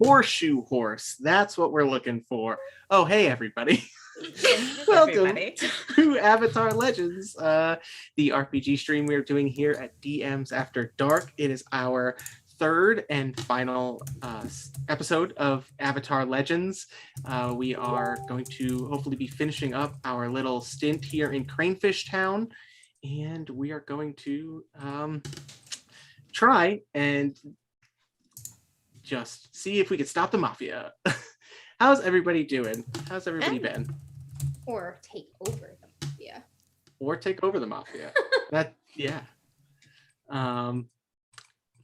horseshoe horse. That's what we're looking for. Oh, hey, everybody. Welcome to Avatar Legends, the RPG stream we're doing here at DMs After Dark. It is our third and final episode of Avatar Legends. We are going to hopefully be finishing up our little stint here in Cranefish Town, and we are going to try and just see if we can stop the Mafia. How's everybody doing? How's everybody been? Or take over the Mafia. Or take over the Mafia. Yeah.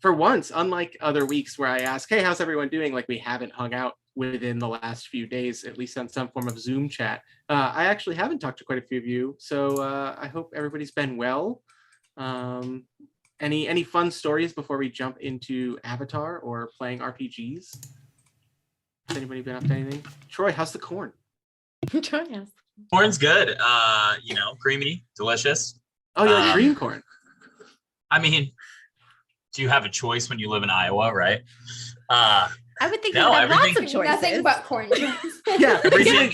For once, unlike other weeks where I ask, hey, how's everyone doing? Like we haven't hung out within the last few days, at least on some form of Zoom chat. I actually haven't talked to quite a few of you, so I hope everybody's been well. Any fun stories before we jump into Avatar or playing RPGs? Has anybody been up to anything? Troy, how's the corn? Troy, yes. Corn's good. Creamy, delicious. Oh, you like green corn? I mean, do you have a choice when you live in Iowa, right? I would think no, you have lots of choices. Nothing but corn. Yeah, everything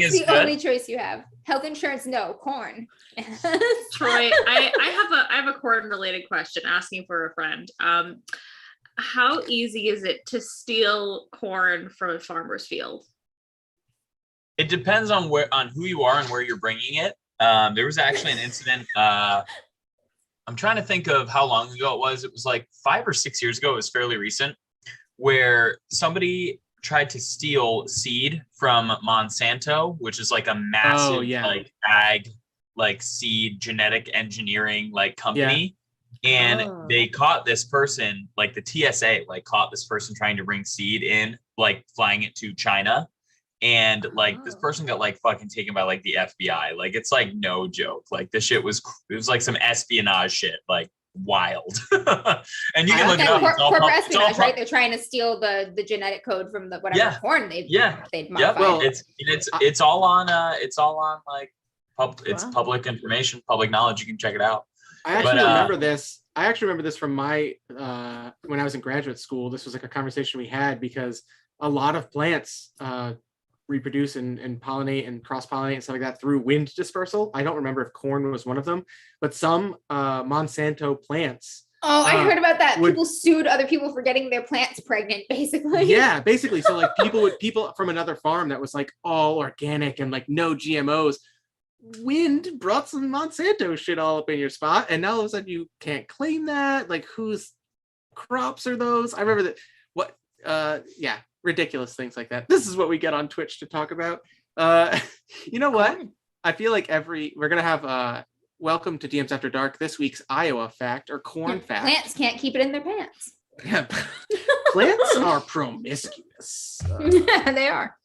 is the good. only choice you have. Health insurance, no. Corn. Troy, I have a corn related question asking for a friend. How easy is it to steal corn from a farmer's field? It depends on who you are and where you're bringing it. There was actually an incident. I'm trying to think of how long ago it was. It was like 5 or 6 years ago. It was fairly recent, where somebody tried to steal seed from Monsanto, which is like a massive like ag like seed genetic engineering like company. Yeah. And they caught this person, like the TSA, like caught this person trying to bring seed in, like flying it to China. And like this person got like fucking taken by like the FBI. Like it's like no joke. Like this shit was like some espionage shit, like wild. And you can look it up. Corporate espionage, right? They're trying to steal the genetic code from the whatever corn they've modified. Yeah, well, it's all on like public information, public knowledge. You can check it out. I actually remember this. I actually remember this from my when I was in graduate school. This was like a conversation we had because a lot of plants reproduce and pollinate and cross-pollinate and stuff like that through wind dispersal. I don't remember if corn was one of them, but some Monsanto plants. Oh, I heard about that. People sued other people for getting their plants pregnant, basically. Yeah, basically. So like people from another farm that was like all organic and like no GMOs. Wind brought some Monsanto shit all up in your spot, and now all of a sudden you can't claim that. Like whose crops are those? I remember that. What? Yeah. Ridiculous things like that. This is what we get on Twitch to talk about. You know what? I feel like we're gonna have welcome to DMs After Dark, this week's Iowa fact or corn fact. Plants can't keep it in their pants. Yeah, plants are promiscuous. They are.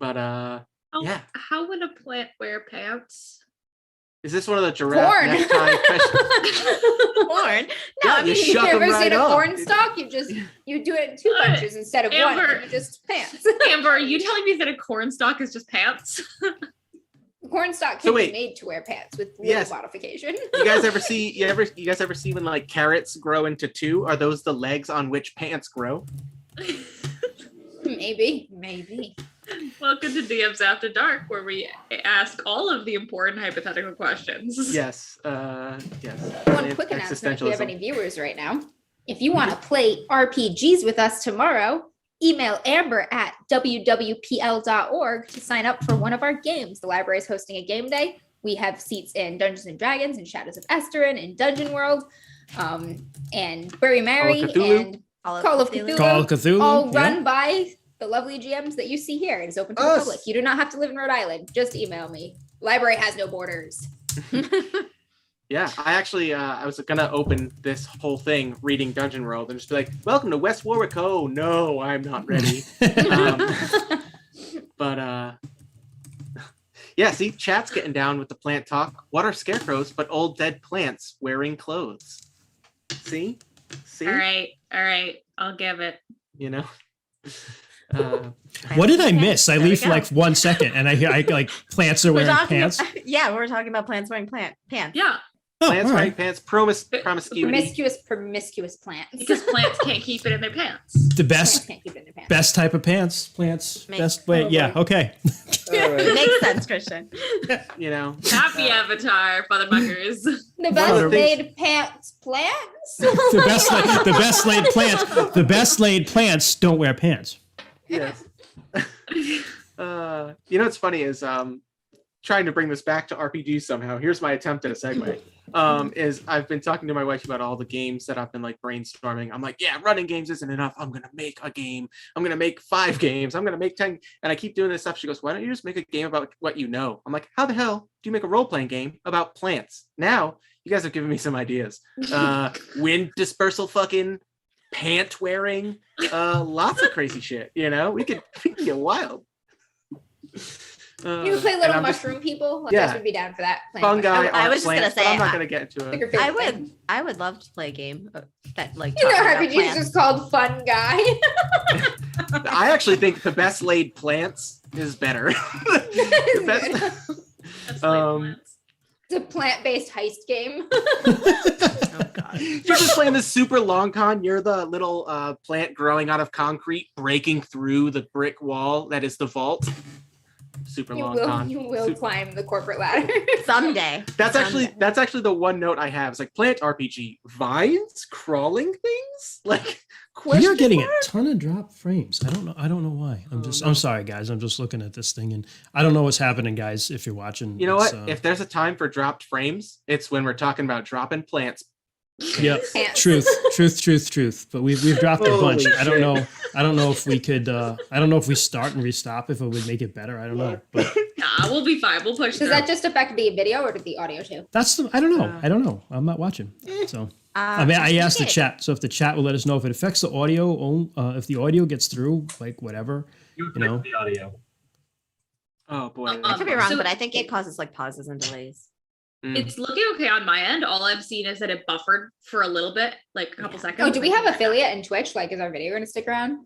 But yeah. How would a plant wear pants? Is this one of the giraffe necktie questions? Corn? No, I mean, if you've ever seen a corn stalk, you do it in 2 bunches instead of Amber, one. Just pants. Amber, are you telling me that a corn stalk is just pants? Corn stalk can be made to wear pants with little modification. You guys ever see when like carrots grow into 2? Are those the legs on which pants grow? Maybe. Welcome to DMs After Dark, where we ask all of the important hypothetical questions. Yes. One quick announcement if you have any viewers right now. If you want to play RPGs with us tomorrow, email Amber at wwpl.org to sign up for one of our games. The library is hosting a game day. We have seats in Dungeons and Dragons and Shadows of Esterin and Dungeon World, and Bury Mary and Call of Cthulhu. All run by the lovely GMs that you see here. It is open to the public. You do not have to live in Rhode Island. Just email me. Library has no borders. Yeah, I actually, I was going to open this whole thing reading Dungeon World and just be like, welcome to West Warwick. Oh, no, I'm not ready. But yeah, see, chat's getting down with the plant talk. What are scarecrows but old dead plants wearing clothes? See? All right. I'll give it. You know? What did I miss? I leave for like 1 second and I hear like plants are wearing pants. Yeah, we're talking about plants wearing pants. Yeah. Oh, Plants all wearing right. pants, promiscuity. Promiscuous plants. Because plants can't keep it in their pants. The Plants best can't keep it in their pants. best type of pants. Plants. Best way. Yeah. Okay. Makes sense, Christian. You know, Happy Avatar, motherfuckers. The One best of the things- laid pants plants. The best laid plants. The best laid plants don't wear pants. yes. You know what's funny is trying to bring this back to RPG somehow. Here's my attempt at a segue. Is I've been talking to my wife about all the games that I've been like brainstorming. I'm like, yeah, running games isn't enough. I'm gonna make a game. I'm gonna make 5 games. I'm gonna make 10. And I keep doing this stuff. She goes, why don't you just make a game about what you know? I'm like, how the hell do you make a role-playing game about plants? Now you guys have given me some ideas. Wind dispersal, fucking pant wearing, lots of crazy shit. You know, we could get wild. You would play little mushroom people. Like, yeah. I would be down for that. Fungi. I was just plants, gonna say, but I'm not gonna get into Like it. your favorite thing. I would love to play a game that like. You know, talks about RPGs plants. is called Fun Guy. I actually think the best laid plants is better. The best- That's like plants. It's a plant-based heist game. Oh god. You're just playing this super long con. You're the little plant growing out of concrete, breaking through the brick wall that is the vault. Super long con. You will climb the corporate ladder. Someday. That's Someday. actually the one note I have. It's like plant RPG, vines, crawling things, like. We are getting mark? a ton of drop frames. I don't know why. I'm sorry, guys. I'm just looking at this thing and I don't know what's happening, guys. If you're watching, You know what? If there's a time for dropped frames, it's when we're talking about dropping plants. Yep. Pants. Truth. But we've dropped a bunch. Holy I don't know if we could. I don't know if we start and restop if it would make it better. I don't know. But Nah, we'll be fine. We'll push Does through. that just affect the video or the audio too? that's the. I don't know. I'm not watching. So I mean, I asked the chat. So if the chat will let us know if it affects the audio, if the audio gets through, like whatever. You know? the audio. Oh boy. I could be wrong, So- but I think it causes like pauses and delays. It's looking okay on my end. All I've seen is that it buffered for a little bit, like a couple seconds. Oh, do we have affiliate in Twitch? Like, is our video going to stick around?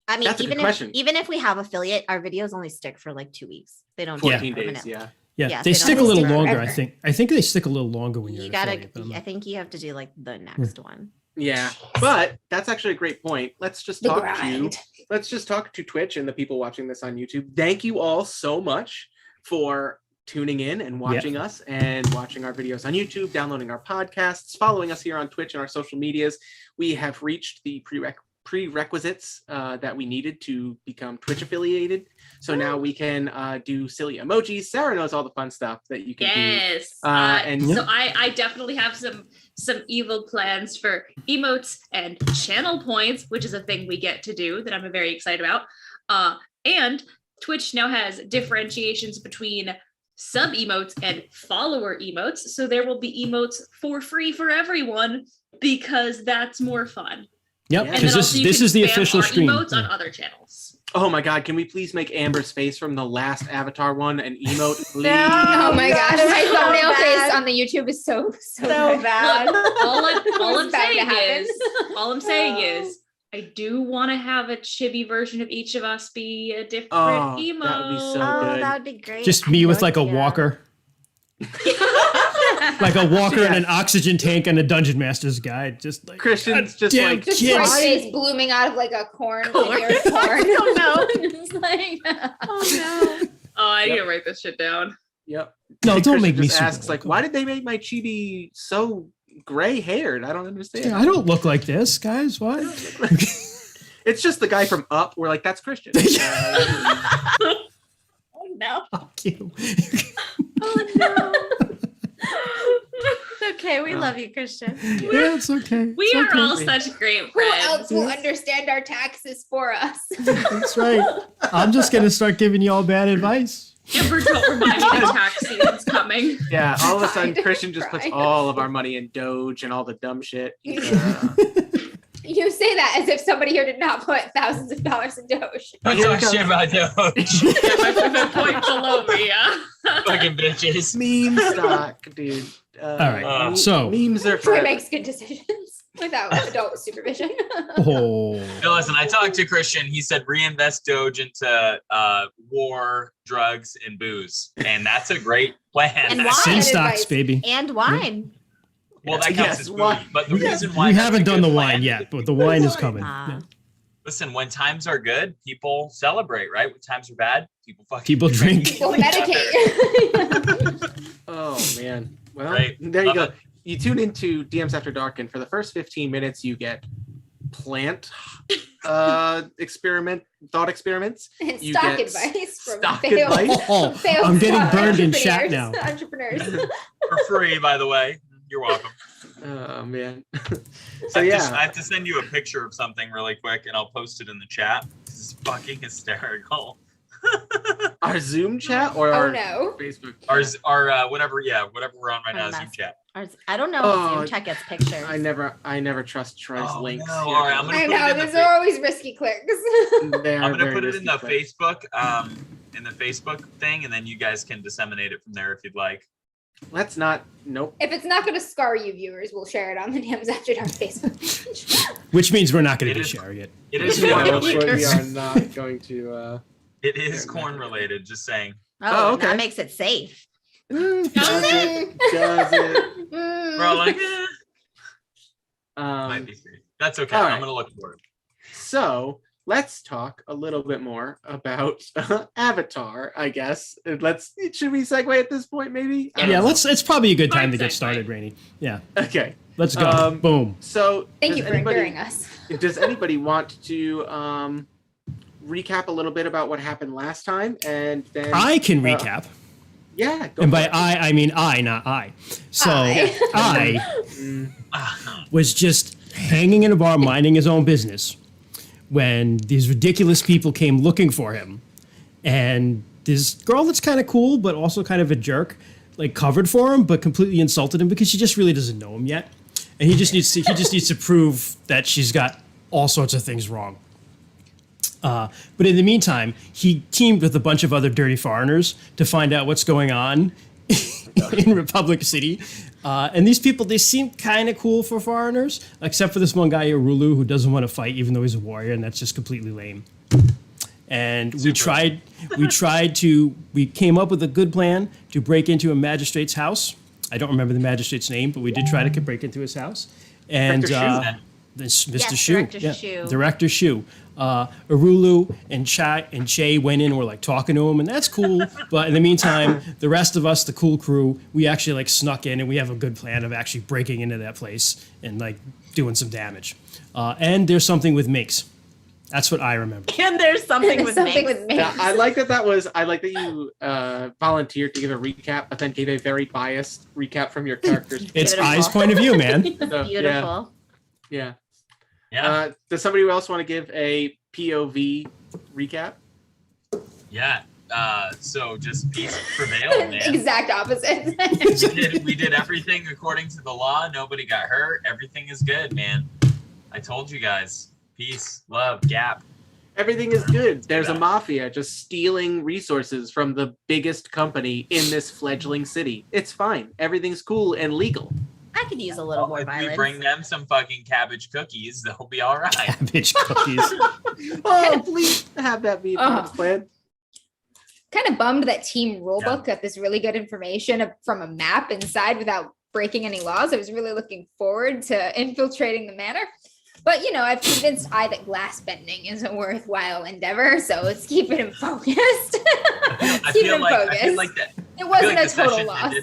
I mean, That's a good question. even if we have affiliate, our videos only stick for like 2 weeks. They don't. 14 do days, yeah. Yeah, Yeah, they they stick a don't little stick longer. forever. I think they stick a little longer when you're. You an gotta. affiliate, but I'm I not- think you have to do like the next one. Yeah. But that's actually a great point. Let's just The talk grind. to Twitch and the people watching this on YouTube. Thank you all so much for tuning in and watching us and watching our videos on YouTube, downloading our podcasts, following us here on Twitch and our social medias. We have reached the prerequisites that we needed to become Twitch affiliated. So now we can do silly emojis. Sarah knows all the fun stuff that you can do. Yes. And so I definitely have some evil plans for emotes and channel points, which is a thing we get to do that I'm very excited about. And Twitch now has differentiations between sub emotes and follower emotes. So there will be emotes for free for everyone because that's more fun. Yep, And because then also you this can is the spam official our stream. emotes on other channels. oh my God, can we please make Amber's face from the last Avatar one an emote, please? Oh my God, gosh, it's my so thumbnail bad. face on the YouTube is so So good. bad. all I'm It's bound to happen. saying is I do want to have a chibi version of each of us be a different Oh, emote. that would be so Oh, good. that would be great. Just I me had with no like a idea. walker, like a walker Yeah. and an oxygen tank and a Dungeon Master's Guide. Just like Christian's God just damn like, Just kids. Troy's face blooming out of like a corn. Corn. Oh no. Just like, Oh no. Oh, I need Yep. to write this shit down. Yep. No, And don't Christian make me just super asks like, vocal. why did they make my chibi so gray haired? I don't understand. Yeah, I don't look like this, guys. What? It's just the guy from Up. We're like, that's Christian. Oh no. Fuck you. Oh no. It's okay. We love you, Christian. Yeah, it's okay. We It's are okay. all such great who friends. else will understand our taxes for us? That's right. I'm just gonna start giving you all bad advice. Amber, don't remind me the tax season's coming. Yeah, all of a sudden Cried. Christian just puts Cried. all of our money in Doge and all the dumb shit. You say that as if somebody here did not put thousands of dollars in Doge. Don't Here talk it comes. shit about Doge. Yeah, my point below me, yeah. Fucking bitches. Meme stock, dude. All right, me- so- memes are Troy forever. makes good decisions. without adult supervision. Oh, No, listen, I talked to Christian. He said reinvest Doge into war, drugs, and booze. And that's a great plan. And wine. sin Good stocks, advice. baby. And wine. Well, that Yes, counts as wine. booze. But the reason why We that's haven't a done good the wine plan- yet, but the wine is coming. Ah. Yeah. Listen, when times are good, people celebrate, right? When times are bad, people fucking People drink. People kill each other. medicate. Oh man. Well, Right. there you Love go. it. You tune into DMs After Dark, and for the first 15 minutes, you get plant thought experiments. And You stock get advice from stock failed, advice. Oh, failed I'm getting stock burned in chat now. entrepreneurs. For free, by the way. You're welcome. Oh man. I So have to- I yeah, have to send you a picture of something really quick, and I'll post it in the chat. This is fucking hysterical. our Zoom chat or Oh our no. Facebook. Our whatever we're on right now, Our Zoom mess. chat. I don't know Oh, if Zoom chat gets pictures. I never trust Trent's Oh, links. no. All right, I'm gonna I put it know, in the these are always risky clicks. They are I'm gonna very put it in risky the clicks. Facebook thing, and then you guys can disseminate it from there if you'd like. Let's not. Nope. If it's not going to scar you viewers, we'll share it on the DMs After Dark Facebook page. Which means we're not going It to be is- sharing it. It is Yeah, corn we related. are not going to. It is corn related. Just saying. Oh, okay. that makes it safe. Does it? Does it? We're all like, might Um, be safe. That's okay. all I'm right. gonna look for it. so let's talk a little bit more about Avatar. I guess. Should we segue at this point? Maybe. I don't Yeah, know. it's probably a good time to Fine get started, Rainy. Yeah, Okay. let's go. Um, Boom. So Thank does you for anybody- enduring us. Does anybody want to recap a little bit about what happened last time, and then I can recap. Yeah, go And for by it. I mean I, not I. So I. I Mm, was just hanging in a bar, minding his own business, when these ridiculous people came looking for him. And this girl that's kind of cool, but also kind of a jerk, like covered for him, but completely insulted him because she just really doesn't know him yet. And he just needs to prove that she's got all sorts of things wrong. But in the meantime, he teamed with a bunch of other dirty foreigners to find out what's going on in Republic City. And these people, they seem kind of cool for foreigners, except for this one guy, Arulu, who doesn't want to fight, even though he's a warrior, and that's just completely lame. And we came up with a good plan to break into a magistrate's house. I don't remember the magistrate's name, but we did try to break into his house. And Director Shu. Mr. Yes, Shu, Director Shu. Director Shu. Arulu and Che went in and were like talking to him, and that's cool. But in the meantime, the rest of us, the cool crew, we actually like snuck in, and we have a good plan of actually breaking into that place and like doing some damage. And there's something with Minx. That's what I remember. And there's something with Something Minx. with me. yeah, I like that you volunteered to give a recap, but then gave a very biased recap from your character's. It's Beautiful. I's point of view, man. So, Beautiful. Yeah. Yeah. Does somebody else want to give a POV recap? Yeah. So just peace prevailed, man. Exact opposite. We did everything according to the law. Nobody got hurt. Everything is good, man. I told you guys. Peace, love, gap. Everything is good. There's a mafia just stealing resources from the biggest company in this fledgling city. It's fine. Everything's cool and legal. I could use a little more If we violence. bring them some fucking cabbage cookies, they'll be all right. Bitch cookies. Oh, please have that be Bob's plan. Kind of bummed that Team Rulebook got this really good information from a map inside without breaking any laws. I was really looking forward to infiltrating the manor. But, you know, I've convinced I that glass bending is a worthwhile endeavor, so it's keeping him focused. I Keep feel him like focused. that. It I feel wasn't like a total loss.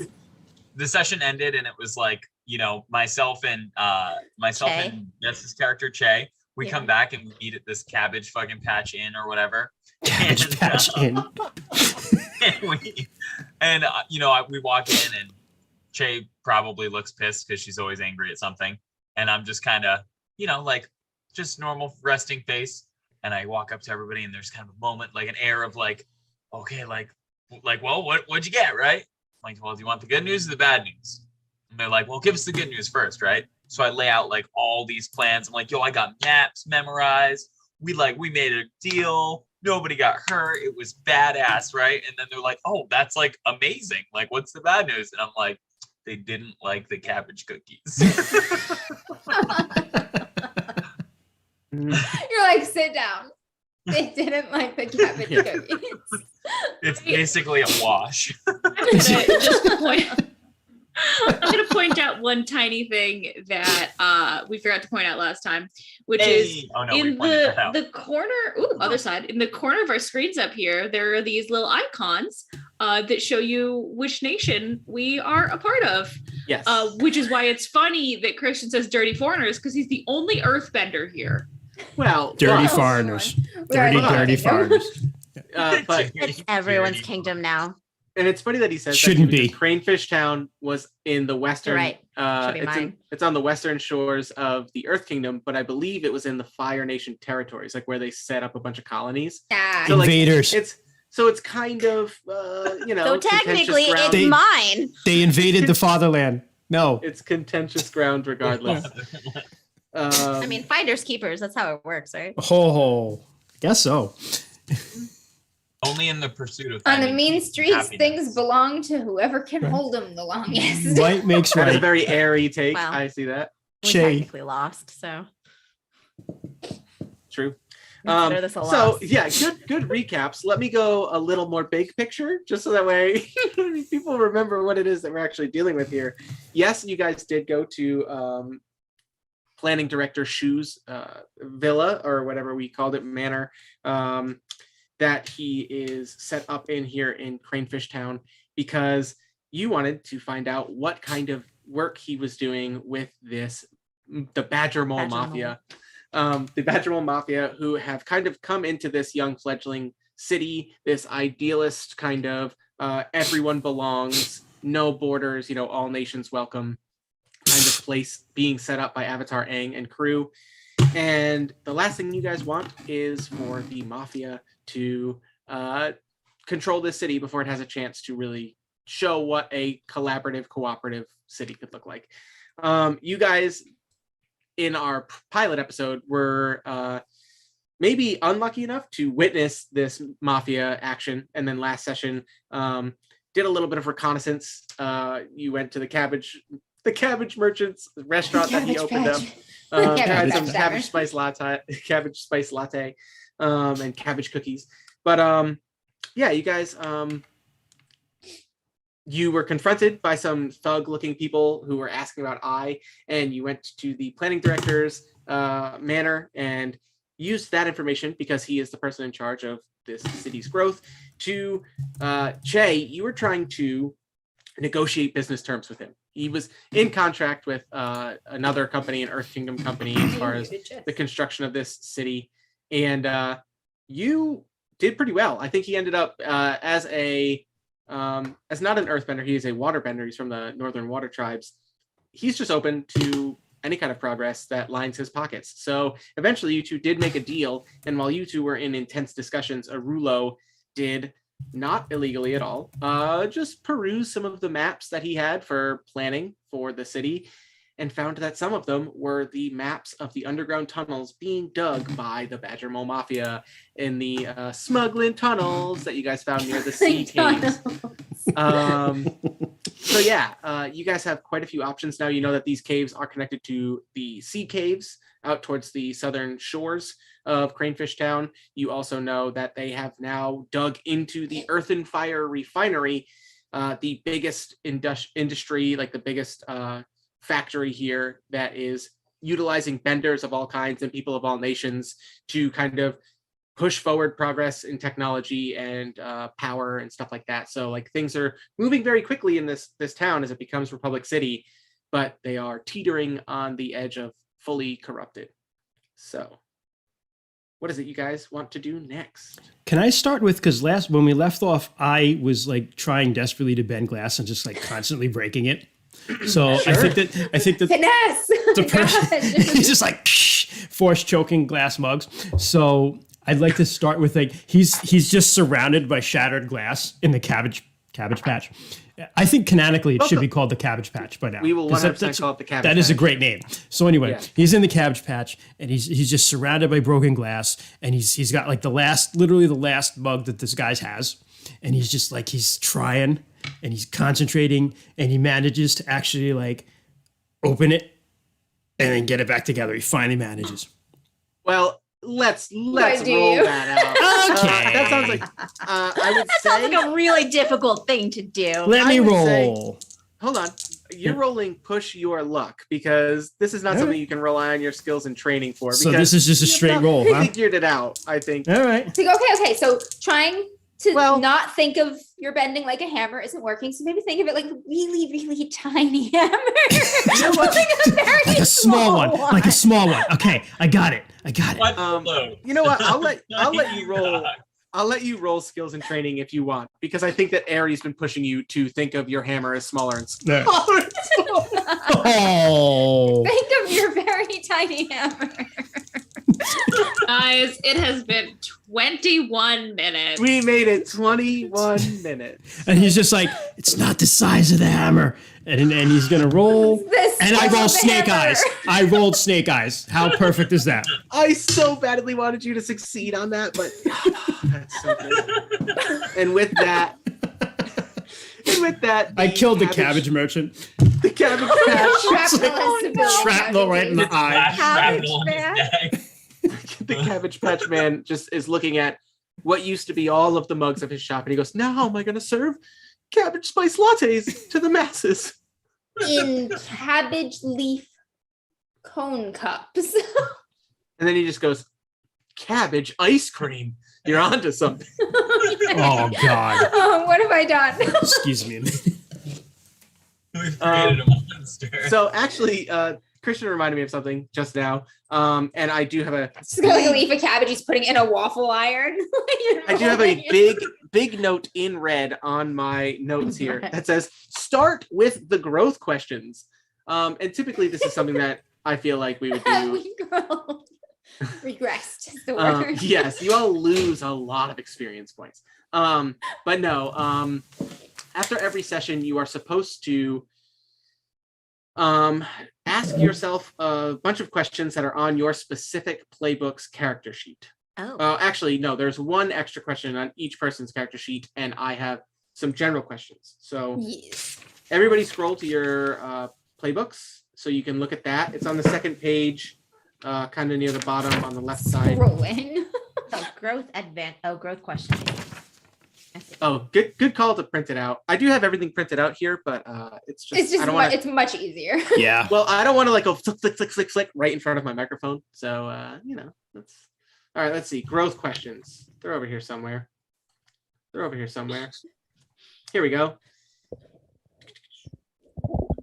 The session ended, and it was like, you know, myself and Che. Jess's character Che. We Yeah. come back and we meet at this cabbage fucking patch inn or whatever. Cabbage patch in. We walk in and Che probably looks pissed because she's always angry at something, and I'm just kind of, like just normal resting face. And I walk up to everybody, and there's kind of a moment, like an air of like, okay, like, well, what'd you get, right? I'm like, well, do you want the good news or the bad news? And they're like, well, give us the good news first, right? So I lay out like all these plans. I'm like, yo, I got maps memorized. We made a deal. Nobody got hurt. It was badass, right? And then they're like, oh, that's like amazing. Like, what's the bad news? And I'm like, they didn't like the cabbage cookies. You're like, sit down. They didn't like the cabbage cookies. It's basically a wash. I'm gonna point out one tiny thing that we forgot to point out last time, which is in the corner, other side, in the corner of our screens up here, there are these little icons that show you which nation we are a part of. Yes. Which is why it's funny that Christian says dirty foreigners, because he's the only earthbender here. Well, dirty foreigners. Dirty foreigners. But It's everyone's kingdom now. and it's funny that he says Shouldn't that be. Cranefish Town was in the western. Right. Should be mine. It's on the western shores of the Earth Kingdom, but I believe it was in the Fire Nation territories, like where they set up a bunch of colonies. Ah, So, like, Invaders. It's kind of So technically, contentious ground. it's mine. They invaded the fatherland. No. It's contentious ground regardless. I mean, finders keepers. That's how it works, right? Oh, guess so. Only in the pursuit of on the finding mean peace and streets, happiness. things belong to whoever can hold them the longest. Might makes That's a right. very airy take. Wow. I see that. We Shay. technically lost, so True. consider this a So loss. yeah, good recaps. Let me go a little more big picture, just so that way people remember what it is that we're actually dealing with here. Yes, you guys did go to planning director Shu's villa, or whatever we called it, manor, that he is set up in here in Cranefish Town, because you wanted to find out what kind of work he was doing with the Badgermole Mafia. The Badgermole Mafia, who have kind of come into this young fledgling city, this idealist kind of everyone belongs, no borders, all nations welcome kind of place being set up by Avatar Aang and crew. And the last thing you guys want is for the Mafia to control this city before it has a chance to really show what a collaborative, cooperative city could look like. You guys, in our pilot episode, were maybe unlucky enough to witness this Mafia action, and then last session did a little bit of reconnaissance. You went to the cabbage merchant's restaurant that he opened up. Had some cabbage spice latte, and cabbage cookies. But yeah, you guys, you were confronted by some thug-looking people who were asking about I, and you went to the planning director's manor and used that information, because he is the person in charge of this city's growth, to Che. You were trying to negotiate business terms with him. He was in contract with another company, an Earth Kingdom company, as far as the construction of this city, and you did pretty well. I think he ended up as not an earthbender, he is a waterbender. He's from the Northern Water Tribes. He's just open to any kind of progress that lines his pockets. So eventually you two did make a deal, and while you two were in intense discussions, Arulo did, not illegally at all, just peruse some of the maps that he had for planning for the city, and found that some of them were the maps of the underground tunnels being dug by the Badgermole Mafia in the smuggling tunnels that you guys found near the sea caves. So yeah, you guys have quite a few options now. You know that these caves are connected to the sea caves out towards the southern shores of Cranefish Town. You also know that they have now dug into the Earthen Fire Refinery, the biggest industry, like the biggest factory here, that is utilizing benders of all kinds and people of all nations to kind of push forward progress in technology and power and stuff like that. So like things are moving very quickly in this town as it becomes Republic City, but they are teetering on the edge of fully corrupted. So what is it you guys want to do next? Can I start with, because when we left off, I was like trying desperately to bend glass and just like constantly breaking it. So Sure. I think that Finesse! the person he's just like force choking glass mugs. So I'd like to start with like he's just surrounded by shattered glass in the cabbage patch. I think canonically it should be called the Cabbage Patch by now. We will 'Cause 100% call it the Cabbage That is a Patch. great name. So anyway, Yeah. he's in the Cabbage Patch, and he's just surrounded by broken glass, and he's got like literally the last mug that this guy has. and he's just like, he's trying and he's concentrating and he manages to actually like open it and then get it back together. He finally manages. Well, let's roll you? that out. Okay. That sounds like I would That say. sounds like a really difficult thing to do. Let me I would say- roll. Hold on. You're rolling push your luck because this is not something you can rely on your skills and training for. So because this is just a you've straight not roll, huh? Figured it out, I think. All right. It's like, okay. So trying to Well- not think of your bending like a hammer isn't working. So maybe think of it like a really, really tiny hammer. know what? Like a very Like a small one. Like a small one. Okay, I got it. What? You know what? I'll let you roll. I'll let you roll skills and training if you want, because I think that Aries been pushing you to think of your hammer as smaller and There. smaller. Oh. Think of your very tiny hammer. Guys, it has been 21 minutes. We made it 21 minutes. And he's just like, it's not the size of the hammer. And he's going to roll. This And I is rolled the snake hammer. eyes. I rolled snake eyes. How perfect is that? I so badly wanted you to succeed on that, but that's so good. And with that, I killed the cabbage merchant. The cabbage patch. Shrapnel has severely Shrapnel right in the eye. Cabbage Shrapnel on his man. neck. The cabbage patch man just is looking at what used to be all of the mugs of his shop, and he goes, "Now how am I going to serve cabbage spice lattes to the masses?" In cabbage leaf cone cups. And then he just goes, "Cabbage ice cream. You're onto something." Oh, God. Oh, what have I done? Excuse me. We've created a monster. So actually, Christian reminded me of something just now, and I do have a Just like a leaf of cabbage he's putting in a waffle iron. I do have a big note in red on my notes here that says start with the growth questions. And typically this is something that I feel like we would do. We grow. Regressed is the word. Yes, you all lose a lot of experience points. But no, after every session, you are supposed to ask yourself a bunch of questions that are on your specific playbook's character sheet. Oh. Actually, no, there's one extra question on each person's character sheet, and I have some general questions. So Yes. everybody scroll to your playbooks so you can look at that. It's on the second page, kind of near the bottom on the left side. Scrolling. So growth question. I see. Oh, good call to print it out. I do have everything printed out here, but it's just, It's just I don't want to. it's much easier. Yeah. Well, I don't want to like go flick right in front of my microphone. So that's all right. Let's see. Growth questions. They're over here somewhere. Here we go.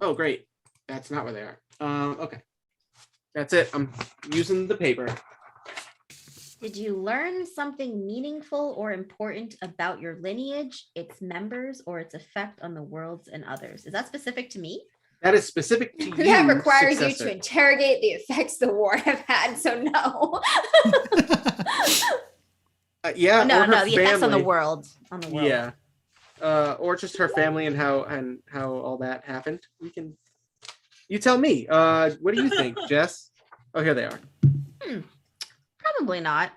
Oh, great. That's not where they are. Okay. That's it. I'm using the paper. Did you learn something meaningful or important about your lineage, its members, or its effect on the worlds and others? Is that specific to me? That is specific to you. That requires successor. you to interrogate the effects the war have had. So no. Yeah. No, or her the effects on the family. world. On the world. Yeah. Or just her family and how all that happened. You tell me. What do you think, Jess? Oh, here they are. Probably not.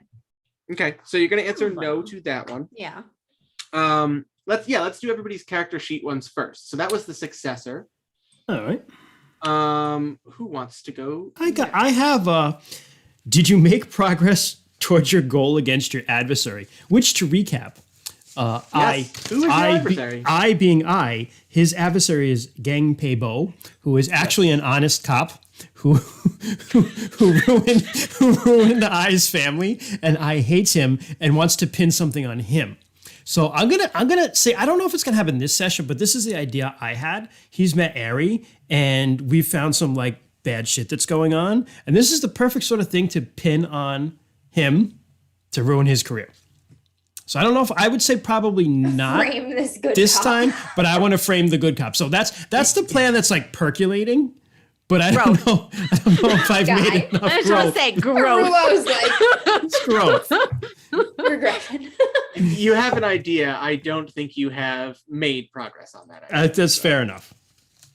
Okay, so you're gonna answer no to that one. Yeah. Let's do everybody's character sheet ones first. So that was the successor. All right. Who wants to go? I have did you make progress towards your goal against your adversary? Which, to recap, Yes. Who is your adversary? I being his adversary is Gang Peibo, who is actually an honest cop who ruined the Ai's family, and I hates him and wants to pin something on him. So I'm gonna say, I don't know if it's gonna happen this session, but this is the idea I had. He's met Ari, and we found some like bad shit that's going on, and this is the perfect sort of thing to pin on him to ruin his career. So I don't know if I would say probably not Frame this good this cop. time, but I want to frame the good cop. So that's the plan that's like percolating, but I don't know if I've Guy. made enough I just want growth. to say growth. Rulo's like It's growth. regression. You have an idea. I don't think you have made progress on that. idea. That's fair enough.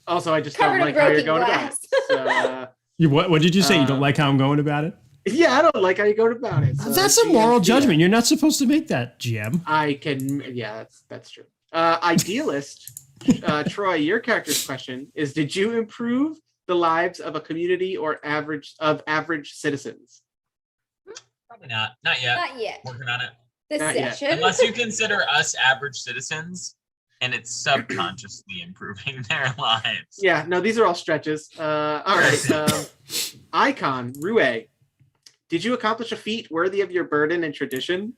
Also, I just Covered don't in like how you're broken going about glass. it. So, What did you say? You don't like how I'm going about it? Yeah, I don't like how you go about it. So That's a moral judgment. You're not supposed to make that, GM. I can, yeah, that's true. Idealist, Troy, your character's question is: did you improve the lives of a community or average citizens? Probably not. Not yet. Not yet. Working on it. This Not yet. session. Unless you consider us average citizens, and it's subconsciously improving their lives. Yeah, no, these are all stretches. All right. Icon, Rue, did you accomplish a feat worthy of your burden and tradition?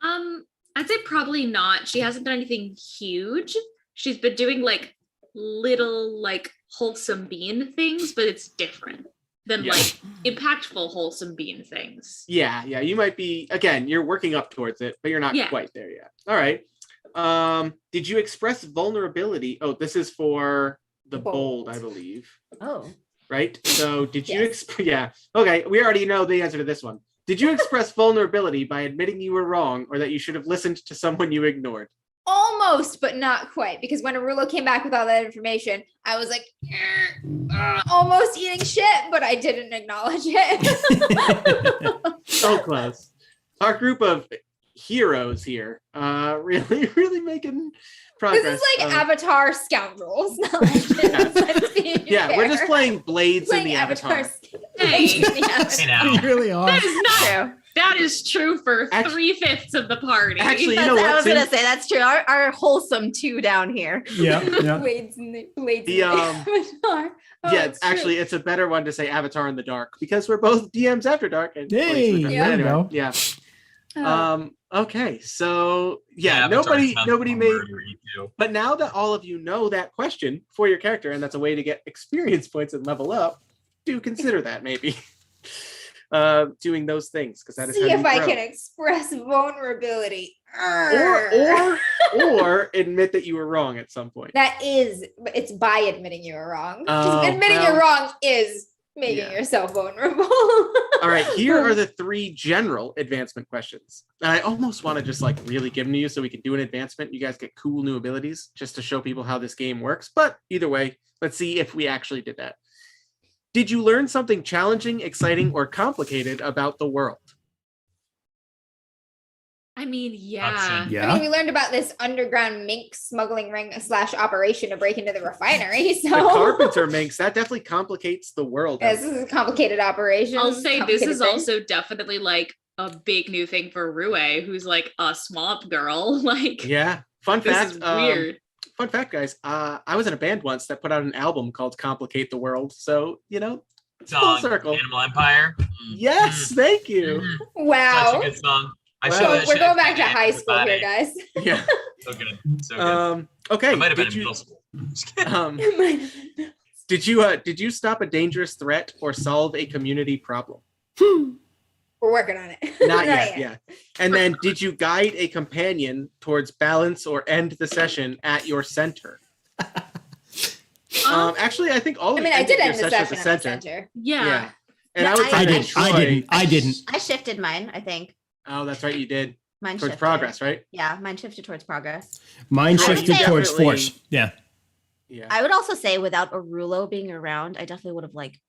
I'd say probably not. She hasn't done anything huge. She's been doing like little like wholesome bean things, but it's different than like impactful wholesome bean things. Yeah, you might be, again, you're working up towards it, but you're not quite there yet. All right. Did you express vulnerability? Oh, this is for the bold, I believe. Oh. Right? So did you yeah. Okay, we already know the answer to this one. Did you express vulnerability by admitting you were wrong or that you should have listened to someone you ignored? Almost, but not quite. Because when Arulo came back with all that information, I was like, almost eating shit, but I didn't acknowledge it. So close. Our group of heroes here, really making progress. This is like Avatar scoundrels. Not like yeah, we're just playing blades in the Avatar. Hey, You really are. that is not true. That is true for 3/5 of the party. Actually, you know what? I was gonna say that's true. Our wholesome two down here. Yeah. Blades in the Avatar. Oh, yeah, actually, it's a better one to say Avatar in the Dark because we're both DMs after dark. And Hey, there you go. Yeah. Oh. Okay, so yeah, Avatar nobody sounds made. murdery, too. But now that all of you know that question for your character, and that's a way to get experience points and level up, do consider that maybe doing those things because that is See how if you I grow. can express vulnerability. or admit that you were wrong at some point. But it's by admitting you were wrong. Oh, Just admitting well, you're wrong is making yeah. yourself vulnerable. All right, here are the 3 general advancement questions. And I almost want to just like really give them to you so we can do an advancement. You guys get cool new abilities just to show people how this game works. But either way, let's see if we actually did that. Did you learn something challenging, exciting, or complicated about the world? I mean, yeah. Option. I mean, we learned about this underground mink smuggling ring / operation to break into the refinery. So The carpenter minx, that definitely complicates the world. yes, this is a complicated operation. I'll say this is complicated thing. also definitely like a big new thing for Rue, who's like a swamp girl. Like, Yeah. Fun this fact. is weird. Fun fact, guys. I was in a band once that put out an album called "Complicate the World." So it's full Song, circle. Animal Empire. Yes, thank you. Wow. Such a good song. I Wow. show So that we're shit going back to to high school here, everybody. guys. Yeah. So good. So good. Okay. I might have been Did in you, middle school. Just kidding. did you stop a dangerous threat or solve a community problem? We're working on it. Not yet. Yeah. And then, did you guide a companion towards balance or end the session at your center? Actually, I think all of I mean, you I did ended end the your session at at the center. Yeah. Yeah. And No, I would I say that Troy- I didn't. I shifted mine, I think. Oh, that's right. You did. Mine Towards shifted. progress, right? Yeah, mine shifted towards progress. Mine I would shifted say- towards Definitely- force. Yeah. Yeah. I would also say without Arulo being around, I definitely would have like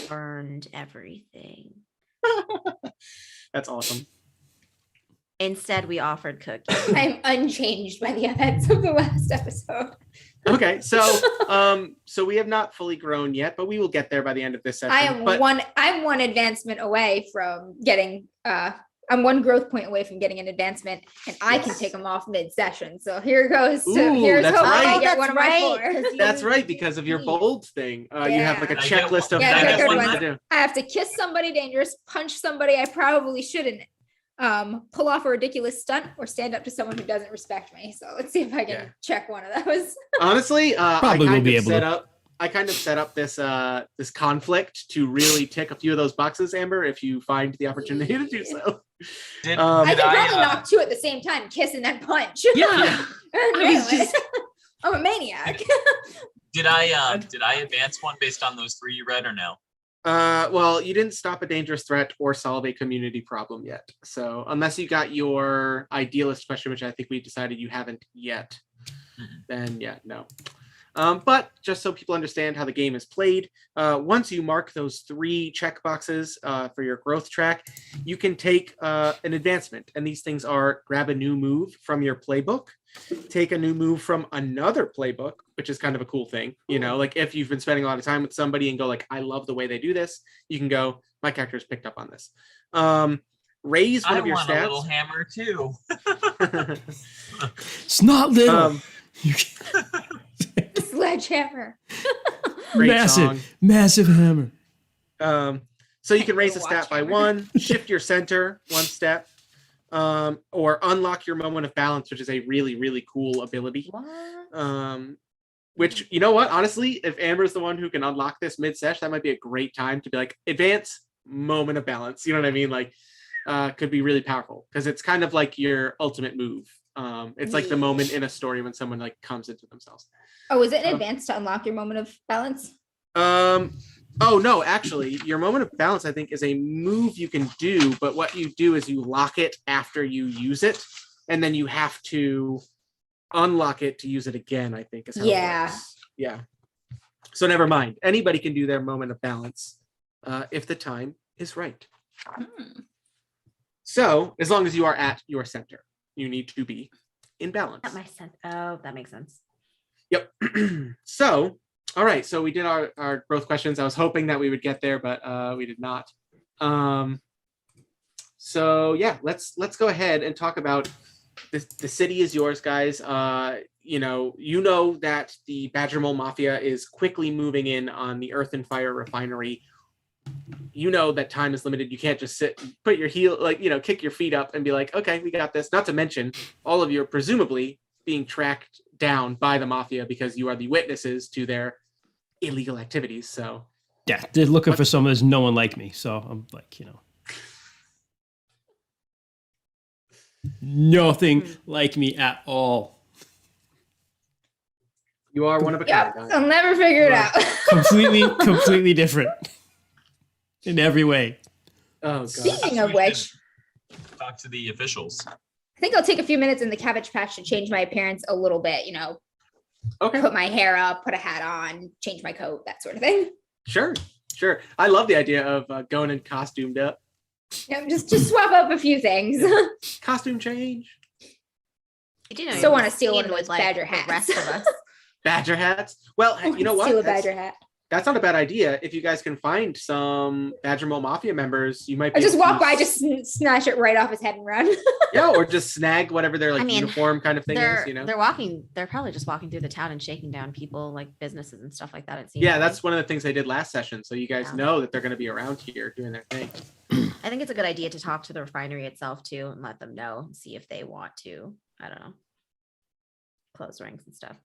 burned everything. That's awesome. Instead, we offered cookies. I'm unchanged by the events of the last episode. Okay, so we have not fully grown yet, but we will get there by the end of this session. I'm one advancement away from getting I'm one growth point away from getting an advancement, and I can take them off mid-session. So here goes to Ooh, here's that's hoping right. I Oh, get one of my 4. That's right, because of your bold thing. You have like a I get checklist of one- I get things one. to do. I have to kiss somebody dangerous, punch somebody I probably shouldn't, pull off a ridiculous stunt, or stand up to someone who doesn't respect me. So let's see if I can Yeah. check one of those. Honestly, Probably will be able to. I kind of set up this this conflict to really tick a few of those boxes, Amber, if you find the opportunity to do so. Did, Um, I did can probably I, knock 2 at the same time, kiss and then punch. Yeah. I was just- I'm a maniac. did I advance one based on those 3 you read or no? Well, you didn't stop a dangerous threat or solve a community problem yet. So unless you got your idealist question, which I think we decided you haven't yet, then yeah, no. But just so people understand how the game is played, once you mark those 3 checkboxes for your growth track, you can take an advancement. And these things are grab a new move from your playbook, take a new move from another playbook, which is kind of a cool thing. You know, like if you've been spending a lot of time with somebody and go like, I love the way they do this, you can go, my character's picked up on this. Raise one of your stats. I want a little hammer too. It's not little. Sledgehammer. Massive hammer. So you can raise a stat by 1, shift your center 1 step, or unlock your moment of balance, which is a really, really cool ability. What? Which, you know what? Honestly, if Amber's the one who can unlock this mid-sesh, that might be a great time to be like, advance, moment of balance. You know what I mean? Like, could be really powerful because it's kind of like your ultimate move. It's like the moment in a story when someone like comes into themselves. Oh, is it in advance to unlock your moment of balance? Oh no, actually, your moment of balance, I think, is a move you can do, but what you do is you lock it after you use it, and then you have to unlock it to use it again, I think is how it works. Yeah. So never mind. Anybody can do their moment of balance if the time is right. So as long as you are at your center, you need to be in balance. At my center. Oh, that makes sense. Yep. So, all right. So we did our growth questions. I was hoping that we would get there, but we did not. So yeah, let's go ahead and talk about this. The city is yours, guys. You know that the Badgermole Mafia is quickly moving in on the Earthen Fire Refinery. You know that time is limited. You can't just sit, put your heel, kick your feet up and be like, okay, we got this. Not to mention, all of you are presumably being tracked down by the Mafia because you are the witnesses to their illegal activities. So yeah, they're looking for someone. There's no one like me. So I'm like, nothing like me at all. You are one of a kind. I'll never figure it out. completely different in every way. Oh, God. Speaking of which, talk to the officials. I think I'll take a few minutes in the Cabbage Patch to change my appearance a little bit, Okay. Put my hair up, put a hat on, change my coat, that sort of thing. Sure. I love the idea of going in costumed up. Just swap up a few things. Costume change. I do know Still you want to steal one of with, those like, badger the hats. rest of us. Badger hats. Well, you know what? Steal a badger hat. That's not a bad idea. If you guys can find some Badgermole Mafia members, you might be I just able to walk by, just snatch it right off his head and run. Yeah, or just snag whatever their uniform kind of thing is, They're probably just walking through the town and shaking down people, like businesses and stuff like that. It seems. Yeah, that's one of the things they did last session. So you guys know that they're going to be around here doing their thing. I think it's a good idea to talk to the refinery itself too and let them know and see if they want to, I don't know, close ranks and stuff.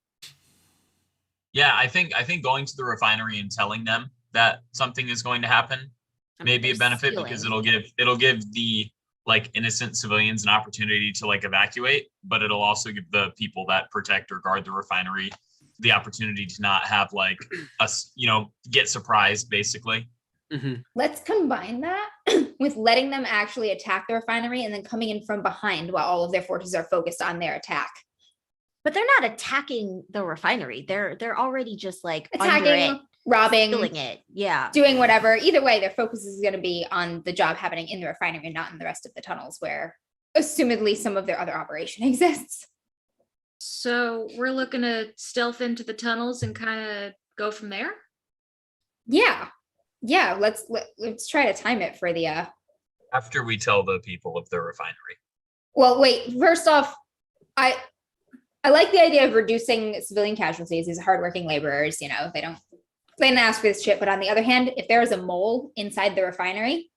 Yeah, I think going to the refinery and telling them that something is going to happen may be a benefit because it'll give the innocent civilians an opportunity to evacuate, but it'll also give the people that protect or guard the refinery the opportunity to not have us, get surprised basically. Mm-hmm. Let's combine that with letting them actually attack the refinery and then coming in from behind while all of their forces are focused on their attack. But they're not attacking the refinery. They're already just attacking, under it, robbing, stealing it. Yeah. Doing whatever. Either way, their focus is going to be on the job happening in the refinery and not in the rest of the tunnels where assumedly some of their other operation exists. So we're looking to stealth into the tunnels and kind of go from there? Yeah. Let's try to time it for the after we tell the people of the refinery. Well, wait, first off, I like the idea of reducing civilian casualties. These hardworking laborers, they didn't ask for this shit. But on the other hand, if there is a mole inside the refinery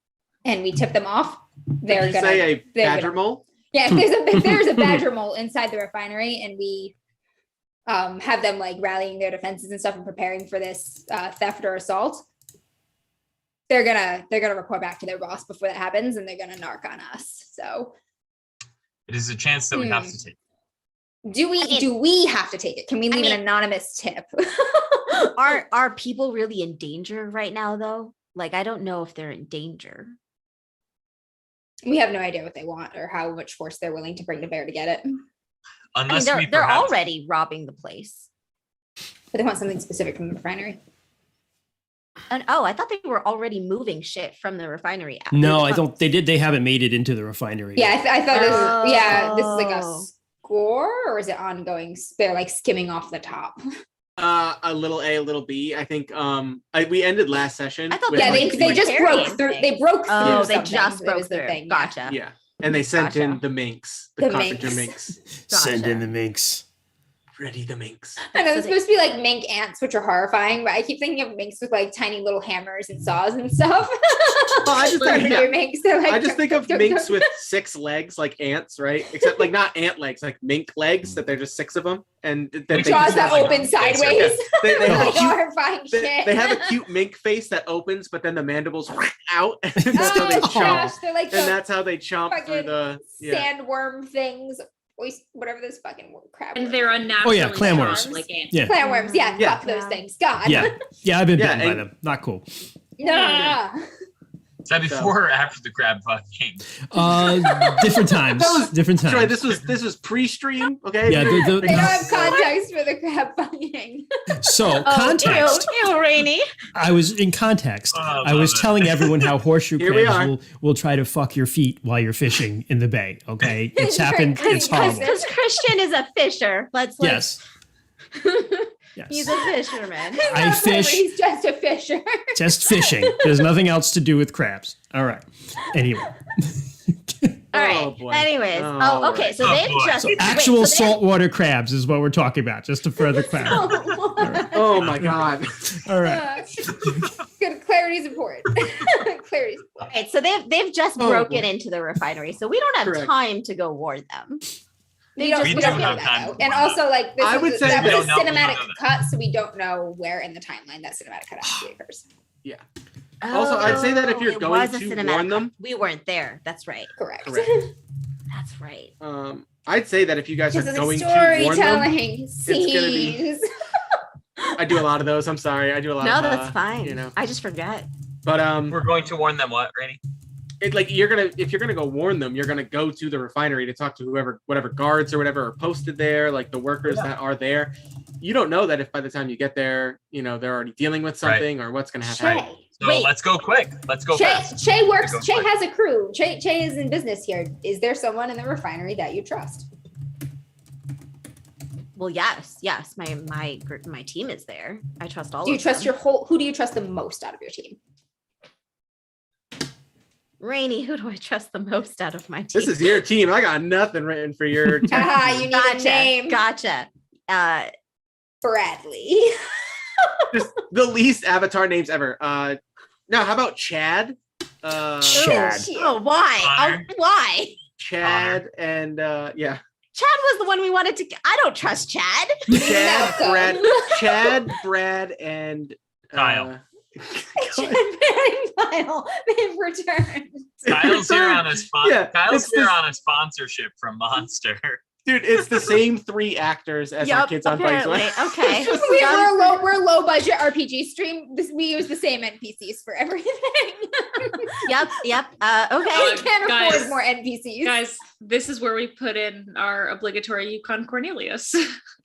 and we tip them off, they're gonna say a badger mole. Yeah, if there's a badger mole inside the refinery and we have them rallying their defenses and stuff and preparing for this theft or assault, they're gonna report back to their boss before that happens and they're gonna narc on us. So it is a chance that we have to take. Do we have to take it? Can we leave an anonymous tip? Are people really in danger right now though? I don't know if they're in danger. We have no idea what they want or how much force they're willing to bring to bear to get it. Unless they're already robbing the place. But they want something specific from the refinery. And I thought they were already moving shit from the refinery. out. No, I don't. They haven't made it into the refinery. Yeah, I thought this. This is like a Oh. score, or is it ongoing? They're like skimming off the top. A little A, a little B. I think we ended last session. I thought with, Yeah, like, they just broke libertarian through. thing. They broke through. Oh, they something. just That broke was the through. thing, yeah. Gotcha. yeah, and they sent in Gotcha. the minx, The carpenter minx. minx. Send in Gotcha. the minx. Ready the minx. I know So it's they- supposed to be like mink ants, which are horrifying, but I keep thinking of minks with like tiny little hammers and saws and stuff. I just think- Carpenter minks, they're like I just think of tuk, tuk, minks tuk. with 6 legs like ants, right? Except like not ant legs, like mink legs. That they're just 6 of them, and then they jaws just that have, like, open sideways. they have a Like cute horrifying shit. they have a cute mink face that opens, but then the mandibles out, and that's how Oh, they it's chomp. trash. They're like And the that's how they chomp through fucking the sandworm things, whatever this fucking crab. And worm. they're unnaturally clamworms. strong like ants. Yeah, Clamworms. Yeah, Yeah. fuck those things. God. yeah, yeah. I've been Yeah, bitten by and- them. Not cool. Nah. Is that before or after the crab fucking? Different times. That was- Different times. Joy, this was pre-stream, okay? Yeah, They don't have So- context for the crab fucking. So Oh, context. ew, Rainy. I was in context. Oh, I was love it. telling everyone how horseshoe Here we crabs will try to fuck your feet while you're fishing in the bay. Okay, it's Sure, happened. 'cause- It's horrible. Because Christian is a fisher. Let's Yes. He's Yes. a fisherman. He's I not clever, fish- He's just a fisher. Just fishing. There's nothing else to do with crabs. All right. Anyway. All right. Oh, boy. Anyways. Oh, Oh, okay. right. So Oh, they've boy. just So wait, actual so they- saltwater crabs is what we're talking about, just to further clarify. Oh my god. All right. Good. Clarity's important. Clarity's important. Right, so they've just Oh, broken boy. into the refinery, so we don't have Correct. time to go ward them. We don't We we do don't know have that time though. to And find also, like, this I is would a, say that that- was a We don't know cinematic that. cut, so we don't know where in the timeline that cinematic cut actually occurs. Also, I'd say that if you're it going was a to cinematic warn cut. them- we weren't there. That's right. Correct. Correct. That's right. I'd say that if you guys are This is going to warn them, storytelling gonna be- scenes. I do a lot of those. I'm sorry. I do a lot No, of that's fine. you know. I just forget. But We're going to warn them what, Rainy? it, like if you're gonna go warn them, you're gonna go to the refinery to talk to whatever guards or whatever are posted there, like the workers that are there. You don't know that if by the time you get there, they're already dealing with something or what's gonna happen. Shay. So Wait. let's go quick. Let's go Shay, fast. Shay works. Go Shay quick. has a crew. Shay is in business here. Is there someone in the refinery that you trust? Well, yes. My team is there. I trust all Do you of trust them. who do you trust the most out of your team? Rainy, who do I trust the most out of my team? This is your team. I got nothing written for your team. Haha, you need a name. Gotcha. Bradley. Just the least avatar names ever. Now how about Chad? Chad. shit. Oh, why? Connor. Why? Chad and yeah. Chad was the one we wanted to. I don't trust Chad. Chad, No. Brad, Chad, Brad, and Kyle. Chad, Brad, and Kyle. They've returned. Kyle's here on a Yeah, Kyle's it's here this- on a sponsorship from Monster. Dude, it's the same 3 actors as our kids on Bikes. apparently. Okay. We're low budget RPG stream. We use the same NPCs for everything. Yep. we Okay. can't Guys. afford more NPCs. Guys, this is where we put in our obligatory Yukon Cornelius.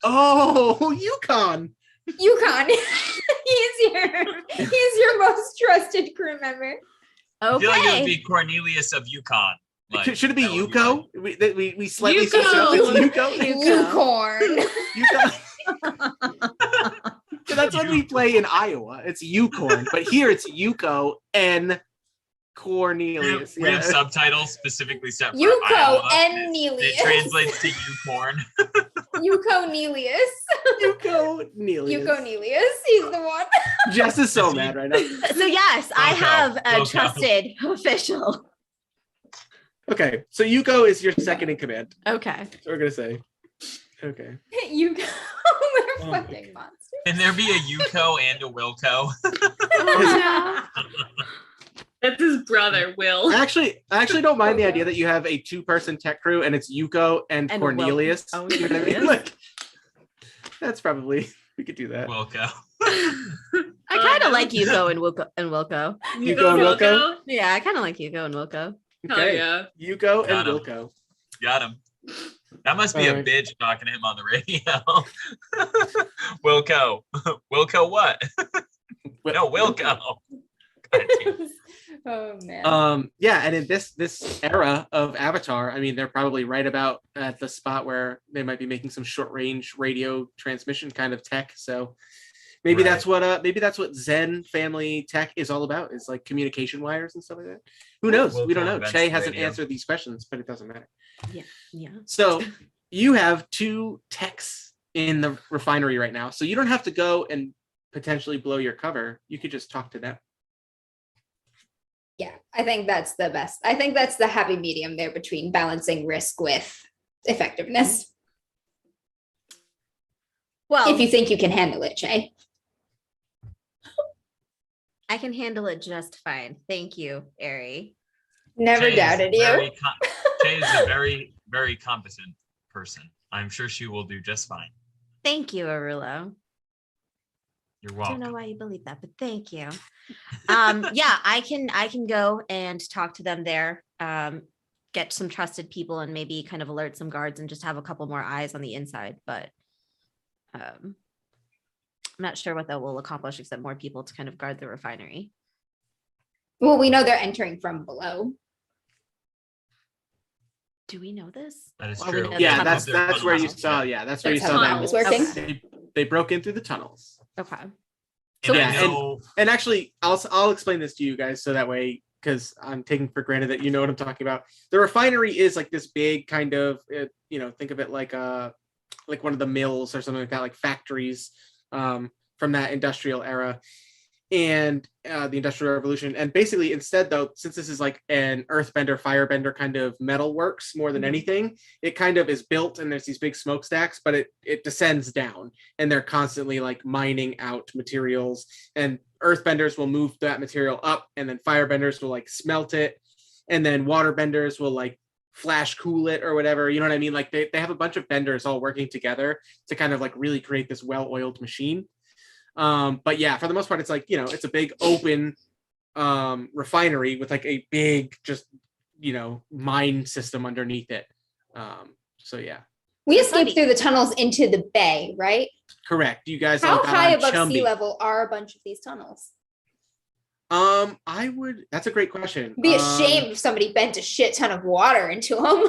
Oh, Yukon. Yukon. He's your most trusted crew member. I feel like it would Okay. be Cornelius of Yukon. Like, Should it be that would Yuko? We slightly Yuko. switched it up. It's Yuko. Unicorn. Yuko. So that's when we play in Iowa. It's Yukorn, but here it's Yuko and Cornelius. We have subtitles specifically set for Yuko Iowa. and It Nelius. translates to Ucorn. Yuko Nelius. Yuko Nelius. Yuko Nelius. He's the one. Jess is so mad right now. So yes, I Loco. have a Loco. trusted official. Okay, so Yuko is your second in command. Okay. That's what we're gonna say. Okay. Yuko. We're Oh, fucking monsters. Can there be a Yuko and a Wilco? That's his brother, Will. I actually don't mind the idea that you have a 2-person tech crew and it's Yuko and And Cornelius. Wil- oh, You know what I mean? Cornelius. Like, that's probably we could do that. Wilco. I kind of like Yuko and Wilco. Yuko and Wilco? Yeah, I kind of like Yuko and Wilco. Hell yeah. Yuko Got and him. Wilco. Got him. That must be a Alright. bitch talking to him on the radio. Wilco. Wilco what? No, Wilco. God damn. Oh man. Yeah, and in this era of Avatar, I mean, they're probably right about at the spot where they might be making some short range radio transmission kind of tech. So maybe that's what Zen family tech is all about, is like communication wires and stuff like that. Who knows? We don't know. Invents Che hasn't radio. answered these questions, but it doesn't matter. Yeah. So you have two techs in the refinery right now. So you don't have to go and potentially blow your cover. You could just talk to them. Yeah, I think that's the best. I think that's the happy medium there between balancing risk with effectiveness. Well, If you think you can handle it, Che. I can handle it just fine. Thank you, Ari. Never Che is doubted you. Che is a very, very competent person. I'm sure she will do just fine. Thank you, Arulo. You're I welcome. don't know why you believe that, but thank you. Yeah, I can go and talk to them there. Get some trusted people and maybe kind of alert some guards and just have a couple more eyes on the inside. But I'm not sure what that will accomplish except more people to kind of guard the refinery. Well, we know they're entering from below. Do we know this? That is Well, true. we know Yeah, there's that's where you tunnels. saw. Yeah, that's where you That's saw how them. it was working. They broke in through the tunnels. Okay. And Yeah, I know, And actually, I'll explain this to you guys so that way, because I'm taking for granted that you know what I'm talking about. The refinery is like this big kind of, think of it like one of the mills or something like that, like factories from that industrial era and the Industrial Revolution. And basically, instead, though, since this is like an earthbender, firebender kind of metal works more than anything, it kind of is built and there's these big smokestacks, but it descends down and they're constantly like mining out materials, and earthbenders will move that material up, and then firebenders will like smelt it, and then waterbenders will like flash cool it or whatever. You know what I mean? Like they have a bunch of benders all working together to kind of like really create this well-oiled machine. But yeah, for the most part, it's like, it's a big open refinery with like a big just mine system underneath it. So yeah, We escaped through the tunnels into the bay, right? correct. You guys How all got high on above Chumby. sea level are a bunch of these tunnels? That's a great question. It'd be a shame if somebody bent a shit ton of water into them.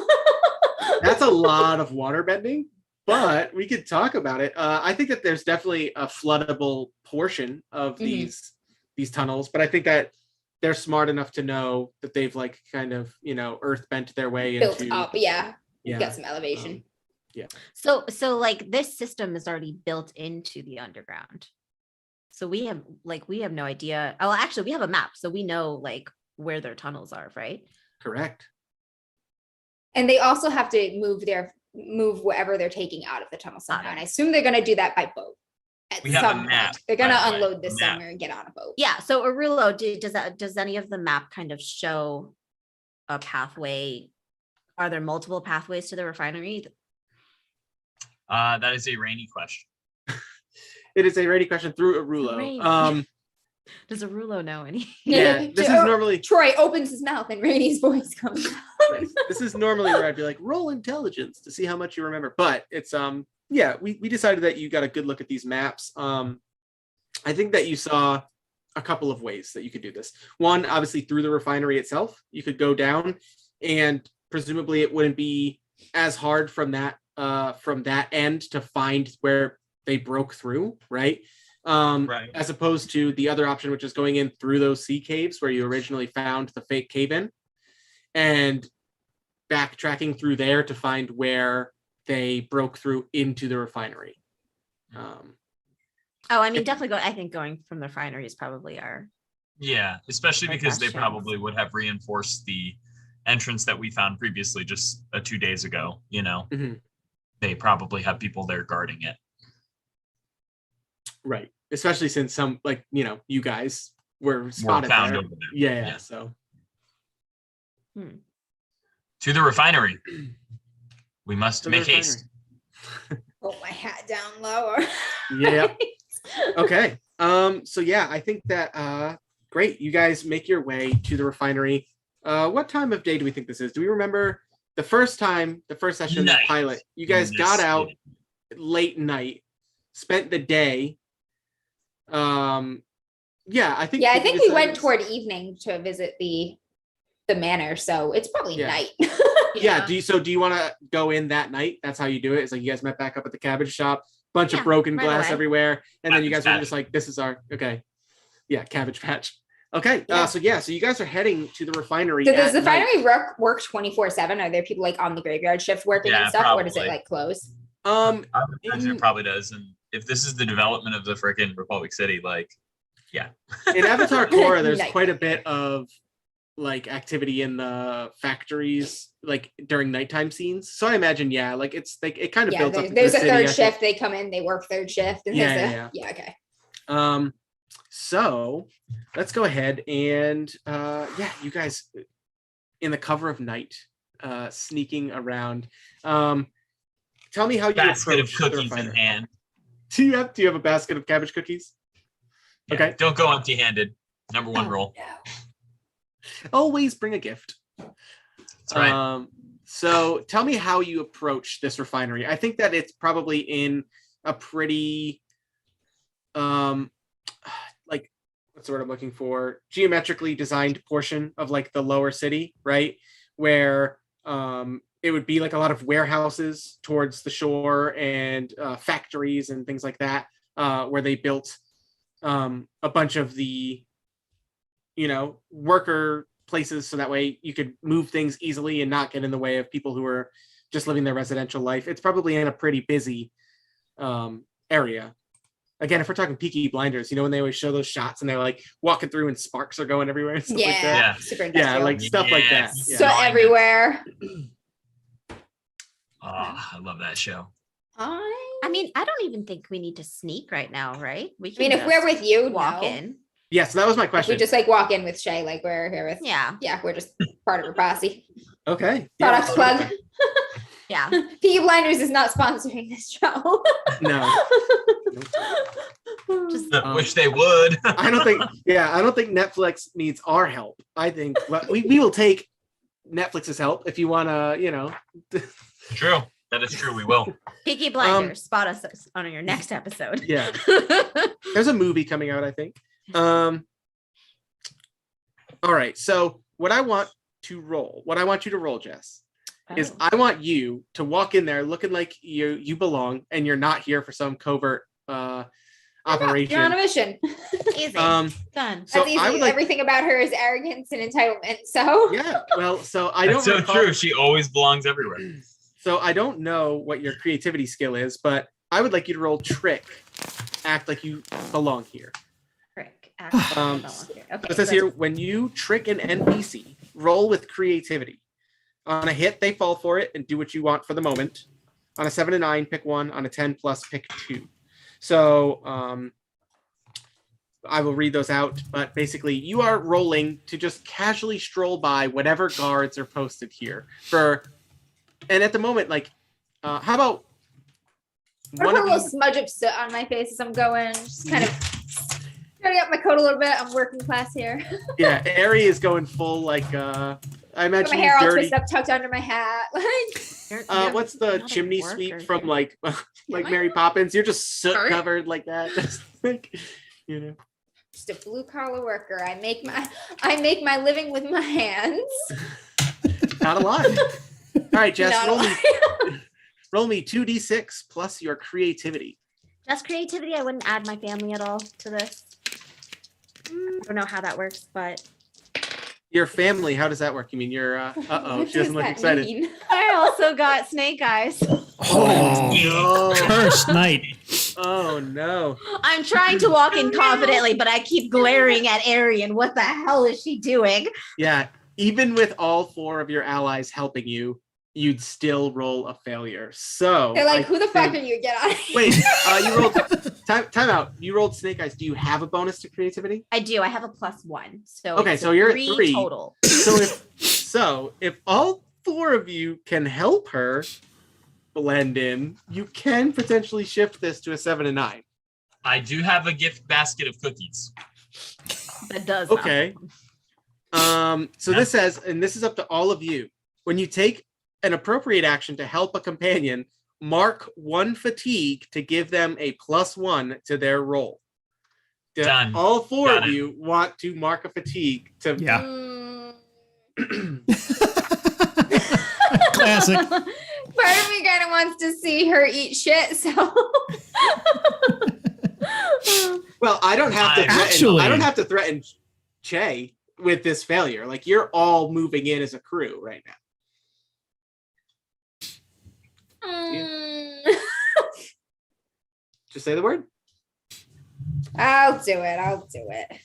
That's a lot of water bending, but we could talk about it. I think that there's definitely a floodable portion of these tunnels, but I think that they're smart enough to know that they've like kind of earth bent their way Built into up, yeah. yeah. Got some elevation. So like this system is already built into the underground. So we have no idea. Oh, actually we have a map. So we know like where their tunnels are, right? Correct. And they also have to move whatever they're taking out of the tunnel somehow. And I assume they're going to do that by boat. We have a map, They're going to by the way, unload this a map. somewhere and get on a boat. Yeah. So Arulo, does any of the map kind of show a pathway? Are there multiple pathways to the refinery? that is a rainy question. It is a ready question through Rainy. Arulo. Does Arulo know any? Yeah, this is normally Troy opens his mouth and Rainey's voice comes out. this is normally where I'd be like, roll intelligence to see how much you remember. But it's we decided that you got a good look at these maps. I think that you saw a couple of ways that you could do this. One, obviously through the refinery itself, you could go down, and presumably it wouldn't be as hard from that end to find where they broke through, right? Right. As opposed to the other option, which is going in through those sea caves where you originally found the fake cave-in, and backtracking through there to find where they broke through into the refinery. Oh, I mean, definitely I think going from the refinery is probably our. Yeah, especially Our because best they chance. probably would have reinforced the entrance that we found previously just 2 days ago. Mhm. They probably have people there guarding it. Right. Especially since some, like, you guys were spotted found there. over there. Yeah, Yeah. so. To the refinery. We must To the make haste. Put my hat down lower. Yeah. Okay. So yeah, I think that great. You guys make your way to the refinery. What time of day do we think this is? Do we remember the first session of the pilot, you guys got out late night, spent the day. I think we went toward evening to visit the manor, so it's probably night. Yeah. Do you want to go in that night? That's how you do it. It's like you guys met back up at the cabbage shop, bunch of broken glass everywhere, and then you guys were just like, "This is our cabbage patch." Okay, so you guys are heading to the refinery. So does the refinery work 24/7? Are there people like on the graveyard shift working and stuff, or does it like close? I would imagine it probably does. And if this is the development of the freaking Republic City, in Avatar Korra, there's quite a bit of like activity in the factories, like during nighttime scenes. So I imagine, it's like it kind of builds up. There's a third shift. They come in, they work third shift. And okay. So let's go ahead and you guys in the cover of night, sneaking around. Tell me how you basket approach of cookies in hand. Do you have a basket of cabbage cookies? Yeah, okay. Don't go empty-handed. Number one rule. No. Always bring a gift. That's right. So tell me how you approach this refinery. I think that it's probably in a pretty like what's the word I'm looking for? Geometrically designed portion of like the lower city, right? Where it would be like a lot of warehouses towards the shore and factories and things like that, where they built a bunch of the, worker places so that way you could move things easily and not get in the way of people who are just living their residential life. It's probably in a pretty busy area. Again, if we're talking Peaky Blinders, when they always show those shots and they're like walking through and sparks are going everywhere and stuff like that. Super industrial. Yeah, like stuff like that. Yeah. So everywhere. I love that show. I mean, I don't even think we need to sneak right now, right? If we're with you, walk in. Yeah, so that was my question. If we just like walk in with Shay, like we're here with. Yeah, we're just part of her posse. Okay. Product plug. Yeah. Peaky Blinders is not sponsoring this show. No. Just wish they would. I don't think Netflix needs our help. I think we will take Netflix's help if you want to, True. That is true. We will. Peaky Blinders. Spot us on your next episode. Yeah. There's a movie coming out, I think. All right. So what I want you to roll, Jess, is I want you to walk in there looking like you belong and you're not here for some covert operation. You're on a mission. Easy. Done. So that's easy. Everything about her is arrogance and entitlement. So yeah. Well, so I don't. That's so true. She always belongs everywhere. So I don't know what your creativity skill is, but I would like you to roll trick, act like you belong here. Trick. Act like you belong here. Okay. It says here, when you trick an NPC, roll with creativity. On a hit, they fall for it and do what you want for the moment. On a 7 to 9, pick 1. On a 10 plus, pick 2. So I will read those out, but basically you are rolling to just casually stroll by whatever guards are posted here and at the moment, like, how about I put a little smudge of soot on my face as I'm going, just kind of turning up my coat a little bit. I'm working class here. Yeah, Ari is going full like I imagine my hair all dirty. twisted up, tucked under my hat. What's the chimney sweep from like Mary Poppins? You're just soot covered like that. Like, Just a blue collar worker. I make my living with my hands. Not a lie. All right, Jess, roll me 2d6 plus your creativity. Just creativity. I wouldn't add my family at all to this. I don't know how that works, but Your family, how does that work? You mean you're she doesn't look excited. Mean? I also got snake eyes. Oh no. Cursed night. Oh no. I'm trying to walk in confidently, but I keep glaring at Arian. What the hell is she doing? Yeah, even with all 4 of your allies helping you, you'd still roll a failure. So They're like, who the fuck are you? Get out of here. Wait, you rolled time out. You rolled snake eyes. Do you have a bonus to creativity? I do. I have a +1. So okay, so you're at 3 total. So if all 4 of you can help her blend in, you can potentially shift this to a 7 and 9. I do have a gift basket of cookies. That does. Okay. So this says, and this is up to all of you. When you take an appropriate action to help a companion, mark 1 fatigue to give them a +1 to their roll. Done. All 4 Got of it. you want to mark a fatigue to Yeah. Mm. Classic. Part of me kind of wants to see her eat shit, so. Well, I don't have to threaten, Actually- I don't have to threaten Che with this failure. Like, you're all moving in as a crew right now. Just say the word. I'll do it. I'll do it.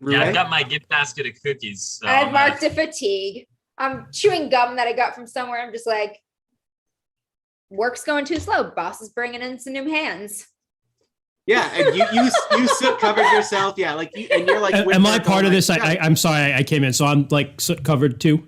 Yeah, I've Rue? got my gift basket of cookies. So I've marked a fatigue. I'm chewing gum that I got from somewhere. I'm just like, work's going too slow. Boss is bringing in some new hands. Yeah, and you soot covered yourself. Yeah, like and you're like. Am I part of this? Yeah, I'm sorry, I came in, so I'm like soot covered too.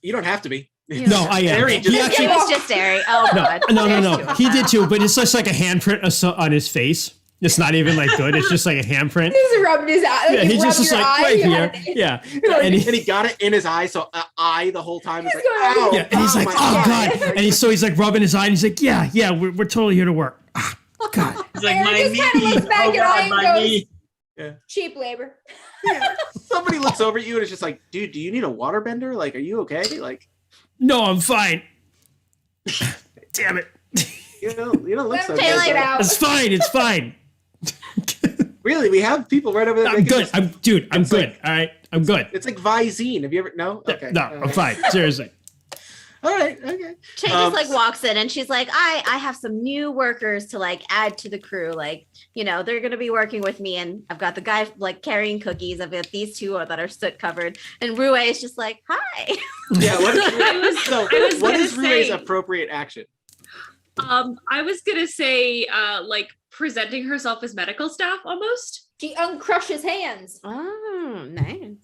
You don't have to be. No, I am. Harry He just- actually, It was just Airy. Oh, God. no. There's two of He them. did too, but it's just like a handprint on his face. It's not even like good. It's just like a handprint. He's rubbing his eye. Like Yeah, you he's rub just your like eye, right you here. had it. Yeah, And and he got it in his eye, so eye the whole time is He's like, going, ow, yeah, and he's like, my oh God, and he's like rubbing his eye, and he's like, yeah, we're totally here to work. Ah, God. He's like, Aaron my just kinda knee. looks back Oh at God, Eye and my goes- knee. Cheap labor. Somebody looks over at you and is just like, dude, do you need a waterbender? Like, are you okay? Like, No, I'm fine. Damn it. you don't look Let so him good. take it out. It's fine. It's fine. Really, we have people right over there. I'm making good. this- I'm It's good. like- All right. I'm good. It's like Visine. Have you ever? No. Okay. No, All I'm right. fine. Seriously. All right. Okay. Che just like walks in and she's like, I have some new workers to like add to the crew. Like, you know, they're gonna be working with me, and I've got the guy like carrying cookies. I've got these two that are soot covered, and Rue is just like, hi. Yeah. What is, I was what gonna is Rue's say- appropriate action? I was gonna say, like presenting herself as medical staff almost, She uncrushes hands. Oh, nice.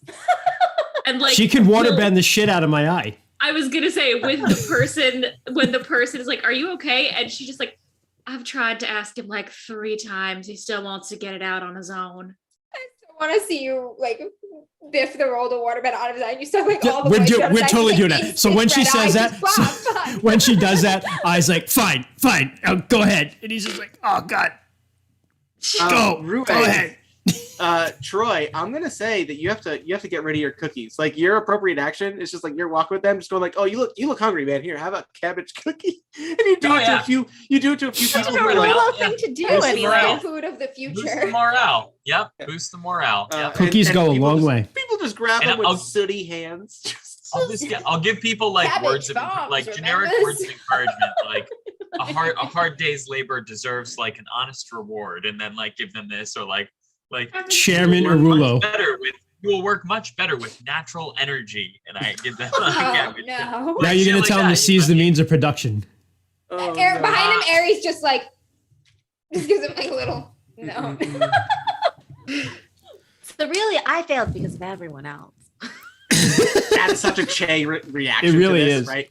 and like She can water will- bend the shit out of my eye. I was gonna say when the person is like, "Are you okay?" and she just like, "I've tried to ask him like 3 times. He still wants to get it out on his own." I want to see you like biff the roll to waterbed out of his eye. And you start like all the We're way do- shut we're back, totally like, doing that. instant So when she red says eye, that, just so- pop. when she does that, I was like, fine. Go ahead. And he's just like, oh God. Rue, Go ahead. Troy, I'm gonna say that you have to get rid of your cookies. Like, your appropriate action is just like you're walking with them, just going like, oh, you look hungry, man. Here, have a cabbage cookie, and you do Oh, it to yeah. a few people who are Normal like, thing to do Oh, Boost It's the anyway. morale. the food of the Boost the future. morale. Yep. Boost the morale. Yep. Cookies go a people long just- way. People just grab And them with I'll- sooty hands. I'll give people like Cabbage words of bombs, like generic remember? words of encouragement, like a hard day's labor deserves like an honest reward, and then like give them this, or like Chairman you will work Arulo. much better with you will work much better with natural energy, and I give them Oh cabbage. no. Now Like you're shit going like to tell him that, to seize the you know? means of production. Oh, Aaron, no. behind him, Aries just like just gives him like a little no. So really, I failed because of everyone else. That is such a Che reaction. It really to this, is. right?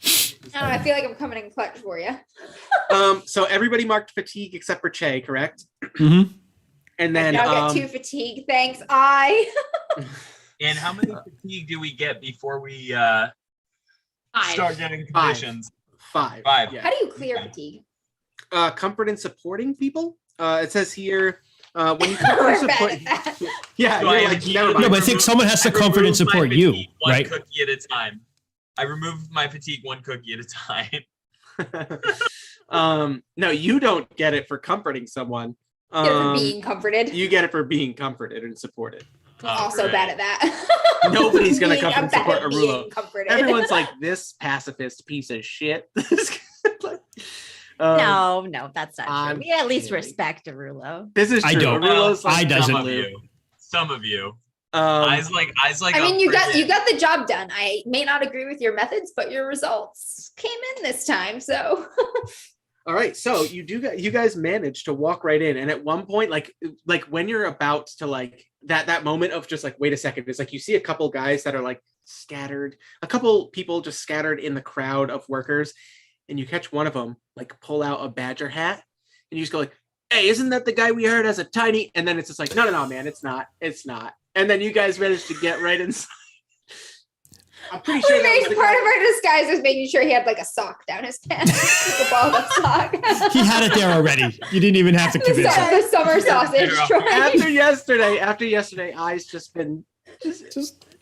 I feel like I'm coming in clutch for you. So everybody marked fatigue except for Che, correct? Mm-hmm. And then Now get 2 fatigue. Thanks. I. And how many fatigue do we get before we 5. start getting 5. conditions? 5. 5. Yeah. How do you clear fatigue? Comfort and supporting people. It says here when you comfort and We're bad support. at that. Yeah, So I you're am like, here never to mind. No, but I think someone has to comfort and remove my support you, fatigue one right? cookie at a time. I remove my fatigue 1 cookie at a time. No, you don't get it for comforting someone. Get it for being comforted. You get it for being comforted and supported. Oh, Also great. bad at that. Nobody's gonna Being- comfort I'm and bad support at Arulo. being comforted. Everyone's like, this pacifist piece of shit. No, that's not I'm true. We at least kidding. respect Arulo. This is true. I don't. Arulo's like, I doesn't. Some of you. Um, Eyes like I mean, you got friggin- the job done. I may not agree with your methods, but your results came in this time. So all right, so you guys managed to walk right in, and at one point, like when you're about to like that moment of just like, wait a second, it's like you see a couple guys that are like scattered, a couple people just scattered in the crowd of workers, and you catch one of them like pull out a badger hat, and you just go like, hey, isn't that the guy we heard has a tiny? And then it's just like, no, man, it's not. And then you guys managed to get right inside. I'm pretty sure that was the part guy. of our disguise was making sure he had like a sock down his pants, like a balled up sock. He had it there already. You didn't even have to convince him. The summer sausage. Troy. After yesterday, I's just been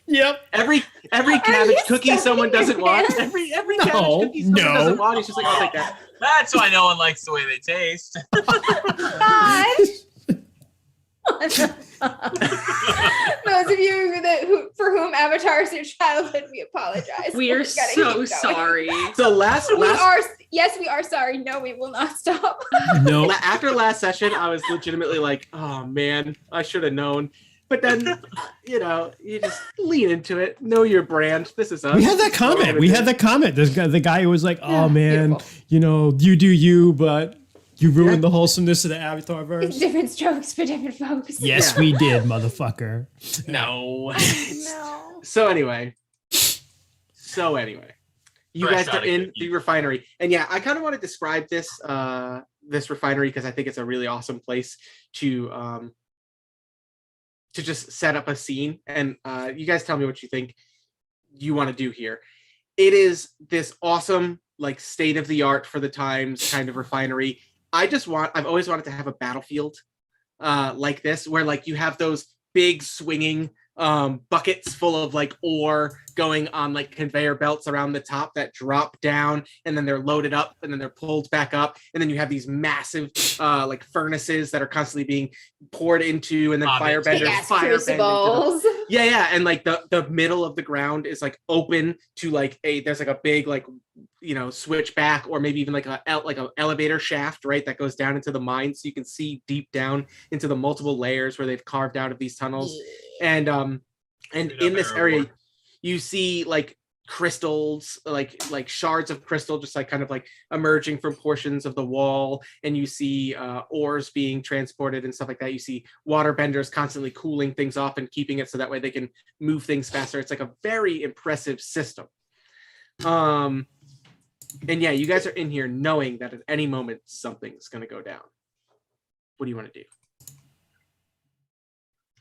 Yep. every cabbage cookie someone doesn't want. Every cabbage cookie someone doesn't want. He's just like, I'll take that. That's why no one likes the way they taste. God. Those of you for whom Avatar is your childhood, we apologize. We are gotta keep so going. sorry. So last We are sorry. No, we will not stop. No. after last session, I was legitimately like, oh man, I should have known. But then, you just lean into it. Know your brand. This is us. We had that comment. The guy who was like, "Oh man, beautiful. you do you, but you ruined the wholesomeness of the Avatar verse." Different strokes for different folks. Yes, we did, motherfucker. No. No. So anyway, you Fresh guys are out of in cookie. the refinery, and yeah, I kind of want to describe this this refinery because I think it's a really awesome place to just set up a scene. And you guys tell me what you think you want to do here. It is this awesome, like state of the art for the times kind of refinery. I've always wanted to have a battlefield like this, where like you have those big swinging buckets full of like ore going on like conveyor belts around the top that drop down, and then they're loaded up and then they're pulled back up, and then you have these massive like furnaces that are constantly being poured into, and then firebenders Big-ass fire crucibles. yeah, and like the middle of the ground is like open to like there's like a big like switch back, or maybe even like a elevator shaft, right, that goes down into the mine, so you can see deep down into the multiple layers where they've carved out of these tunnels. And in this area you see like crystals, like shards of crystal just like kind of like emerging from portions of the wall, and you see ores being transported and stuff like that. You see water benders constantly cooling things off and keeping it so that way they can move things faster. It's like a very impressive system. And yeah, you guys are in here knowing that at any moment something's going to go down. What do you want to do?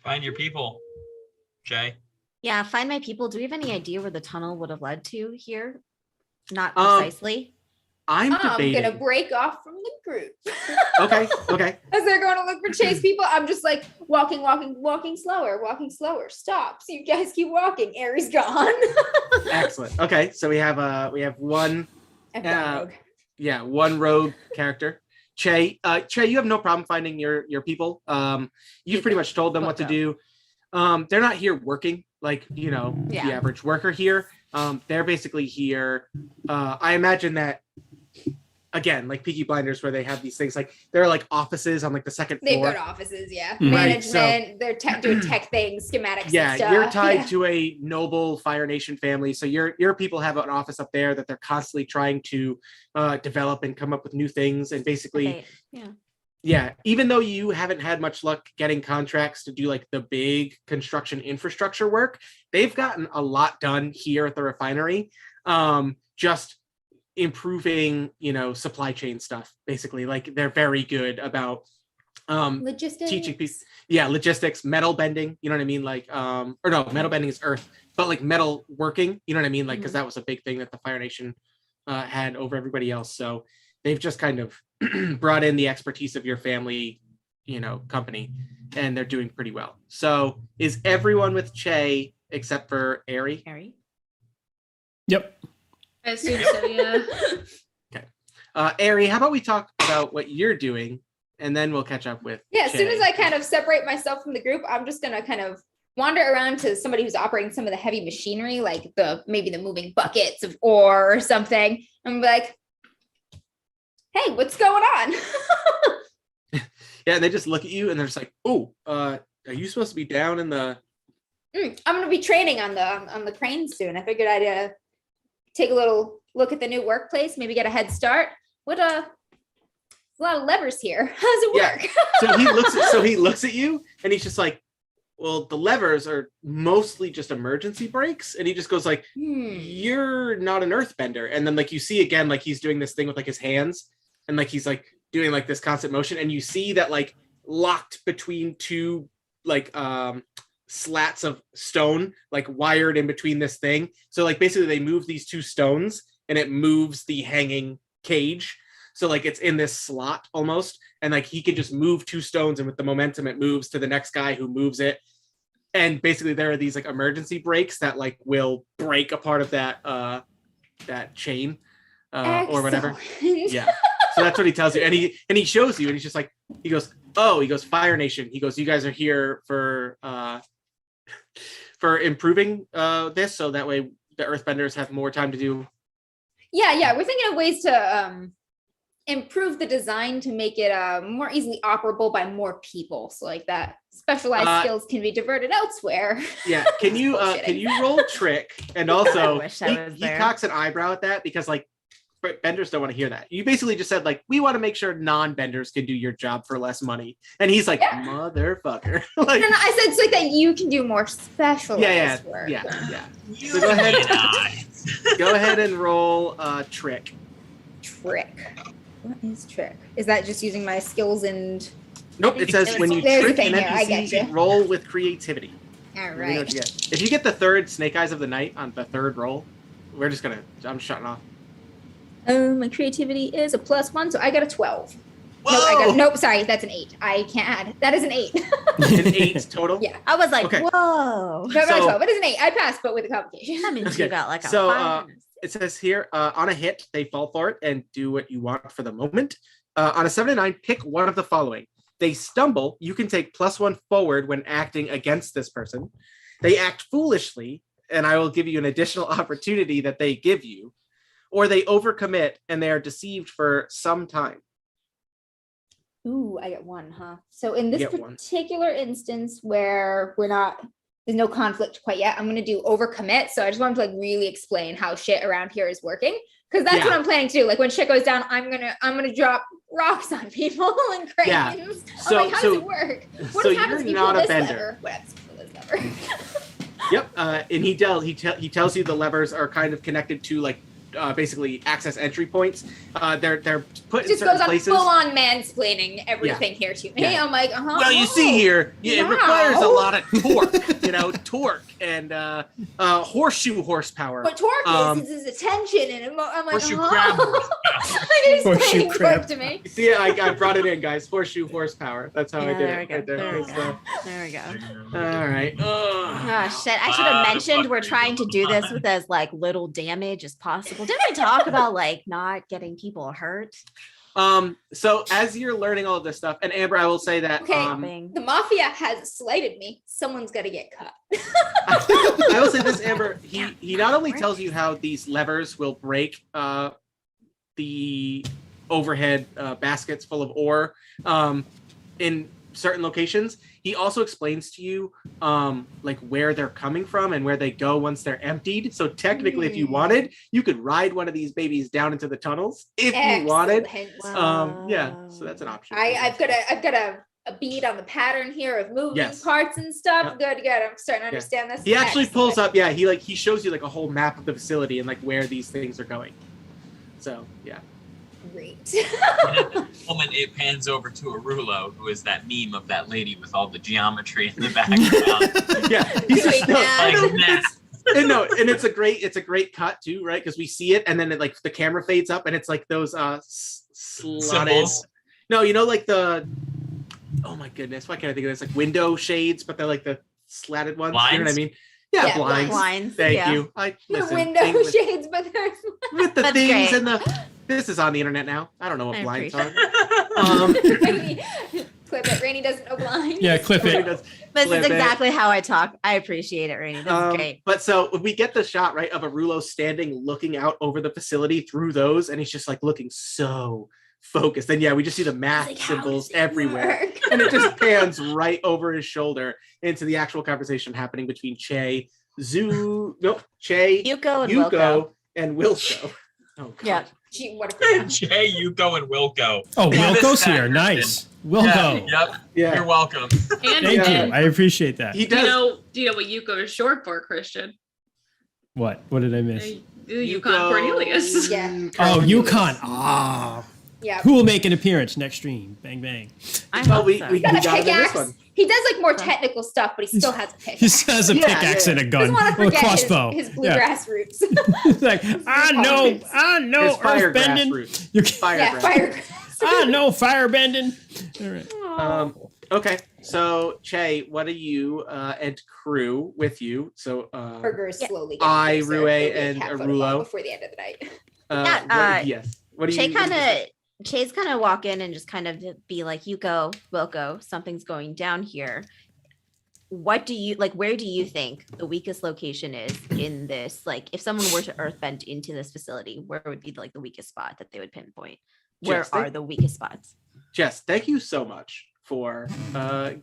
Find your people, Jay. Yeah, find my people. Do we have any idea where the tunnel would have led to here? Not precisely. I'm debating. Gonna break off from the group. Okay. As they're going to look for chase people, I'm just like walking slower. Stop. So you guys keep walking. Aries gone. Excellent. Okay, so we have one one rogue character. Che, you have no problem finding your people. You've pretty much told them what to do. They're not here working like the average worker here. They're basically here. I imagine that again, like Peaky Blinders, where they have these things like there are like offices on like the second They've floor. got offices, yeah. Right, Management, they're doing tech things, schematics. Yeah, and stuff. you're tied to a noble Fire Nation family, so your people have an office up there that they're constantly trying to develop and come up with new things, and basically, even though you haven't had much luck getting contracts to do like the big construction infrastructure work, they've gotten a lot done here at the refinery. Just improving, supply chain stuff. Basically, like they're very good about logistics. teaching people. Yeah, logistics, metal bending. You know what I mean? Like, or no, metal bending is earth, but like metal working. You know what I mean? Like, because that was a big thing that the Fire Nation had over everybody else. So they've just kind of brought in the expertise of your family, company, and they're doing pretty well. So is everyone with Che except for Ari? Harry? Yep. I assume so, yeah. Okay. Ari, how about we talk about what you're doing, and then we'll catch up with Yeah, as Che. soon as I kind of separate myself from the group, I'm just gonna kind of wander around to somebody who's operating some of the heavy machinery, like maybe the moving buckets of ore or something, and be like, "Hey, what's going on?" Yeah, they just look at you and they're just like, "Oh, are you supposed to be down in the?" I'm gonna be training on the crane soon. I figured I'd take a little look at the new workplace, maybe get a head start. What a lot of levers here. How does it work? So he looks at you and he's just like, well, the levers are mostly just emergency brakes. And he just goes like, you're not an earthbender. And then like you see again, like he's doing this thing with like his hands, and like he's like doing like this constant motion, and you see that like locked between two like slats of stone like wired in between this thing. So like basically they move these two stones and it moves the hanging cage. So like it's in this slot almost, and like he can just move two stones, and with the momentum it moves to the next guy who moves it. And basically there are these like emergency brakes that like will break a part of that that chain or whatever. Yeah. So that's what he tells you, and he shows you, and he's just like, he goes, Fire Nation. He goes, you guys are here for improving this, so that way the Earthbenders have more time to do. Yeah, we're thinking of ways to improve the design to make it more easily operable by more people, so like that specialized skills can be diverted elsewhere. Yeah, can you roll trick? And also he there. cocks an eyebrow at that because like benders don't want to hear that. You basically just said like, we want to make sure non-benders can do your job for less money, and he's like, motherfucker. Like, no, I said it's like that you can do more specialized work. Yeah. So go ahead and roll trick. Trick. What is trick? Is that just using my skills and? Nope. It says when you there's trick a thing an here, I get NPC, you. roll with creativity. All Let me know right. what you get. If you get the third Snake Eyes of the Night on the third roll, I'm shutting off. My creativity is a +1, so I got a 12. Whoa! Nope, sorry, that's an 8. I can't add. That is an 8. An 8 total? Yeah. I was like, Okay. whoa. No, not So- 12. It is an 8. I passed, but with a complication. That means Okay, you got like a so, 5. It says here, on a hit, they fall for it and do what you want for the moment. On a 7 to 9, pick one of the following. They stumble, you can take +1 forward when acting against this person. They act foolishly, and I will give you an additional opportunity that they give you. Or they overcommit and they are deceived for some time. Ooh, I get 1, huh? So in this You get 1. particular instance where there's no conflict quite yet, I'm going to do overcommit. So I just wanted to like really explain how shit around here is working. Because that's what I'm planning to do. Like when shit goes down, I'm gonna drop rocks on people and cranes. Yeah. I'm like, how does it work? What so happens if you're you pull not a this bender. lever? What happens if you pull this lever? Yep, and he tells you the levers are kind of connected to like basically access entry points. They're put in Just certain goes on places. full on mansplaining everything here to me. Yeah. I'm like, Well, you see here, it requires a lot of torque, and horseshoe horsepower. But torque is attention, and I'm like, Horseshoe crab horsepower. He's Horseshoe explaining crab. torque to me. See, I brought it in, guys. Horseshoe horsepower. That's how I did there it. we Right go. there. There we So, go. There we go. all right. Oh shit! I should have mentioned we're trying to do this with as like little damage as possible. Didn't we talk about like not getting people hurt? So as you're learning all of this stuff, and Amber, I will say that Okay. The mafia has slighted me. Someone's got to get cut. I will say this, Amber. He not only tells you how these levers will break the overhead baskets full of ore in certain locations. He also explains to you like where they're coming from and where they go once they're emptied. So technically, if you wanted, you could ride one of these babies down into the tunnels if you wanted. Yeah, so that's an option. I've got a bead on the pattern here of moving parts and stuff. Yep. Good. I'm starting to understand this. He actually pulls up. Yeah, he shows you like a whole map of the facility and like where these things are going. So yeah. Great. And at the moment, it pans over to Arulo, who is that meme of that lady with all the geometry in the background. Yeah, he's just, like that. and it's a great cut too, right? Because we see it, and then it, like the camera fades up, and it's like those slotted. Symbols. No, like the. Oh my goodness, why can't I think of this? Like window shades, but they're like the slatted ones. Blinds? You know what I mean? Yeah, blinds. Blinds. Thank yeah. you. I The listen, window English- shades, but there's with the That's things great. and the. This is on the internet now. I don't know what I blinds are. appreciate Rainy. Clip it. Rainy doesn't know blind. Yeah, clip it. This Flip is it. exactly how I talk. I appreciate it, Rainy. This is great. But so we get the shot right of Arulo standing, looking out over the facility through those, and he's just like looking so focused. And yeah, we just see the math Like, how symbols does it everywhere, work? and it just pans right over his shoulder into the actual conversation happening between Che, Yuko and Yuko, Wilco. and Wilco. Oh God. Yeah. Gee, what a Jay, Yuko, and Wilco. Oh, Yeah, Wilco's this here. guy. Nice. Wilco. Yep. Yeah. You're welcome. And Thank you. I appreciate that. He do you does. know what Yuko is short for, Christian? What? What did I miss? Yukon Cornelius. Yeah. Oh, Yukon. Ah. Yeah. Who will make an appearance next stream? Bang bang. I Well, hope we so. we He's got a got it in this pickaxe. one. He does like more technical stuff, but he still has a pickaxe. He still has a Yeah, pickaxe yeah. and a Doesn't gun want to or a forget crossbow. his Yeah. bluegrass roots. It's like, I know, His fire grass earthbending. roots. You Fire yeah, grass. firegrass. I know firebending. All right. Okay, so Che, what are you and crew with you? So Burger is slowly. I, getting closer. Rue, There'll be a and cat photo Arulo. before the end of the night. yes. What do you? Che's kind of walk in and just kind of be like, "You go, we'll go. Something's going down here." What do you like? Where do you think the weakest location is in this? Like, if someone were to earthbend into this facility, where would be like the weakest spot that they would pinpoint? Where Jess, are the weakest spots? Jess, thank you so much for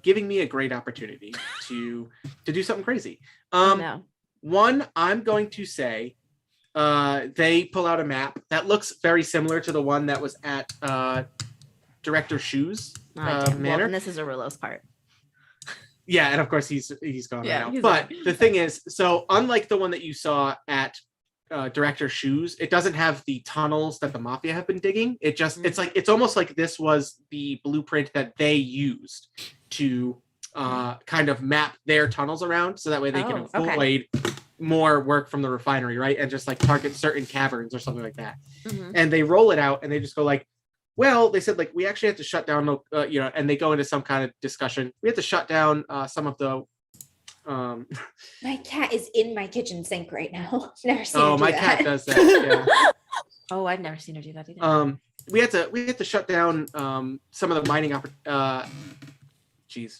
giving me a great opportunity to do something crazy. No. One, I'm going to say they pull out a map that looks very similar to the one that was at Director Shu's Well, manor. and this is Arulo's part. Yeah, and of course he's gone Yeah, right now. he's But gone. the thing is, so unlike the one that you saw at Director Shu's, it doesn't have the tunnels that the Mafia have been digging. It just it's almost like this was the blueprint that they used to kind of map their tunnels around, so that way they can Oh, okay. avoid more work from the refinery, right? And just like target certain caverns or something like that. Mhm. And they roll it out, and they just go like, well, they said like we actually have to shut down, and they go into some kind of discussion. We have to shut down some of the. My cat is in my kitchen sink right now. Never seen her Oh, do my that. cat does that. Yeah. Oh, I've never seen her do that either. We had to shut down some of the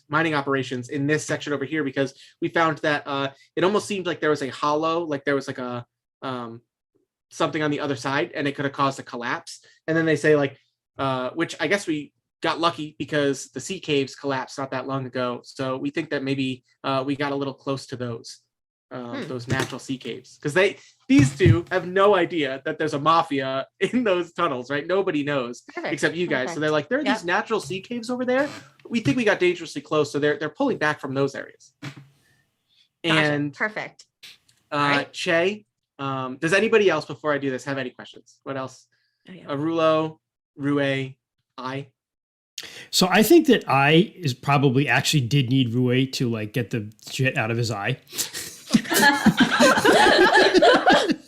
mining operations in this section over here because we found that it almost seemed like there was a hollow, like there was like a something on the other side, and it could have caused a collapse. And then they say like, which I guess we got lucky because the sea caves collapsed not that long ago. So we think that maybe we got a little close to those natural sea caves, because these two have no idea that there's a mafia in those tunnels, right? Nobody knows Perfect. except you guys. So they're like, there are Yep. these natural sea caves over there. We think we got dangerously close, so they're pulling back from those areas. Gotcha. And Perfect. Alright. Che, does anybody else before I do this have any questions? What else? Oh, yeah. Arulo, Rue, I. So I think that I is probably actually did need Rue to like get the shit out of his eye.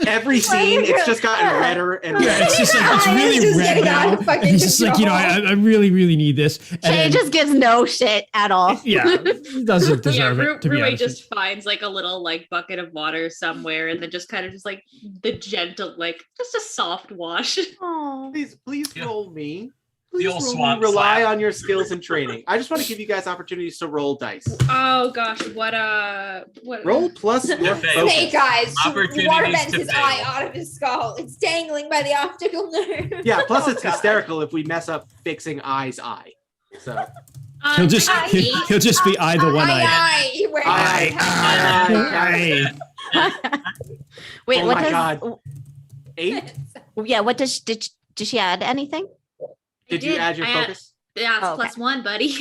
Every scene, it's just gotten redder and Yeah, redder. it's just like it's It's really just red getting out now. of fucking And he's just like, you know, control. I really, really need this. And Che then- just gives no shit at all. yeah, he doesn't deserve it, to be Rue honest. just finds like a little like bucket of water somewhere and then just kind of just like the gentle, like just a soft wash. Oh. Please Yeah. roll me. The Please old roll me. swamp Rely slap. on your skills and training. I just want to give you guys opportunities to roll dice. Oh gosh, what Roll plus your Fail. focus. Snake eyes. Opportunities Water bends to his fail. eye out of his skull. It's dangling by the optical nerve. Yeah, plus Oh, it's God. hysterical if we mess up fixing Eye's eye. So He'll just I got eight. he'll just be I the one eyed. Eye. He wears Eye. Wait, Oh what my does? God. 8? Yeah, what does did she add anything? Did you add your I focus? Yeah, it's Oh, okay. +1, buddy.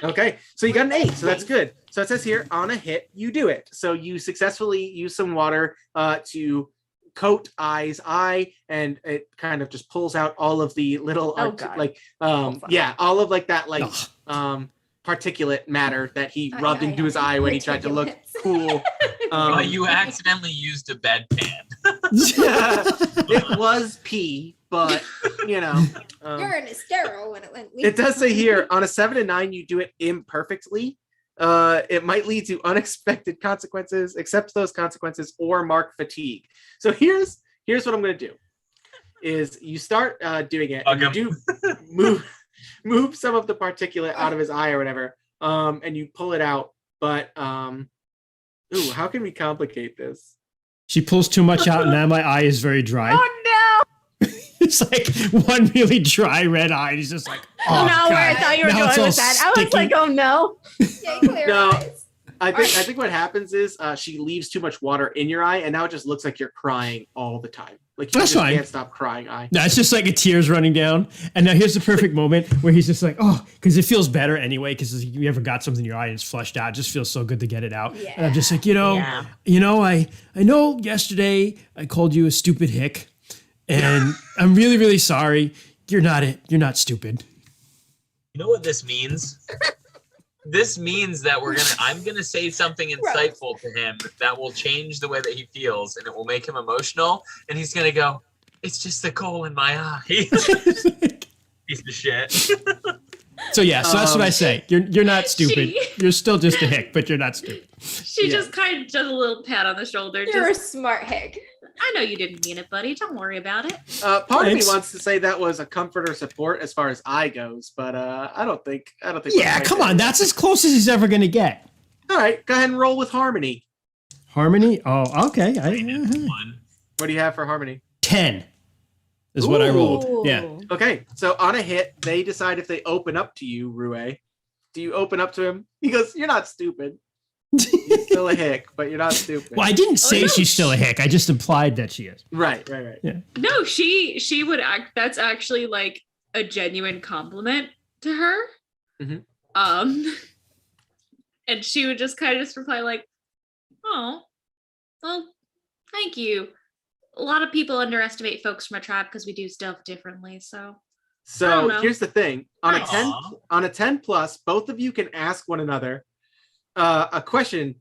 Okay, so you got an 8, so that's good. So it says here, on a hit, you do it. So you successfully use some water to coat Eye's eye, and it kind of just pulls out all of the little Oh, God. like fuck. yeah, all of like that like Ugh. particulate matter that he Aye, rubbed aye, into his aye. eye when he tried to look Particulates. cool. You accidentally used a bedpan. It was pee, but you know. Urine is sterile when it went. It does say here on a 7 and 9, you do it imperfectly. It might lead to unexpected consequences, accept those consequences, or mark fatigue. So here's what I'm going to do: is you start doing it, and you do move some of the particulate out of his eye or whatever, and you pull it out. But ooh, how can we complicate this? She pulls too much out, and now my eye is very dry. Oh no! It's like one really dry red eye. And he's just like, oh, No, where I God. thought you were Now it's going all with that. I was sticky. like, oh no. Yeah, clear No. eyes. I think what happens is she leaves too much water in your eye, and now it just looks like you're crying all the time. Like you That's just fine. can't stop crying. Eye. No, it's just like a tears running down. And now here's the perfect moment where he's just like, oh, because it feels better anyway, because you ever got something in your eye and it's flushed out. It just feels so good to get it out. And I'm just like, Yeah. I know yesterday I called you a stupid hick, and I'm really, really sorry. You're not stupid. You know what this means? This means that I'm gonna say something insightful to him that will change the way that he feels, and it will make him emotional. And he's gonna go, "It's just the coal in my eye." Piece of shit. So that's what I say. You're not stupid. You're still just a hick, but you're not stupid. She just kind of does a little pat on the shoulder. You're a smart hick. I know you didn't mean it, buddy. Don't worry about it. Part of me wants to say that was a comfort or support as far as I goes, but I don't think. Yeah, come on. That's as close as he's ever gonna get. All right, go ahead and roll with Harmony. Harmony? Oh, okay. What do you have for Harmony? 10 is what I rolled. Yeah. Okay, so on a hit, they decide if they open up to you, Rue. Do you open up to him? He goes, "You're not stupid. You're still a hick, but you're not stupid." Well, I didn't say she's still a hick. I just implied that she is. Right. Yeah. No, she would act. That's actually like a genuine compliment to her. Mm-hmm. And she would just kind of just reply like, "Oh, well, thank you. A lot of people underestimate folks from a tribe because we do stuff differently." So here's the thing: on a 10 plus, both of you can ask one another a question.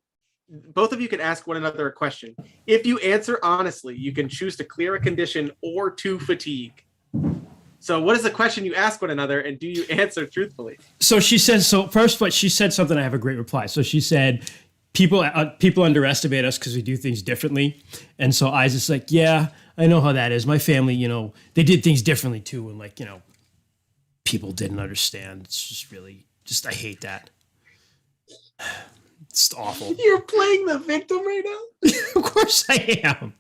Both of you can ask one another a question. If you answer honestly, you can choose to clear a condition or to fatigue. So what is the question you ask one another, and do you answer truthfully? So she says, but she said something, I have a great reply. So she said, people underestimate us because we do things differently. And so Isaac's like, yeah, I know how that is. My family, they did things differently too. And people didn't understand. It's just really, I hate that. It's awful. You're playing the victim right now? Of course I am.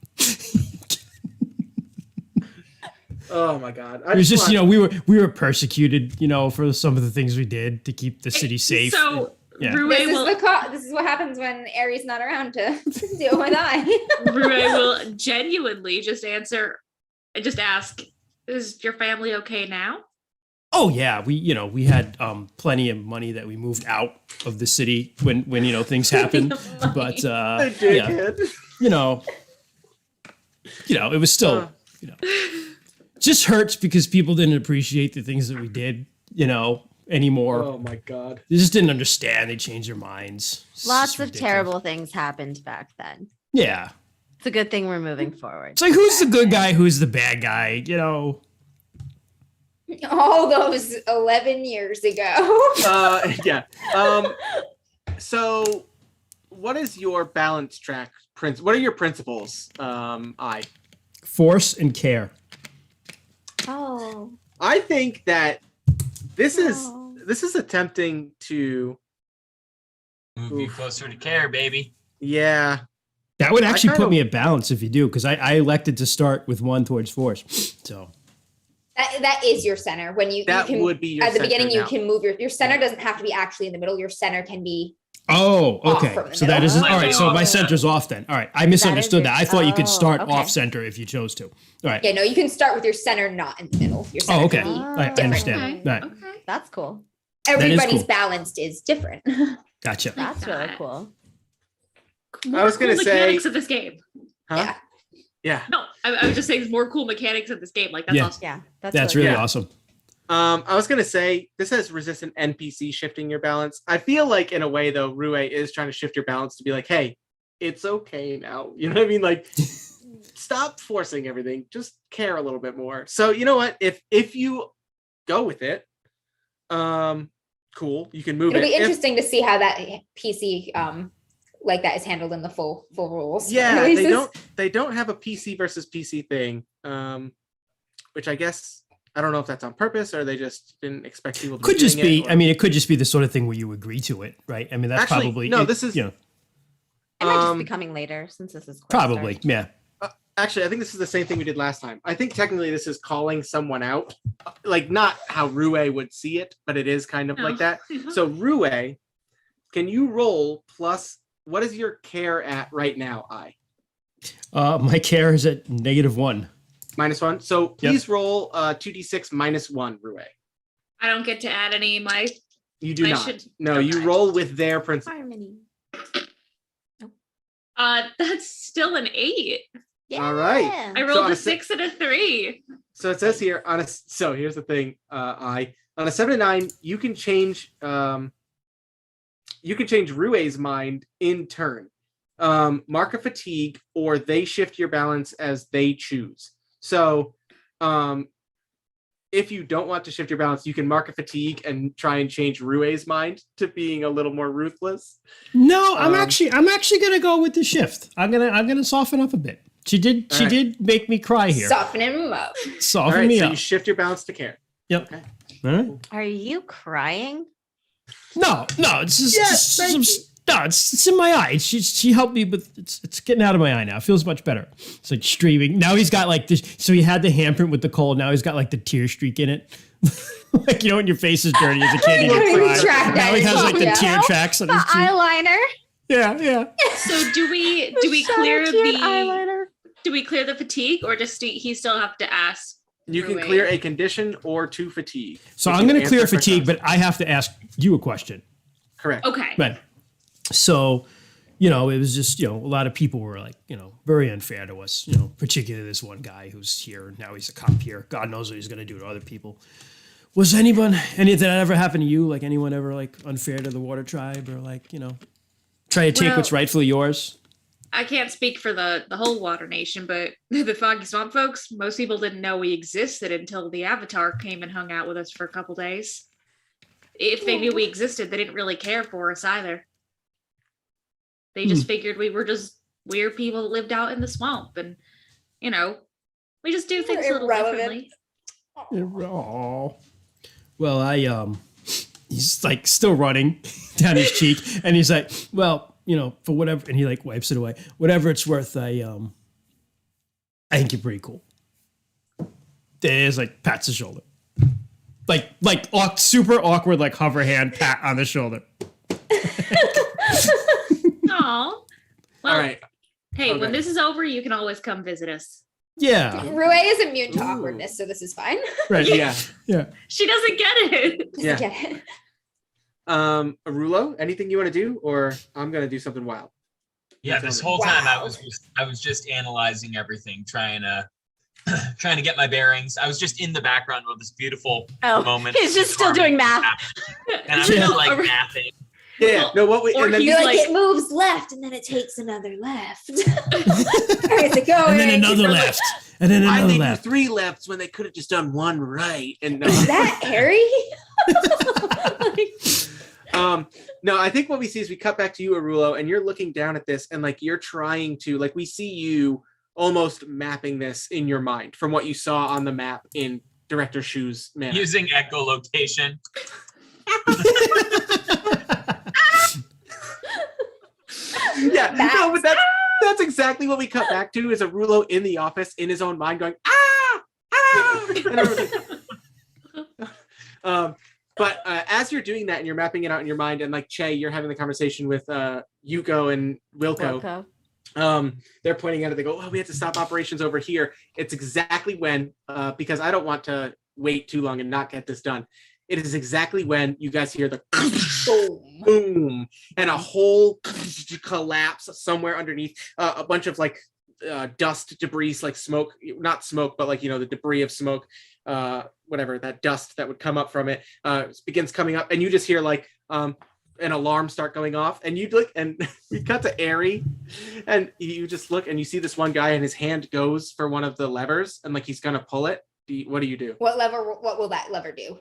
Oh my God. It was just, we were persecuted, for some of the things we did to keep the city safe. So yeah. This is what happens when Aries not around to deal with Rue will genuinely just ask, "Is your family okay now?" Oh yeah, we had plenty of money that we moved out of the city when things happened, but it was still just hurts because people didn't appreciate the things that we did anymore. Oh my God, they just didn't understand. They changed their minds. Lots of terrible things happened back then. Yeah, it's a good thing we're moving forward. It's like, who's the good guy, who's the bad guy? All those 11 years ago. Yeah. So what is your balance track what are your principles? Force and care. Oh. I think that this is attempting to move you closer to care, baby. Yeah. That would actually put me at balance if you do, because I elected to start with 1 towards force. So that is your center. When you can, would be your at the center beginning, now. you can move your center doesn't have to be actually in the middle. Your center can be. Oh, okay. So that is all right. So my center's off then. All right, I misunderstood that. I thought you could start off center if you chose to. All right. Yeah, no, you can start with your center not in the middle. Your center okay. can be I understand. Okay. Right. Okay. That's cool. Everybody's cool. balanced is different. Gotcha. That's really cool. I was gonna say mechanics of this game. Huh? Yeah. No, I was just saying more cool mechanics of this game. Like that's awesome. Yeah, that's really awesome. I was gonna say this has resistant NPC shifting your balance. I feel like in a way though, Rue is trying to shift your balance to be like, hey, it's okay now. You know what I mean? Like, stop forcing everything. Just care a little bit more. So you know what? If you go with it, cool. You can move it. It'll be interesting to see how that PC like that is handled in the full rules. Yeah, they don't have a PC versus PC thing, which I guess. I don't know if that's on purpose or they just didn't expect people to could just be. It, I mean, it could just be the sort of thing where you agree to it, right? I mean, that's actually, probably no. This is It might just be coming later since this is probably yeah. Actually, I think this is the same thing we did last time. I think technically this is calling someone out, like not how Rue would see it, but it is kind of like that. So Rue, can you roll plus? What is your care at right now? My care is at -1. -1. So please roll 2d6 -1, Rue. I don't get to add any. You do not. No, you roll with their principal. Harmony. That's still an 8. Yeah. All right. I rolled a 6 and a 3. So it says here so here's the thing, on a 7 to 9, you can change Rue's mind in turn. Mark a fatigue, or they shift your balance as they choose. So if you don't want to shift your balance, you can mark a fatigue and try and change Rue's mind to being a little more ruthless. No, I'm actually gonna go with the shift. I'm gonna soften up a bit. She did make me cry here. Softening him up. Soften me so up. you shift your balance to care. Yep. Okay. All right. Are you crying? No, it's just it's in my eye. She helped me, but it's getting out of my eye now. It feels much better. It's like streaming. Now he's got like this. So he had the handprint with the cold. Now he's got like the tear streak in it. Like, you know, when your face is dirty as a kid, you cry. Now he has like the tear tracks on his cheek. Eyeliner. Yeah. So do we clear the eyeliner? Do we clear the fatigue, or just he still have to ask? You can clear a condition or 2 fatigue. So I'm going to clear fatigue, but I have to ask you a question. Correct. Okay. Right. So, you know, it was just, you know, a lot of people were like, you know, very unfair to us, you know, particularly this one guy who's here. Now he's a cop here. God knows what he's going to do to other people. Was anything that ever happened to you? Like, anyone ever like unfair to the Water Tribe, or like, you know, try to take what's rightfully yours? I can't speak for the whole Water Nation, but the Foggy Swamp folks, most people didn't know we existed until the Avatar came and hung out with us for a couple days. If they knew we existed, they didn't really care for us either. They just figured we were just weird people that lived out in the swamp, and, you know, we just do things a little differently. Oh. Well, he's like still running down his cheek, and he's like, well, you know, for whatever, and he like wipes it away. Whatever it's worth, I think you're pretty cool. There's like pats the shoulder, like super awkward, like hover hand pat on the shoulder. Aw. Well, All right. hey, Okay. when this is over, you can always come visit us. Yeah. Rue is immune to awkwardness, so this is fine. Right. Yeah. She doesn't get it. Yeah. Get it. Arulo, anything you want to do, or I'm gonna do something wild? Yeah, this whole time Wow. I was just analyzing everything, trying to get my bearings. I was just in the background of this beautiful moment. He's just still doing math. And I'm just like mathing. Yeah. No. What we Or and then he's You're like- like, it moves left and then it takes another left. Where's it going? And then another left. And then why another they do left. 3 lefts when they could have just done 1 right? And no. Is that Harry? No, I think what we see is we cut back to you, Arulo, and you're looking down at this, and like you're trying to, like, we see you almost mapping this in your mind from what you saw on the map in Director Shu's manner. Using echolocation. Yeah, no, but that's exactly what we cut back to, is Arulo in the office in his own mind going, and everything. But as you're doing that and you're mapping it out in your mind, and like Che, you're having the conversation with Yuko and Wilco. They're pointing at it. They go, "Oh, we have to stop operations over here." It's exactly when, because I don't want to wait too long and not get this done. It is exactly when you guys hear the Boom. boom and a whole collapse somewhere underneath, a bunch of like dust, debris, like smoke, not smoke, but like, you know, the debris of smoke, whatever, that dust that would come up from it begins coming up, and you just hear like an alarm start going off, and you look, and we cut to Airy, and you just look and you see this one guy and his hand goes for one of the levers and like he's gonna pull it. What do you do? What will that lever do?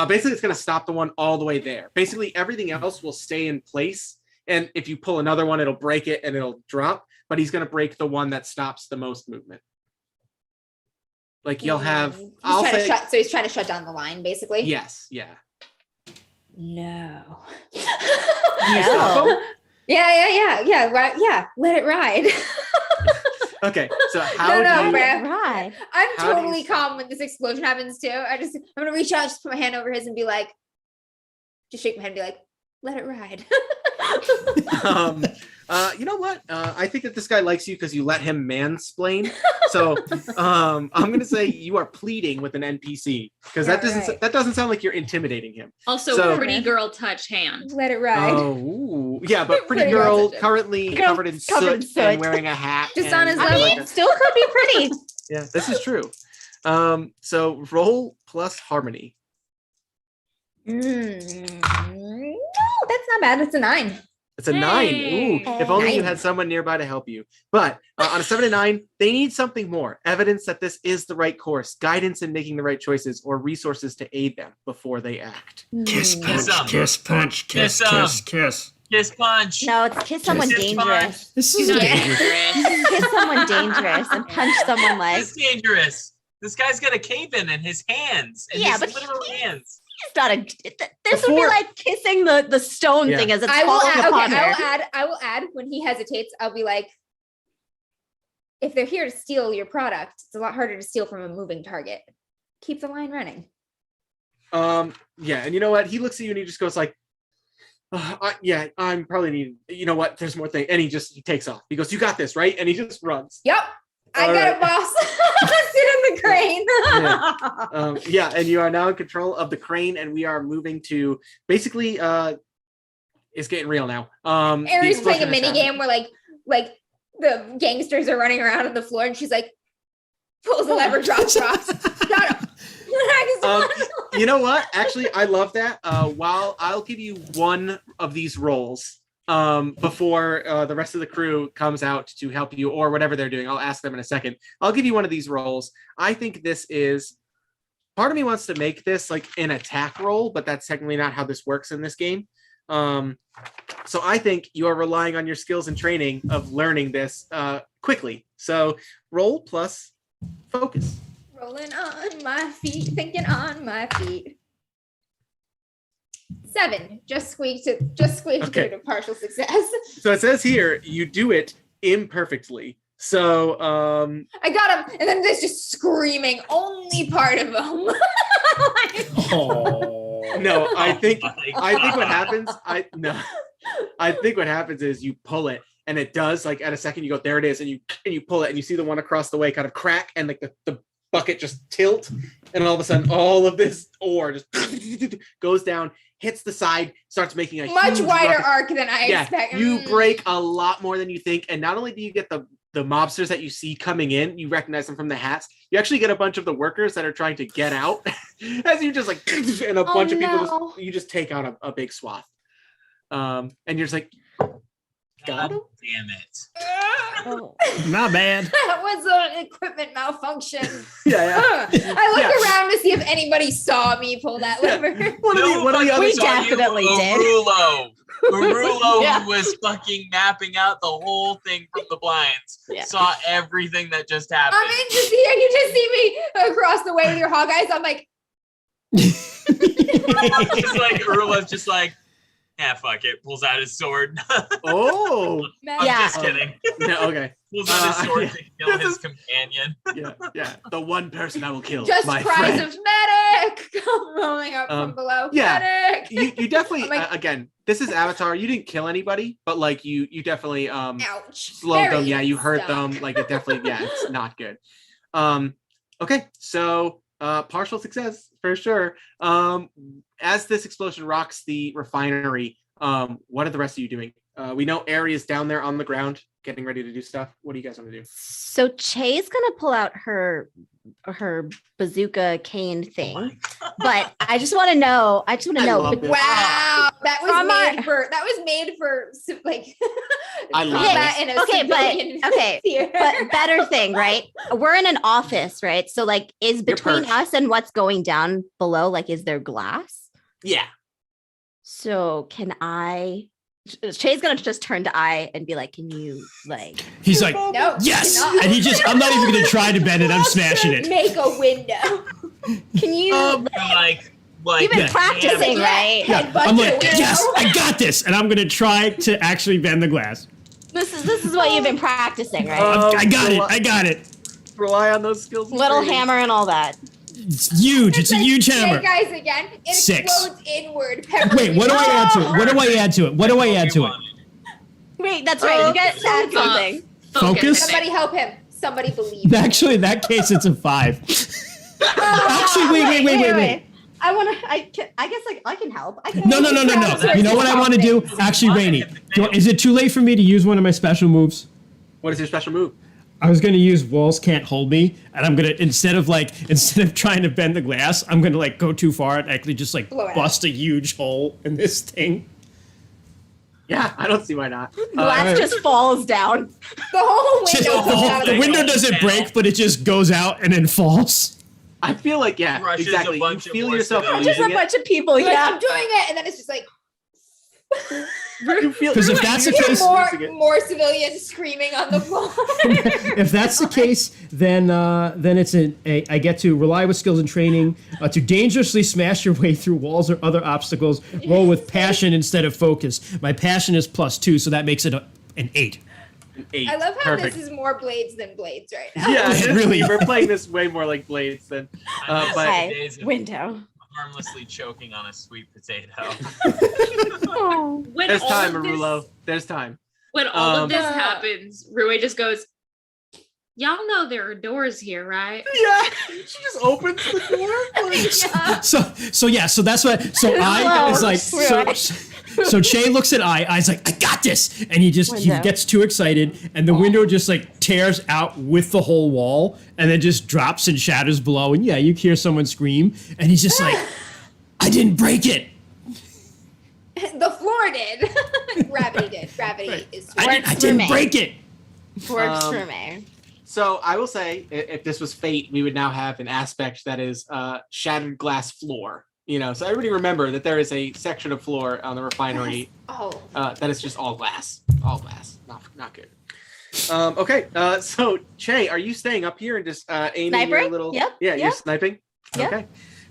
Basically it's gonna stop the one all the way there. Basically everything else will stay in place, and if you pull another one it'll break it and it'll drop, but he's gonna break the one that stops the most movement. Like you'll have, He's trying to shut down the line, basically. yes, yeah. No. You stop him? Yeah. Right. Yeah. Let it ride. Okay, so how No, do you, bruh. Right. I'm How do you totally calm when this explosion happens too. I'm gonna reach out, just put my hand over his and be like, just shake my head and be like, let it ride. you know what? I think that this guy likes you because you let him mansplain. So I'm gonna say you are pleading with an NPC, because Yeah, that doesn't sound like you're intimidating him. Also, So- pretty girl touch hand. Let it ride. Oh, ooh. Yeah, but pretty Pretty girl girl. currently Girl covered in covered in soot and soot. wearing a hat. Just and on his stuff level. like that. Still could be pretty. Yeah, this is true. So roll plus harmony. No, that's not bad. It's a 9. It's a 9. Hey. Ooh, if only you Nice. had someone nearby to help you. But on a 7 to 9, they need something more. Evidence that this is the right course, guidance in making the right choices, or resources to aid them before they act. Kiss Kiss 'em. punch, kiss punch, kiss, Kiss 'em. kiss, kiss. Kiss punch. No, it's kiss someone Kiss dangerous. punch. This is Yeah. dangerous. Kiss someone dangerous and punch someone like. It's dangerous. This guy's got a cave in his hands. And Yeah, his but literal he- hands. It's not a. This would be Before- like kissing the stone Yeah. thing as it's I will falling add, upon okay, her. I will add when he hesitates, I'll be like, if they're here to steal your product, it's a lot harder to steal from a moving target. Keep the line running. Yeah, and you know what? He looks at you and he just goes like, yeah, I'm probably needing, you know what? There's more thing. And he takes off. He goes, you got this, right? And he just runs. Yep. I All got right. it, boss. Sit in the crane. Yeah, and you are now in control of the crane, and we are moving to basically it's getting real now. the Aries playing a explosion mini has game where like the gangsters are running around on the floor and she's like pulls the lever, drops rocks. Got him. You know what? Actually, I love that. While I'll give you one of these rolls before the rest of the crew comes out to help you or whatever they're doing. I'll ask them in a second. I'll give you one of these rolls. I think this is part of me wants to make this like an attack roll, but that's technically not how this works in this game. So I think you are relying on your skills and training of learning this quickly. So roll plus focus. Rolling on my feet, thinking on my feet. 7. Just squeaked Okay. through to partial success. So it says here you do it imperfectly. So I got him, and then there's just screaming. Only part of him. Oh. no, I think my what God. happens. I think what happens is you pull it, and it does like at a second you go there it is, and you pull it, and you see the one across the way kind of crack, and like the bucket just tilt, and all of a sudden all of this ore just goes down, hits the side, starts making a Much huge wider ruckus. arc than I Yeah, expected. you break a lot more than you think, and not only do you get the mobsters that you see coming in, you recognize them from the hats. You actually get a bunch of the workers that are trying to get out, as you just like, and a bunch of people no. you just take out a big swath, and you're just like, got him. Damn it. Oh. Not bad. That was an equipment malfunction. Yeah. I looked around to see if anybody saw me pull that lever. One of the Nobody other we saw you, definitely did. Urulo, Yeah. who was fucking mapping out the whole thing from the blinds, Yeah. saw everything that just happened. I'm in to see you just see me across the way with your hog eyes. I'm like, He's like, Urulo's just like, yeah, fuck it. Pulls out his sword. Oh, I'm Yeah. just kidding. no, okay, Pulls out his sword yeah. to kill This his is- companion. yeah. The one person I will kill, just my cries friend. of medic come rolling up from below. yeah. Medic. You definitely I'm like- again. This is Avatar. You didn't kill anybody, but like you definitely Ouch. slowed Very them. Yeah, you hurt stuck. them. Like it definitely, yeah, it's not good. Okay, so partial success for sure. As this explosion rocks the refinery, what are the rest of you doing? We know Ari is down there on the ground getting ready to do stuff. What do you guys want to do? So Che's gonna pull out her bazooka cane thing, but I just want to know. I love but- this. Wow, that was From made our- for like I love combat this. in a Okay, but- civilian okay, theater. but better thing, right? We're in an office, right? So like, is between perched. us and what's going down below, like, is there glass? Yeah. So can I? Che's gonna just turn to I and be like, "Can you like?" He's like, No, yes, you're not. and he just. I'm not even gonna try to bend it. I'm smashing it. Make a window. Can you? Like You've been yeah. practicing, Yeah. right? Yeah, Headbutt I'm the like, window. yes, I got this, and I'm gonna try to actually bend the glass. This is what you've been practicing, right? I got it. I got it. Rely on those skills. and Little training. hammer and all that. It's huge. It's a huge hammer. Hey guys, again, it 6. explodes inward. Wait, what do I add to it? What do I add to it? What do I add to it? Wait, that's right. You guys add something. Focus? Somebody help him. Somebody believe. him. Actually, in that case, it's a 5. Actually, wait. I want to. I guess like I can help. I can No. You know what I want to do? Actually, Rainy, is it too late for me to use one of my special moves? What is your special move? I was gonna use walls can't hold me, and I'm gonna instead of trying to bend the glass, I'm gonna like go too far and actually just like Blow it out. bust a huge hole in this thing. Yeah, I don't see why not. Glass just falls down. The whole Just- window comes out of the the window way. doesn't break, but it just goes out and then falls. I feel like Crushes a exactly. You bunch of feel more yourself civilians. Just a losing it. bunch of people. Like, Yeah. I'm doing it, and then it's just like You feel 'Cause if that's the you hear case- more civilians screaming on the floor. If that's the case, then it's I get to rely with skills and training to dangerously smash your way through walls or other obstacles. Roll with passion instead of focus. My passion is +2, so that makes it an 8. An 8. I love how Perfect. this is more Blades than Blades right now. Yeah, It really- We're playing this way more like Blades than. I miss but- the Okay, days of window. harmlessly choking on a sweet potato. Oh. When There's all time, of this- Arulo. There's time. When all of this Yeah. happens, Rue just goes, "Y'all know there are doors here, right?" Yeah, she just opens the door. Like, So that's what. So I is like Close. so Che looks at I's like, I got this, and he Window. gets too excited, and the window just like tears out with the whole wall, and then just drops and shatters below, and yeah, you hear someone scream, and he's just like, I didn't break it. The floor did. Gravity did. Gravity is. I Works for didn't me. break it. Works for me. So I will say, if this was Fate, we would now have an aspect that is shattered glass floor. You know, so everybody remember that there is a section of floor on the refinery Oh. that is just all glass. All glass. Not good. Okay, so Che, are you staying up here and just aiming your Sniping? little? Yep, Yeah, you're yep. sniping. Yep. Okay.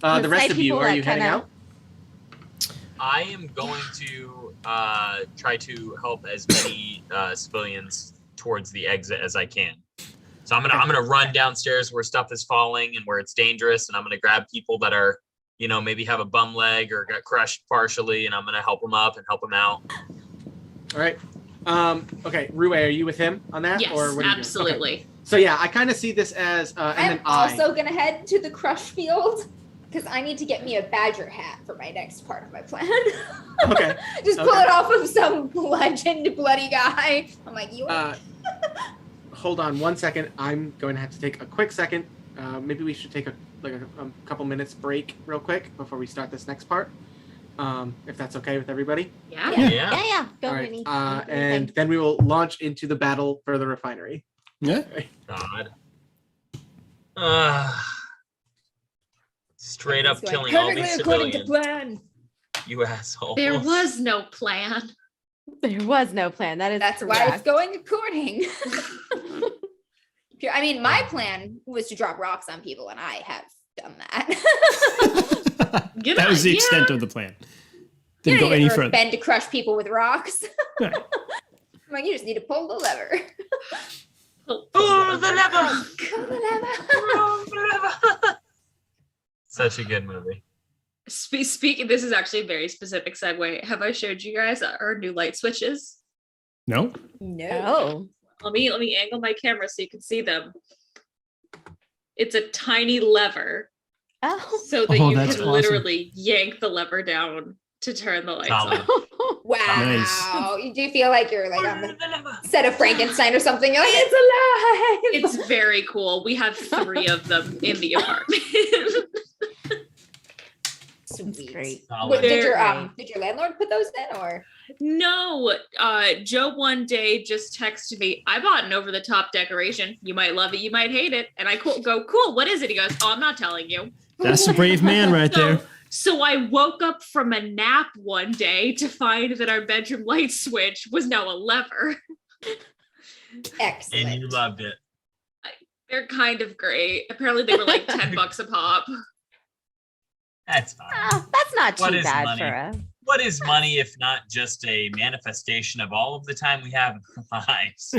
I'm The gonna rest snipe of you, people are that you heading kinda- out? I am going to try to help as many civilians towards the exit as I can. So I'm gonna run downstairs where stuff is falling and where it's dangerous, and I'm gonna grab people that are, you know, maybe have a bum leg or got crushed partially, and I'm gonna help them up and help them out. All right. Okay, Rue, are you with him on that? Yes, or what are you doing? Okay. absolutely. So yeah, I kind of see this as, and I'm then I. also gonna head to the crush field because I need to get me a badger hat for my next part of my plan. Okay. Just pull Okay. it off of some legend bloody guy. I'm like, you. Hold on 1 second. I'm going to have to take a quick second. Maybe we should take a couple minutes break real quick before we start this next part. If that's okay with everybody. Yeah. Yeah. Go, All right. Minnie. And then we will launch into the battle for the refinery. Yeah. God. Straight up It's going killing all perfectly these according to civilians. plan. You asshole. There was no plan. There was no plan. That is That's why it's going according. I mean, my plan was to drop rocks on people, and I have done that. You That know, was the yeah. extent of the plan. You Didn't don't go need any to further. bend to crush people with rocks. Right. I'm like, you just need to pull the lever. Pull the lever. Pull the lever. Pull the lever. Such a good movie. Speaking, this is actually a very specific segue. Have I showed you guys our new light switches? No. No. Let me angle my camera so you can see them. It's a tiny lever Oh. so that Oh, you that's can awesome. literally yank the lever down to turn the lights Solid. on. Wow. Nice. You do feel like you're like on the The lever. set of Frankenstein or something. You're like, it's alive. It's very cool. We have 3 of them in the apartment. Sweet. Great. What, did your Very- did your landlord put those in or? No, Joe one day just texted me, I bought an over-the-top decoration. You might love it, you might hate it. And I go, cool, what is it? He goes, oh, I'm not telling you. That's a brave man right there. So I woke up from a nap one day to find that our bedroom light switch was now a lever. Excellent. And you loved it. They're kind of great. Apparently they were like $10 a pop. That's fine. Oh, that's not What too is bad money? for a. What is money if not just a manifestation of all of the time we have in our lives?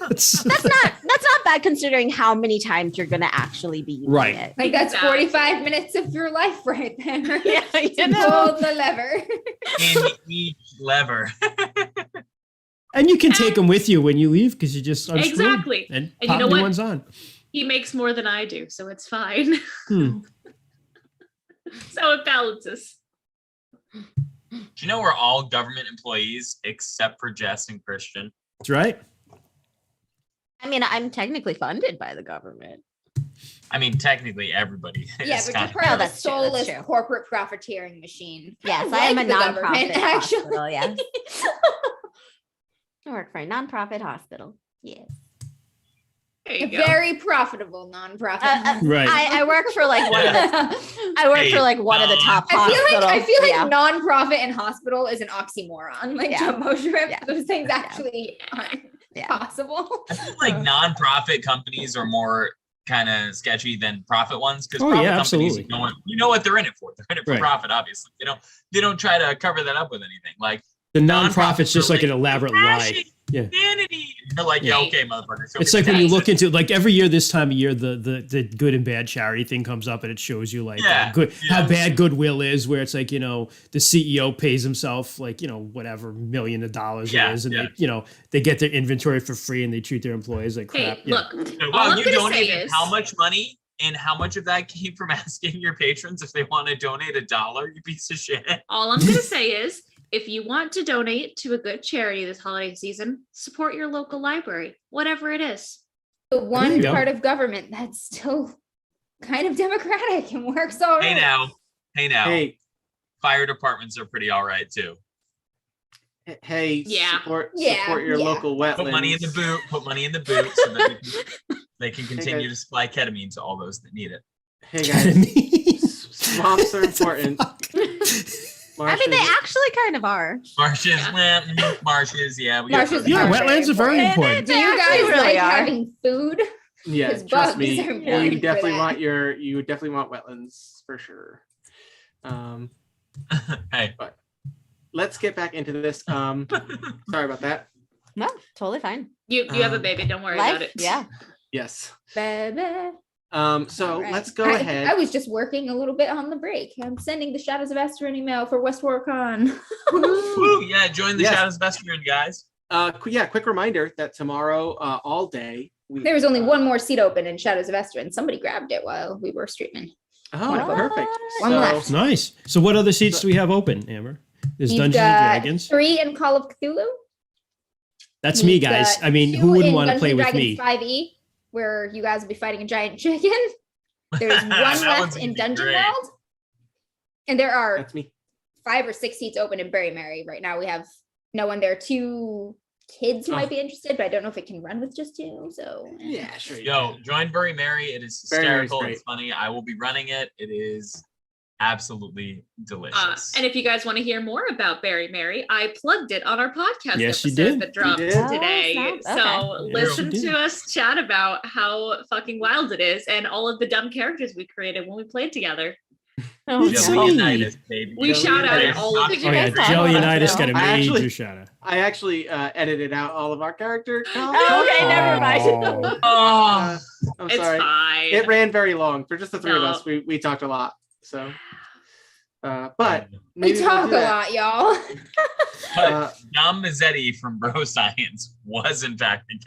That's not bad considering how many times you're gonna actually be using Right. it. Like that's Exactly. 45 minutes of your life right there. Yeah, you To know. pull the lever. In each lever. And you can take them with you when you leave because you just unscrew 'em Exactly. and you pop know new what? ones on. He makes more than I do, so it's fine. Hmm. So it balances. Do you know we're all government employees except for Jess and Christian? That's right. I mean, I'm technically funded by the government. I mean, technically everybody Yeah, is but kind you're of. part of a that's true, that's soulless true. corporate profiteering machine. Yes, I I am a like the government, nonprofit actually. hospital. Yes, I work for a nonprofit hospital. Yes, There A you go. very profitable nonprofit. Right. I work for like one of the. I work for like one of the top I hospitals. feel like yeah. nonprofit and hospital is an oxymoron. Like Yeah. jumbo shrimp, Yeah. those things Yeah. actually aren't Yeah. possible. I feel like non-profit companies are more kind of sketchy than profit ones because Oh, profit yeah, companies, absolutely. you know what they're in it for. They're in it for Right. profit, obviously. They don't try to cover that up with anything. Like The nonprofits nonprofit's just are like an elaborate lie. "Passion, Yeah. humanity." You're like, yeah, okay, motherfucker. So It's like when you look into like every year this time of year the good and bad charity thing comes up and it shows you like Yeah, good yeah. how bad goodwill is, where it's like, you know, the CEO pays himself like, you know, whatever million of dollars Yeah, it is, and yeah. they, you know, they get their inventory for free and they treat their employees like crap. Hey, Yeah. look, all Wow, I'm you gonna say donated is how much money and how much of that came from asking your patrons if they want to donate $1, you piece of shit. all I'm gonna say is if you want to donate to a good charity this holiday season, support your local library, whatever it is. The There one you go. part of government that's still kind of democratic and works all right. Hey now. Hey, Fire departments are pretty all right too. hey, Yeah. support Yeah, your yeah. local wetlands. Put money in the boot. Put money in the boot so that they can continue to supply ketamine to all those that need it. Hey guys, swamps are important. I mean, they Marshes- actually kind of are. Marshes, Yeah. Marshes, yeah. We Marshes Yeah, are wetlands are very important. Do you They guys actually really like are. having food? Yeah, Because trust bugs me. are important You for definitely that. you definitely want wetlands for sure. Hey, Let's get back into this. Sorry about that. No, totally fine. You have a Um, baby, don't worry about Life, it. yeah. Yes. Baby. So All right. let's go I ahead. was just working a little bit on the break. I'm sending the Shadows of Esther an email for West Warcon. woo, yeah, join the Yes. Shadows of Esther, guys. Quick reminder that tomorrow, all day, There was only one more seat open in Shadows of Esther, and somebody grabbed it while we were streaming. Oh, What? perfect. One left. Nice. So what other seats do we have open, Amber? There's You've Dungeons and got Dragons. 3 in Call of Cthulhu. That's me, You've guys. got I mean, 2 who wouldn't in want to Dungeons play and with Dragons me? 5e, where you guys will be fighting a giant chicken. There's one That left one's in gonna be Dungeon great. World. And there are That's me. 5 or 6 seats open in Berry Mary. Right now we have no one there. 2 kids who Oh. might be interested, but I don't know if it can run with just 2. So Yeah, sure. you Yo, can. join Very Merry. It is Very Merry's hysterical. great. It's funny. I will be running it. It is absolutely delicious. And if you guys want to hear more about Barry Mary, I plugged it on our podcast Yes, you episode did. that dropped You did. today. Oh, snap. So Okay. listen Yes, you to us chat about how fucking wild it is and all of the dumb characters we created when we played together. Oh, It's no. me. Jillianitis, baby. We shout out Jillianitis. all of Did the you Oh yeah, guys talk Jelly about and that? Itis got a I major actually- shout out. I actually edited out all of our character. Oh, okay, never mind. Oh. Oh, I'm It's sorry. fine. It ran very long for just the 3 of No. us. We talked a lot. So, but we maybe we'll talk do a that. lot, y'all. but Dom Mazzetti from Bro Science was in fact the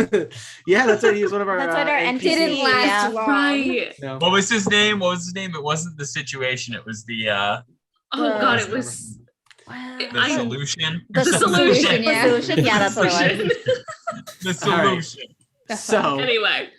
character. Yeah, that's right. He was one of our. That's what our NPCs. NPC Didn't last yeah. long. Right. No. What was his name? It wasn't the situation. It was the Oh god, it was the solution. The solution, yeah. The solution, yeah, that's what it was. The All right. solution. So, anyway.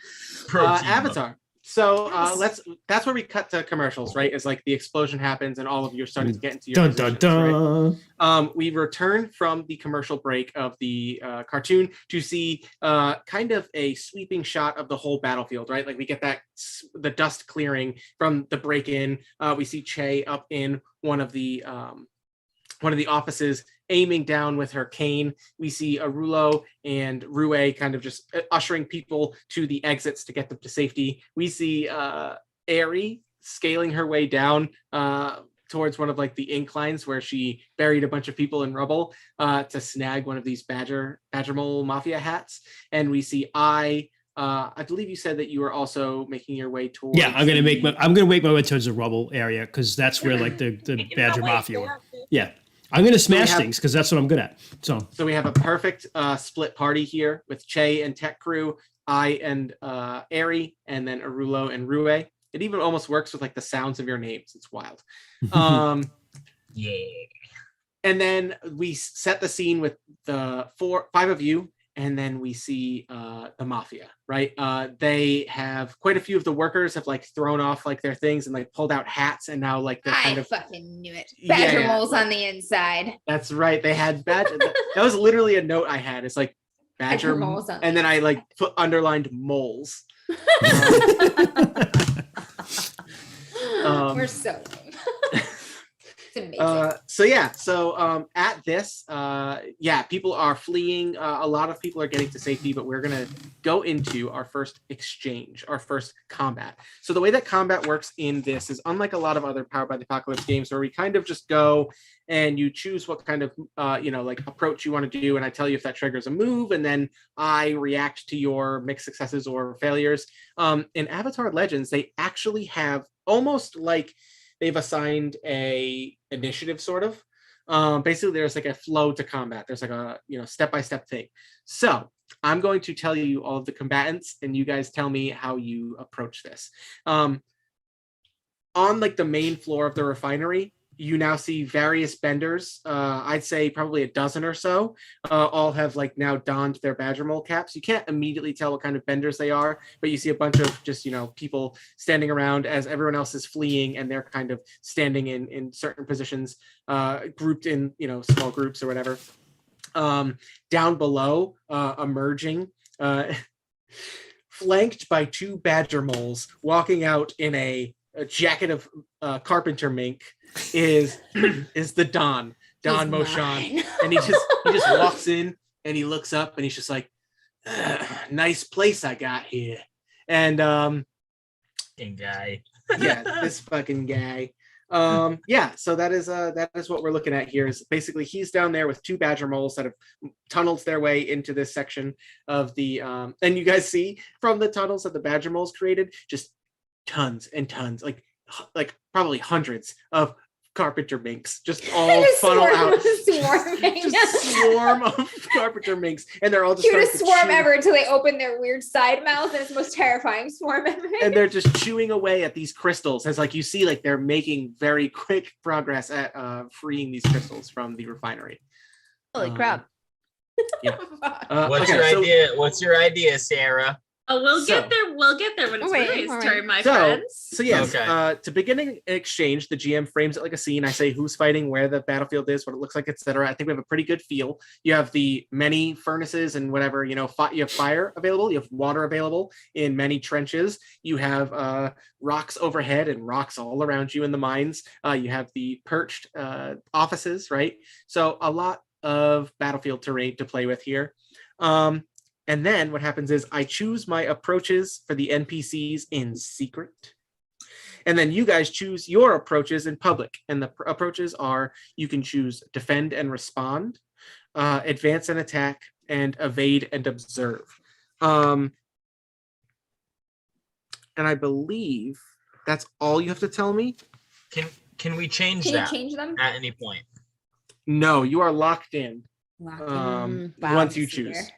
Protein Avatar. So Yes. that's where we cut to commercials, right? Is like the explosion happens and all of you are starting to get into your Dun dun positions, right? dun. We return from the commercial break of the cartoon to see kind of a sweeping shot of the whole battlefield, right? Like we get that the dust clearing from the break-in. We see Che up in one of the offices aiming down with her cane. We see Arulo and Rue kind of just ushering people to the exits to get them to safety. We see Aerie scaling her way down towards one of like the inclines where she buried a bunch of people in rubble to snag one of these Badgermole Mafia hats. And we see I believe you said that you were also making your way towards. Yeah, I'm gonna make my way towards the rubble area because that's where like the Badger Mafia were. Yeah. I'm gonna smash things because that's what I'm good at. So we have a perfect split party here with Che and Tech Crew, I and Aerie, and then Arulo and Rue. It even almost works with like the sounds of your names. It's wild. Yeah. And then we set the scene with the 5 of you and then we see the Mafia, right? They have quite a few of the workers have like thrown off like their things and like pulled out hats, and now like they're kind I of fucking knew it. Yeah, Badger yeah, moles like- on the inside. That's right. They had badger. That was literally a note I had. It's like badger, moles on and the then I like put underlined moles. We're so lame. It's amazing. So at this, people are fleeing. A lot of people are getting to safety, but we're gonna go into our first exchange, our first combat. So the way that combat works in this is unlike a lot of other Powered by the Apocalypse games, where we kind of just go and you choose what kind of like approach you want to do, and I tell you if that triggers a move, and then I react to your mixed successes or failures. In Avatar Legends, they actually have almost like they've assigned a initiative sort of. Basically, there's like a flow to combat. There's like a step-by-step thing. So I'm going to tell you all of the combatants, and you guys tell me how you approach this. On like the main floor of the refinery, you now see various benders. I'd say probably a dozen or so. All have like now donned their Badgermole caps. You can't immediately tell what kind of benders they are, but you see a bunch of just people standing around as everyone else is fleeing, and they're kind of standing in certain positions, grouped in small groups or whatever. Down below, emerging, flanked by two badger moles, walking out in a jacket of carpenter mink, is the Don Moshan, and he just walks in and he looks up and he's just like, nice place I got here, and Fucking guy. yeah, this fucking guy. So that is what we're looking at here. Is basically he's down there with two badger moles that have tunneled their way into this section of the and you guys see from the tunnels that the badger moles created just tons and tons, like probably hundreds of carpenter minks just all funnel out. Just swarm of carpenter minks, and they're all just cutest swarm chew. ever until they open their weird side mouths, and it's the most terrifying swarm ever. And they're just chewing away at these crystals, as like you see like they're making very quick progress at freeing these crystals from the refinery. Holy crap. What's your idea? What's your idea, Sarah? Oh, we'll get there. We'll get there when it's Ray's turn, my So friends. yes, Okay. To begin an exchange, the GM frames it like a scene. I say who's fighting, where the battlefield is, what it looks like, etc. I think we have a pretty good feel. You have the many furnaces and whatever, you have fire available, you have water available in many trenches. You have rocks overhead and rocks all around you in the mines. You have the perched offices, right? So a lot of battlefield terrain to play with here. And then what happens is I choose my approaches for the NPCs in secret. And then you guys choose your approaches in public. And the approaches are, you can choose defend and respond, advance and attack, and evade and observe. And I believe that's all you have to tell me. Can we change Can that you change them? at any point? No, you are locked in Wow. once you choose.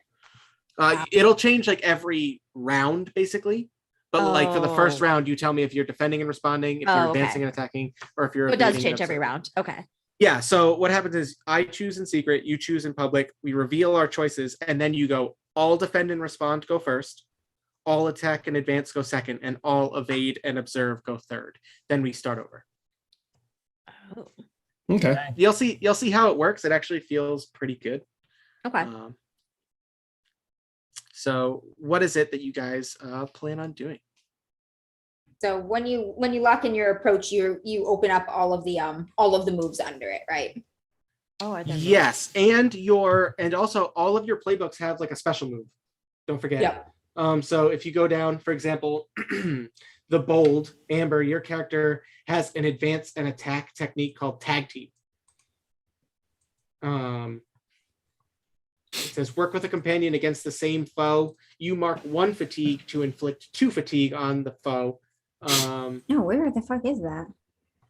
It'll change like every round, basically. But like for the first round, you tell me if you're defending and responding, if you're advancing and attacking, or if you're. It does evading change and every observing. round. Okay. Yeah. So what happens is I choose in secret, you choose in public. We reveal our choices, and then you go all defend and respond go first, all attack and advance go second, and all evade and observe go third. Then we start over. Oh. Okay. You'll see how it works. It actually feels pretty good. Okay. So what is it that you guys plan on doing? So when you lock in your approach, you open up all of the moves under it, right? Oh, I didn't know. Yes, and also all of your playbooks have like a special move. Don't forget. Yep. So if you go down, for example, the bold Amber, your character has an advance and attack technique called tag team. It says work with a companion against the same foe. You mark 1 fatigue to inflict 2 fatigue on the foe. No, where the fuck is that?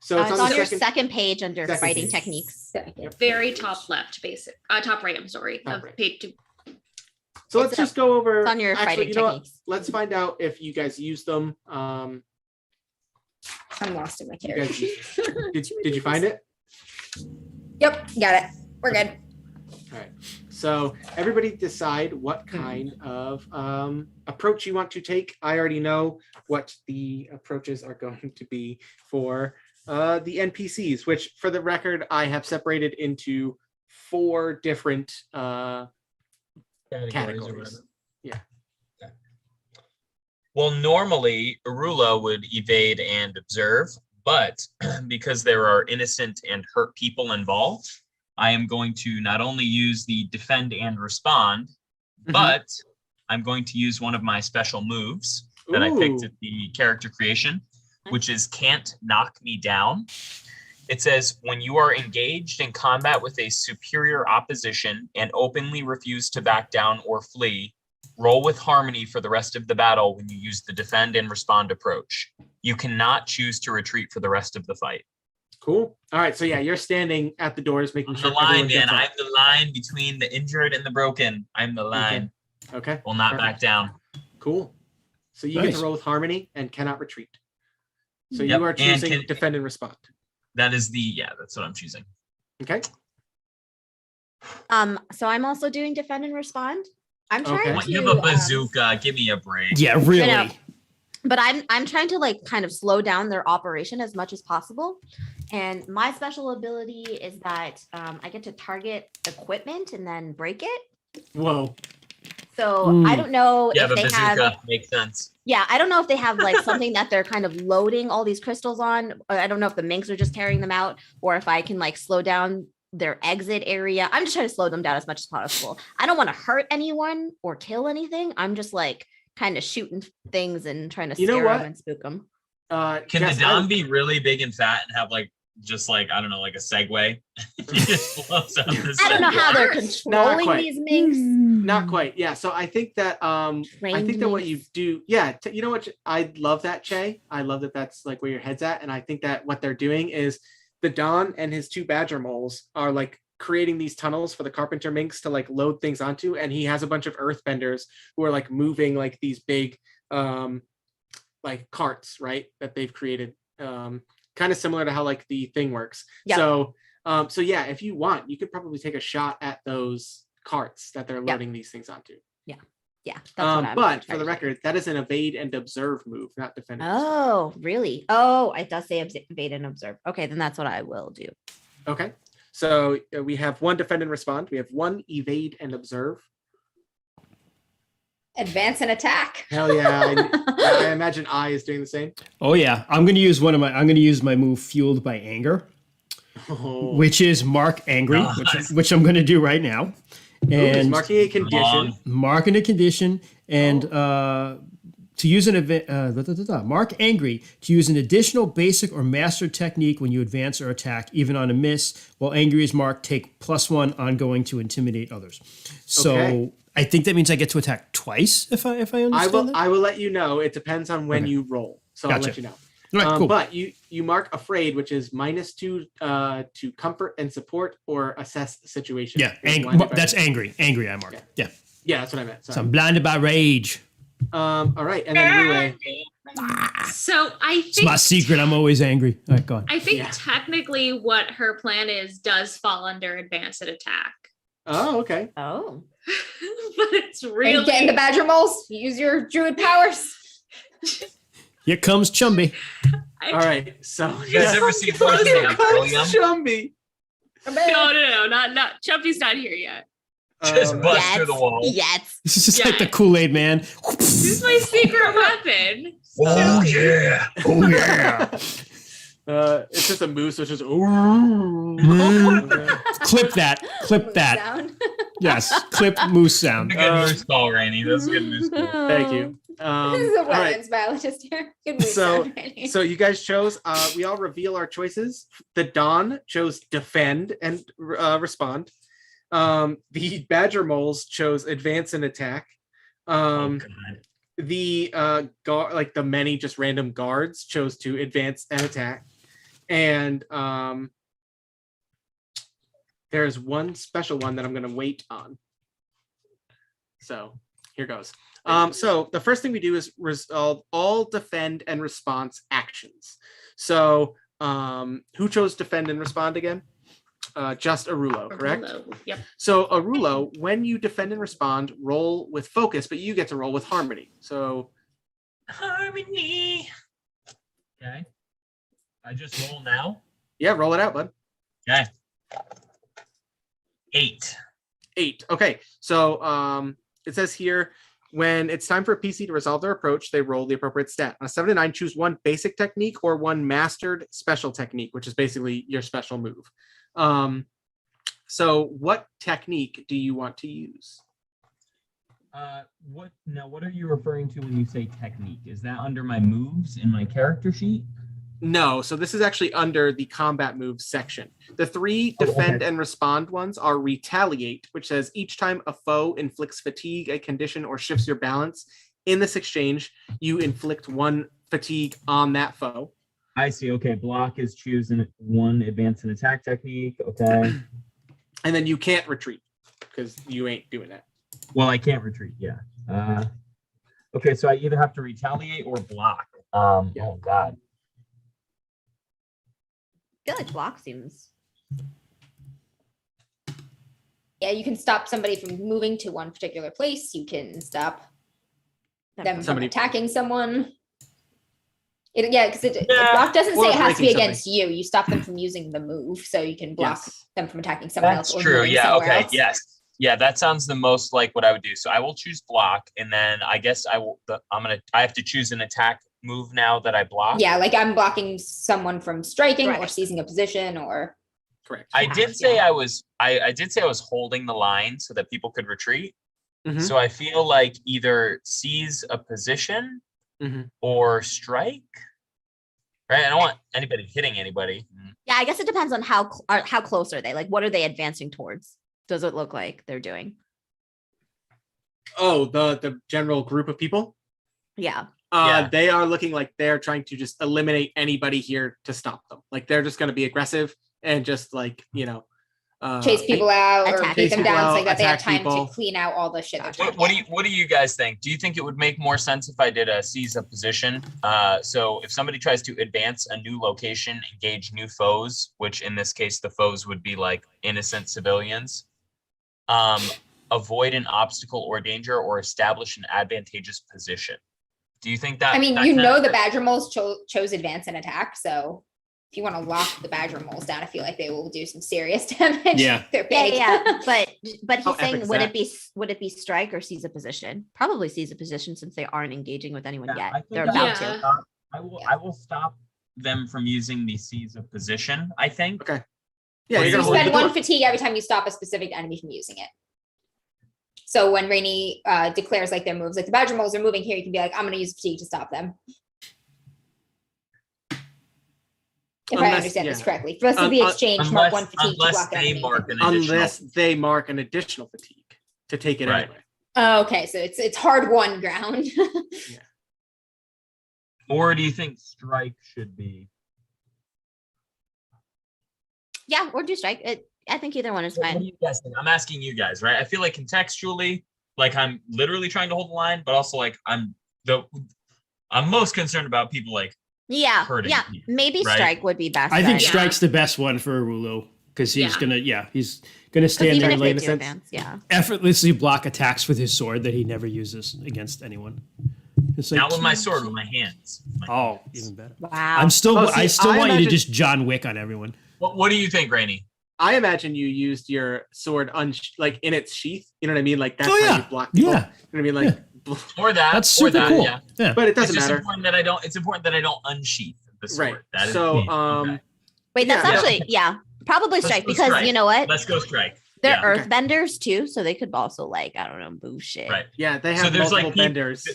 So It's it's on the your second. second page under second fighting page. techniques. Very top left, top right. I'm sorry. Top Of right. page 2. So let's just go over. It's on your actually, fighting you know what? techniques. Let's find out if you guys use them. I'm lost in my You character. guys did you find it? Yep, got it. We're good. All right. So everybody decide what kind of approach you want to take. I already know what the approaches are going to be for the NPCs, which for the record, I have separated into 4 different categories. Yeah. Okay. Well, normally Arula would evade and observe, but because there are innocent and hurt people involved, I am going to not only use the defend and respond, but I'm going to use one of my special moves that I picked at the character creation, which is Can't Knock Me Down. It says, when you are engaged in combat with a superior opposition and openly refuse to back down or flee, roll with harmony for the rest of the battle when you use the defend and respond approach. You cannot choose to retreat for the rest of the fight. Cool. All right. So yeah, you're standing at the doors, making sure the line, man. I'm the line between the injured and the broken. I'm the line. Okay. Will not back down. Cool. So you get to roll with harmony and cannot retreat. So you are choosing defend and respond. That is that's what I'm choosing. Okay. So I'm also doing defend and respond. I'm trying to. You have a bazooka. Give me a break. Yeah, really. But I'm trying to like kind of slow down their operation as much as possible. And my special ability is that I get to target equipment and then break it. Whoa. So I don't know if they bazooka have. Makes sense. Yeah, I don't know if they have like something that they're kind of loading all these crystals on. I don't know if the minks are just carrying them out, or if I can like slow down their exit area. I'm just trying to slow them down as much as possible. I don't want to hurt anyone or kill anything. I'm just like kind of shooting things and trying to scare them and spook them. Can the Don be really big and fat and have like just like, I don't know, like a Segway? I don't know how they're controlling these minks. Not quite. Yeah. So I think that what you do, you know what? I love that, Che. I love that that's like where your head's at. And I think that what they're doing is the Don and his 2 badger moles are like creating these tunnels for the carpenter minks to like load things onto, and he has a bunch of earthbenders who are like moving like these big like carts, right, that they've created, kind of similar to how like the thing works. So yeah, if you want, you could probably take a shot at those carts that they're loading these things onto. That's what but for the record, that is an evade and observe move, not defend. Oh, really? Oh, it does say evade and observe. Okay, then that's what I will do. Okay. So we have 1 defend and respond. We have 1 evade and observe. Advance and attack. Hell yeah! I imagine I is doing the same. Oh yeah, I'm gonna use my move fueled by anger, which is mark angry, which I'm gonna do right now. And marking a condition. Marking a condition, and to use an event, mark angry to use an additional basic or master technique when you advance or attack, even on a miss. While angry is marked, take +1 ongoing to intimidate others. So I think that means I get to attack twice if I understand that. I will let you know. It depends on when you roll, so I'll let you know. All right, cool. But you mark afraid, which is -2 to comfort and support or assess the situation. Yeah, that's angry. Angry, I mark. Yeah, that's what I meant. Sorry. So I'm blinded by rage. All right, and then Rue. So I think It's my secret. I'm always angry. All right, go on. I think technically what her plan is does fall under advance and attack. Oh, okay. Oh. But it's really And get in the badger moles. Use your druid powers. Here comes Chumby. All right, so you guys ever see Chumby? No, not Chumpy's not here yet. Just bust through the wall. Yes. This is just like the Kool-Aid man. This is my secret weapon. Oh yeah. Oh yeah. It's just a moose, so it's just Clip that. Clip that. Sound. Yes. Clip moose sound. Good moose call, Rainey. That's a good moose call. Thank you. This is a all right. weapons biologist here. Good move, So, Sandy. so you guys chose. We all reveal our choices. The Don chose defend and respond. The Badger Moles chose advance and attack. The like the many just random guards chose to advance and attack. And there's one special one that I'm going to wait on. So here goes. So the first thing we do is resolve all defend and response actions. So who chose defend and respond again? Just Arulo, correct? Arulo. Yep. So Arulo, when you defend and respond, roll with focus, but you get to roll with harmony. So Harmony. Okay. I just roll now. yeah, roll it out, bud. Okay. 8. 8. Okay. So it says here, when it's time for a PC to resolve their approach, they roll the appropriate stat. On a 7 to 9, choose one basic technique or one mastered special technique, which is basically your special move. So what technique do you want to use? What are you referring to when you say technique? Is that under my moves in my character sheet? No, so this is actually under the combat moves section. The 3 defend and respond ones are retaliate, which says each time a foe inflicts fatigue, a condition, or shifts your balance in this exchange, you inflict 1 fatigue on that foe. I see. Okay, block is choosing one advance and attack technique. Okay. And then you can't retreat because you ain't doing that. Well, I can't retreat. Yeah. Okay, so I either have to retaliate or block. Oh God. I feel like block seems. Yeah, you can stop somebody from moving to one particular place. You can stop them from attacking someone. Because block doesn't say it has to be against you. You stop them from using the move, so you can block them from attacking someone else. That's or true. moving Yeah. somewhere Okay. else. Yes. Yeah. That sounds the most like what I would do. So I will choose block, and then I guess I have to choose an attack move now that I block. Yeah, like I'm blocking someone from striking or Right. seizing a position or. Correct. I did say I was holding the line so that people could retreat. Mhm. So I feel like either seize a position Mhm. or strike. Right? I don't want anybody hitting anybody. Yeah, I guess it depends on how close are they? Like, what are they advancing towards? Does it look like they're doing? Oh, the general group of people? Yeah. Yeah. They are looking like they're trying to just eliminate anybody here to stop them. Like they're just going to be aggressive and just like, Chase people out or attack beat them people down out, so that they have attack time people. to clean out all the shit they're trying to get. What do you guys think? Do you think it would make more sense if I did a seize a position? So if somebody tries to advance a new location, engage new foes, which in this case the foes would be like innocent civilians, avoid an obstacle or danger, or establish an advantageous position. Do you think that? I mean, that you kind know of- the Badgermoles chose advance and attack, so if you want to lock the Badgermoles down, I feel like they will do some serious damage. Yeah. They're big. Yeah. But How he's saying, epic is would that? it be strike or seize a position? Probably seize a position since they aren't engaging with anyone Yeah, I yet. think They're I about Yeah. to. I will stop them from using the seize of position, I think. Okay. Yeah, Well, you're You gonna hold spend the one door. fatigue every time you stop a specific enemy from using it. So when Rainey declares like their moves, like the Badgermoles are moving here, you can be like, I'm going to use fatigue to stop them. If I Unless- understand this yeah. correctly. For the rest of the exchange, mark one fatigue to unless block they enemy. mark an additional. Unless they mark an additional fatigue to take it Right. anyway. Oh, okay, so it's hard won ground. Or do you think strike should be? Yeah, or do strike. I think either one is What do fine. you guys think? I'm asking you guys, right? I feel like contextually, like I'm literally trying to hold the line, but also like I'm most concerned about people like Yeah. hurting Yeah. people, Maybe right? strike would be best. I think Yeah. strike's the best one for Arulo because he's Yeah. he's gonna stand even there if and they like do sense. advance, yeah. effortlessly block attacks with his sword that he never uses against anyone. It's like, not with my sword, with my hands. oh, even better. Wow. I still I want you imagine- to just John Wick on everyone. What do you think, Rainey? I imagine you used your sword like in its sheath. You know what I mean? Like that's Oh, how yeah. you block people. Yeah. You know what I mean? Like, Or that? That's or super that, cool. Yeah. Yeah. but it It's doesn't just matter. important that I don't. It's important that I don't unsheath the sword. Right. That is So, okay. Wait, that's yeah. actually, yeah, probably Let's strike go because strike. you know what? Let's go strike. They're Yeah. Okay. earthbenders too, so they could also like, I don't know, move shit. Right. Yeah, they So have there's, like, multiple peop- benders.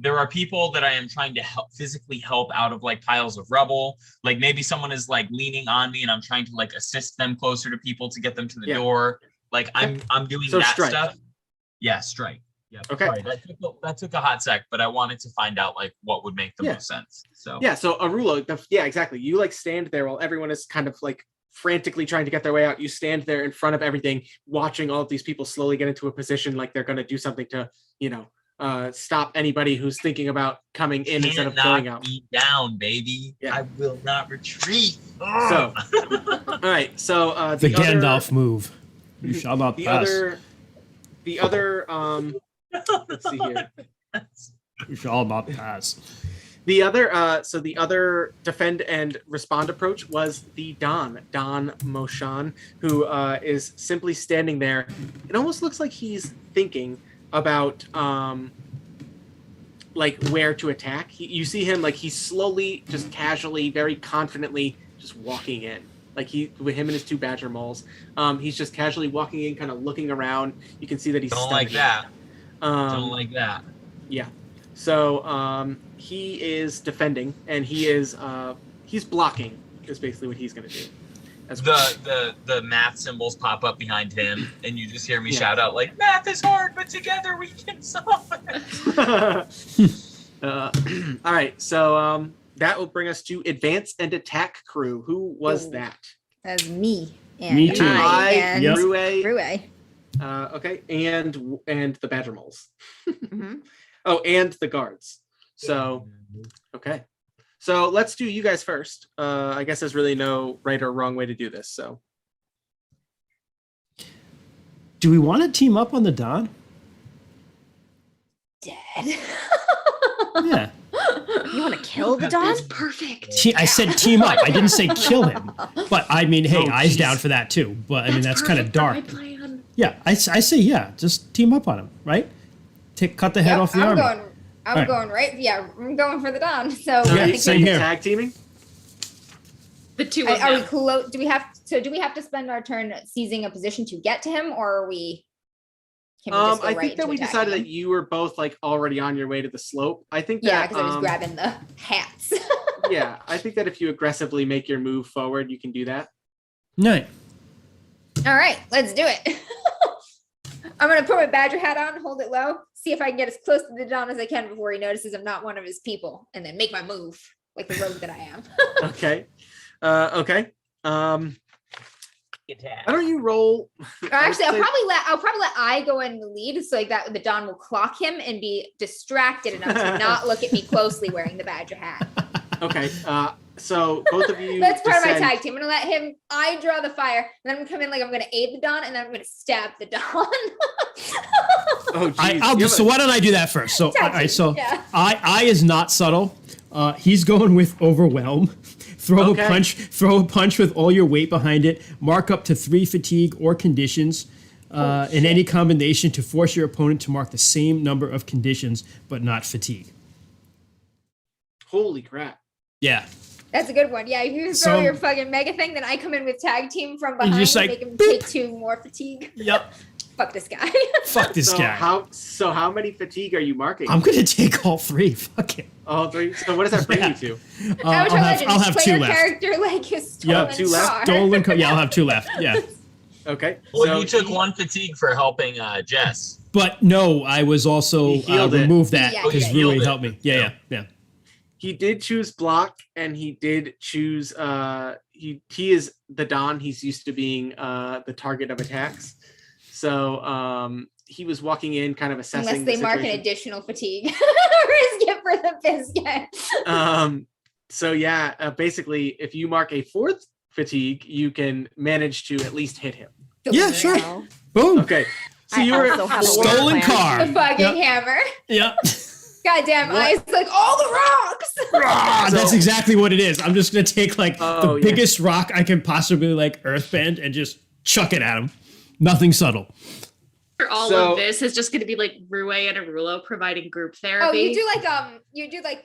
There are people that I am trying to physically help out of like piles of rubble. Like maybe someone is like leaning on me and I'm trying to like assist them closer to people to get them to the Yeah. door. Like I'm doing So that strike. stuff. Yeah, strike. Yeah. Okay. Sorry, that took a hot sec, but I wanted to find out like what would make the Yeah. most sense. So Yeah, so Arulo, yeah, exactly. You like stand there while everyone is kind of like frantically trying to get their way out. You stand there in front of everything, watching all of these people slowly get into a position like they're going to do something to, stop anybody who's thinking about coming in instead of going out. Me down, baby. Yeah. I will not retreat. So, all right. So The other, Gandalf move. You shall not the pass. other let's see here. You shall not pass. The other defend and respond approach was the Don Moshan, who is simply standing there. It almost looks like he's thinking about like where to attack. You see him like he's slowly, just casually, very confidently just walking in. Like with him and his 2 badger moles. He's just casually walking in, kind of looking around. You can see that he's Don't like that. Don't like that. Yeah. So he is defending, and he's blocking. Is basically what he's going to do. As well. The math symbols pop up behind him, and you just hear me shout out like, "Math is hard, but together we can solve it." All right. So that will bring us to advance and attack crew. Who was that? That's me. And Me too. I and Yep. Rue. Rue. Okay, and the badger moles. Mhm. Oh, and the guards. So, okay. So let's do you guys first. I guess there's really no right or wrong way to do this. So, Do we want to team up on the Don? Dead. Yeah. You want to kill the Don? That's perfect. I said team up. I didn't say kill him. But I mean, hey, Oh, eyes geez. down for that too. But I mean, that's kind of perfect for my dark. plan. Yeah, I say yeah. Just team up on him, right? Cut the head Yep, off the I'm army. going. I'm Alright. going right. Yeah, I'm going for the Don. So so Yeah, I you- think so same you here. tag teaming. The 2 of are we them. close? Do we have to spend our turn seizing a position to get to him, or are we? Can we just go I right think that into we attacking decided him? that you were both like already on your way to the slope. I think Yeah, that because I was grabbing the hats. yeah, I think that if you aggressively make your move forward, you can do that. No. All right, let's do it. I'm gonna put my badger hat on, hold it low, see if I can get as close to the Don as I can before he notices I'm not one of his people, and then make my move like the rogue that I am. Okay. Okay. Why don't you roll? Actually, I would say- I'll probably let I go in the lead, so like that the Don will clock him and be distracted enough to not look at me closely wearing the badger hat. Okay. So both of you. That's part of my descend- tag team. I'm gonna let him. I draw the fire, and then I'm gonna come in like I'm gonna aid the Don, and then I'm gonna stab the Don. Oh, geez. I'll You do, have so a- why don't I do that first? So, Tag all right, team, so yeah. I is not subtle. He's going with overwhelm. Throw Okay. a punch with all your weight behind it. Mark up to 3 fatigue or conditions in any combination to force your opponent to mark the same number of conditions, but not fatigue. Holy crap. Yeah. That's a good one. Yeah, if you throw So- your fucking mega thing, then I come in with tag team from behind just and like, make him boop. take 2 more fatigue. Yep. Fuck this guy. Fuck this So guy. how many fatigue are you marking? I'm gonna take all 3. Fuck it. All 3. So what does that bring Yeah. you to? Avatar Legends, I'll have play 2 your left. character like his Yeah, stolen 2 left? car. Stolen yeah, I'll have 2 left. Yeah. Okay. Well, so you took he- 1 fatigue for helping Jess. But no, I was also He healed it. removed that Yeah, because yeah, Rui healed it. helped me. Yeah. He did choose block, and he did choose. He is the Don. He's used to being the target of attacks. So he was walking in, kind of assessing. Unless they the mark an situation. additional fatigue. Risk it for the biscuit. So yeah, basically, if you mark a 4th fatigue, you can manage to at least hit him. Yeah, sure. Well, Boom. Okay. So I you were also have a Stolen war plan. car. The fucking Yep. hammer. Yeah. Goddamn What? eyes like all the rocks. That's exactly what it is. I'm just gonna take like Oh, the yeah. biggest rock I can possibly like earthbend and just chuck it at him. Nothing subtle. For all So- of this is just going to be like Rue and Arulo providing group therapy. Oh, you do like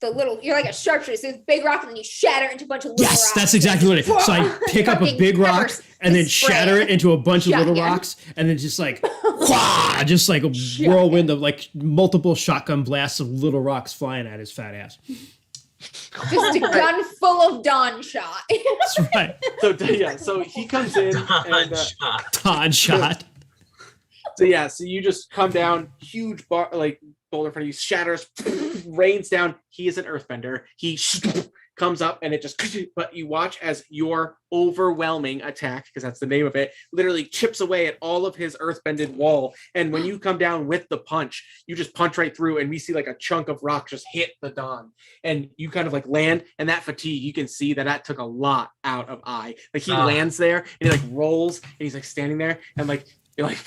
the little, you're like a sharpshooter, so it's big rock and then you shatter it into a bunch of little rocks. Yes, that's exactly what it is. So I pick up a Fucking big rock peppers and then spray shatter it into a bunch of little Shotgun. rocks and then just like whah, just like a whirlwind of like multiple shotgun blasts of little rocks flying at his fat ass. Just a gun full of Dawn shot. That's right. So yeah, so he comes in, and Todd shot. so yeah, so you just come down, huge bar, like boulder in front of you shatters, rains down. He is an earthbender. He comes up and it just, but you watch as your overwhelming attack, because that's the name of it, literally chips away at all of his earthbended wall. And when you come down with the punch, you just punch right through and we see like a chunk of rock just hit the Don. And you kind of like land, and that fatigue, you can see that took a lot out of Ai. Like he lands there and he like rolls and he's like standing there and like, you're like,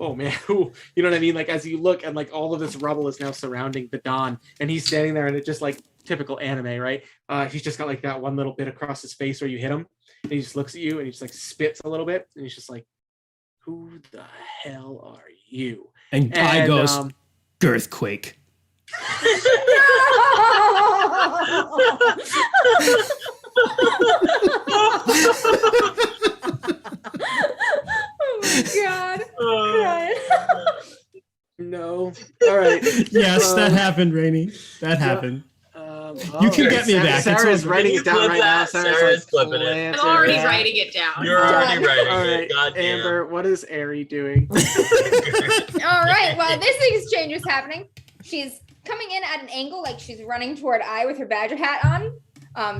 oh man, ooh. You know what I mean? Like as you look and like all of this rubble is now surrounding the Don, and he's standing there, and it just like typical anime, right? He's just got like that one little bit across his face where you hit him, and he just looks at you and he just like spits a little bit, and he's just like, "Who the hell are you?" And Ai goes, "Girthquake." Oh my god. No. All right. Yes, that happened, Rainy. That happened. You can get me back. Sarah's writing it down right now. Sarah's clipping it. I'm already writing it down. You're already writing All it. right, God damn. Amber, what is Ari doing? All right. Well, this exchange is happening. She's coming in at an angle, like she's running toward Ai with her Badger hat on,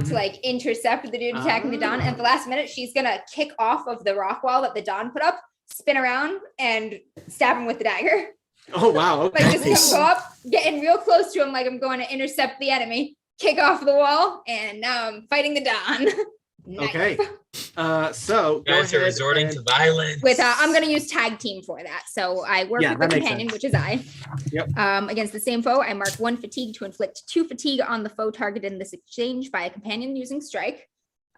to like intercept the dude attacking the Don. And at the last minute, she's gonna kick off of the rock wall that the Don put up, spin around, and stab him with the dagger. Oh wow. Okay. Like just go up, getting real close to him, like I'm going to intercept the enemy, kick off the wall, and now I'm fighting the Don. Nice. Okay. So You guys are resorting to violence. With I'm going to use tag team for that. So I work with the companion, which is Ai. Yep. Against the same foe, I mark 1 fatigue to inflict 2 fatigue on the foe targeted in this exchange by a companion using strike,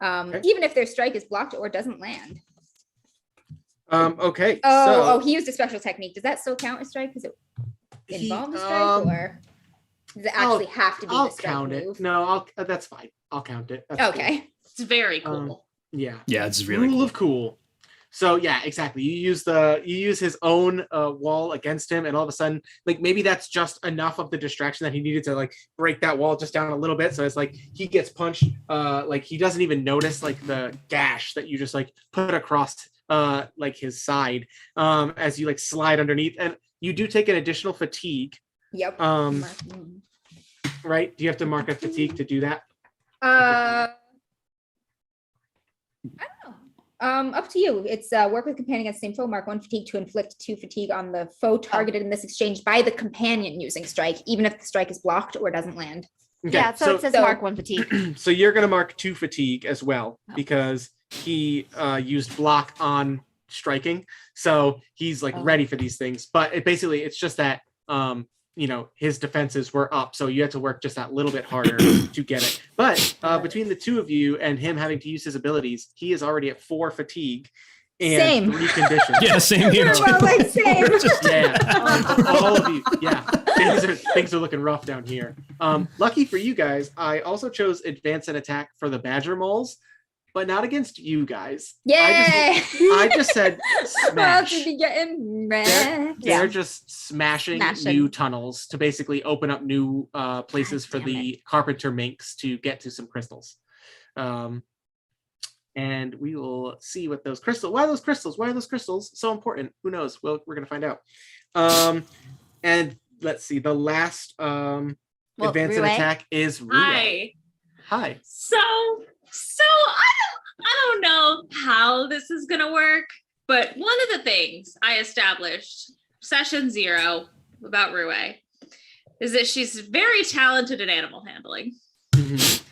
even if their strike is blocked or doesn't land. Okay. Oh, he used a special technique. Does that still count as strike? Does it involve a strike, or does it actually have to be the strike count move? it. No, that's fine. I'll count it. That's Okay. cool. It's very cool. Yeah. Yeah, it's really Rule cool. of cool. So yeah, exactly. You use his own wall against him, and all of a sudden, like maybe that's just enough of the distraction that he needed to like break that wall just down a little bit. So it's like he gets punched, like he doesn't even notice like the gash that you just like put across like his side as you like slide underneath, and you do take an additional fatigue. Yep. Right? Do you have to mark a fatigue to do that? I don't know. Up to you. It's work with companion against the same foe. Mark 1 fatigue to inflict 2 fatigue on the foe targeted in this exchange by the companion using strike, even if the strike is blocked or doesn't land. Okay, Yeah, so it says mark 1 fatigue. So you're gonna mark 2 fatigue as well because he used block on striking, so he's like ready for these things. But it's just that his defenses were up, so you had to work just that little bit harder to get it. But between the two of you and him having to use his abilities, he is already at 4 fatigue and Same. 3 conditions. Yeah, same here. We're about like same. All of you. Yeah, things are looking rough down here. Lucky for you guys, I also chose advance and attack for the Badger moles, but not against you guys. Yay! I just said smash. Well, to be getting They're just smashing Smashing. new tunnels to basically open up new places for damn the carpenter minks to get to some crystals. And we will see what those crystals. Why are those crystals so important? Who knows? Well, we're gonna find out. And let's see. The last advance and Rue? attack is Rue. Hi. So I don't know how this is gonna work, but one of the things I established session 0 about Rue is that she's very talented at animal handling. Mhm.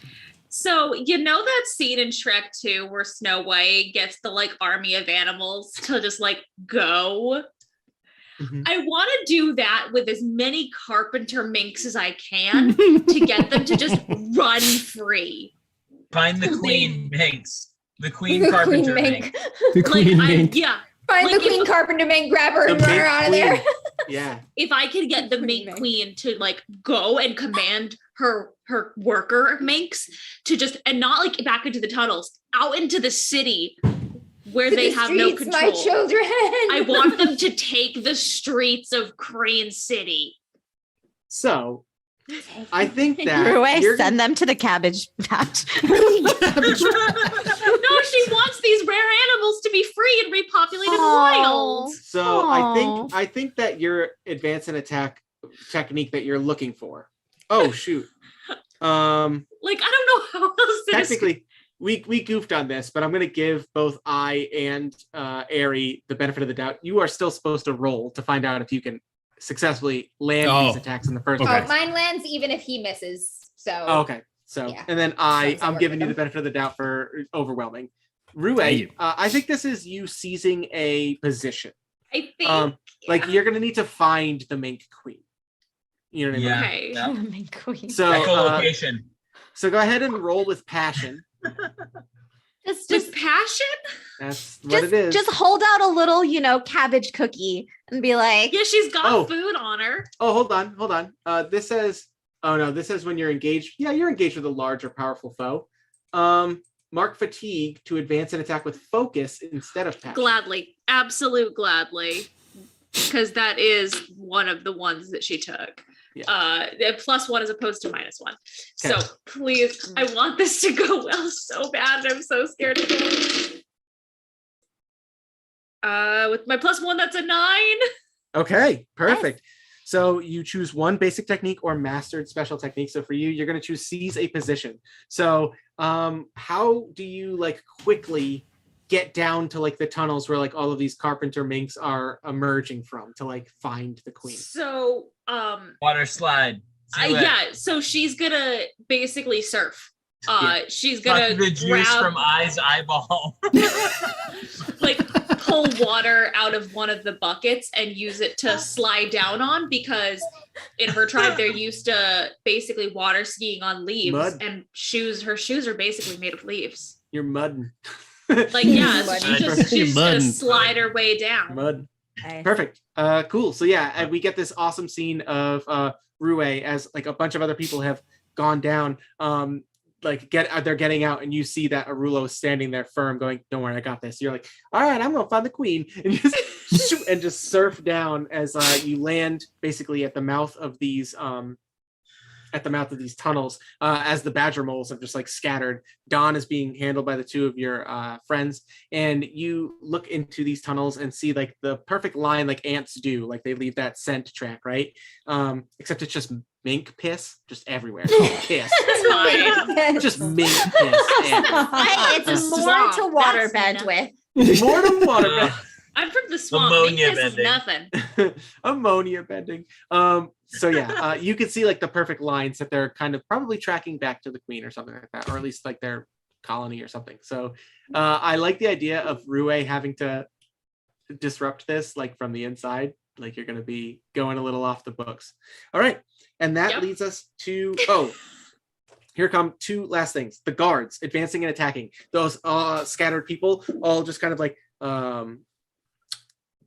So you know that scene in Shrek 2 where Snow White gets the like army of animals to just like go? Mhm. I want to do that with as many carpenter minks as I can to get them to just run free. Find the queen minx. The queen The carpenter queen mink. mink. The queen mink. Yeah. Find Like, the queen carpenter mink, grab her, and The run her mink out of there. queen. Yeah. If I could get the Queen mink mink. queen to like go and command her worker minks to just, and not like back into the tunnels, out into the city where To they the have no streets, control. my children. I want them to take the streets of Crane City. So I think that Rue, you're send them to the cabbage patch. No, she wants these rare animals to be free and repopulated Oh. wild. So I think that your advance and attack technique that you're looking for. Oh shoot. Like, I don't know how else to Technically, we goofed on this, but I'm going to give both I and Ari the benefit of the doubt. You are still supposed to roll to find out if you can successfully land these attacks in the first place. Oh, mine lands even if he misses. So. Oh, okay. So, Yeah. and then I'm giving you the benefit of the doubt for overwhelming. Rue, I think this is you seizing a position. I think. Like you're going to need to find the mink queen. You know what I mean? Yeah. Okay. Main queen. So, Echolocation. so go ahead and roll with passion. Just With passion? That's what it is. Just hold out a little, cabbage cookie and be like, Yeah, she's got Oh. food on her. Oh, hold on. This says, this says when you're engaged. Yeah, you're engaged with a large or powerful foe. Mark fatigue to advance an attack with focus instead of passion. Gladly. Absolute gladly. Because that is one of the ones that she took. The +1 as opposed to -1. So Okay. please, I want this to go well so bad. I'm so scared to go. With my +1, that's a 9. Okay, perfect. So you choose one basic technique or mastered special technique. So for you, you're going to choose seize a position. So how do you like quickly get down to like the tunnels where like all of these carpenter minks are emerging from to like find the queen? So Water slide. so she's gonna basically surf. She's Suck gonna the juice grab from Ai's eyeball. like pull water out of one of the buckets and use it to slide down on, because in her tribe they're used to basically water skiing on leaves. Mud. And her shoes are basically made of leaves. You're mudding. Like, yeah, so she's You're just gonna mudding. slide her way down. Mud. Nice. Perfect. Cool. So yeah, and we get this awesome scene of Rue as like a bunch of other people have gone down. They're getting out, and you see that Arulo is standing there firm, going, "Don't worry, I got this." You're like, "All right, I'm gonna find the queen," and you just shoot and just surf down as you land basically at the mouth of these tunnels. As the badger moles have just like scattered, Don is being handled by the two of your friends, and you look into these tunnels and see like the perfect line, like ants do, like they leave that scent track, right? Except it's just mink piss just everywhere. Piss. Just mink piss. Hey, it's Just more swamp. to waterbed That's with. More to water. I'm from the swamp. Ammonia This is bending. nothing. Ammonia bending. So yeah, you can see like the perfect lines that they're kind of probably tracking back to the queen or something like that, or at least like their colony or something. So I like the idea of Rue having to disrupt this like from the inside. Like you're going to be going a little off the books. All right. And that leads us to, here come two last things. The guards advancing and attacking. Those scattered people all just kind of like,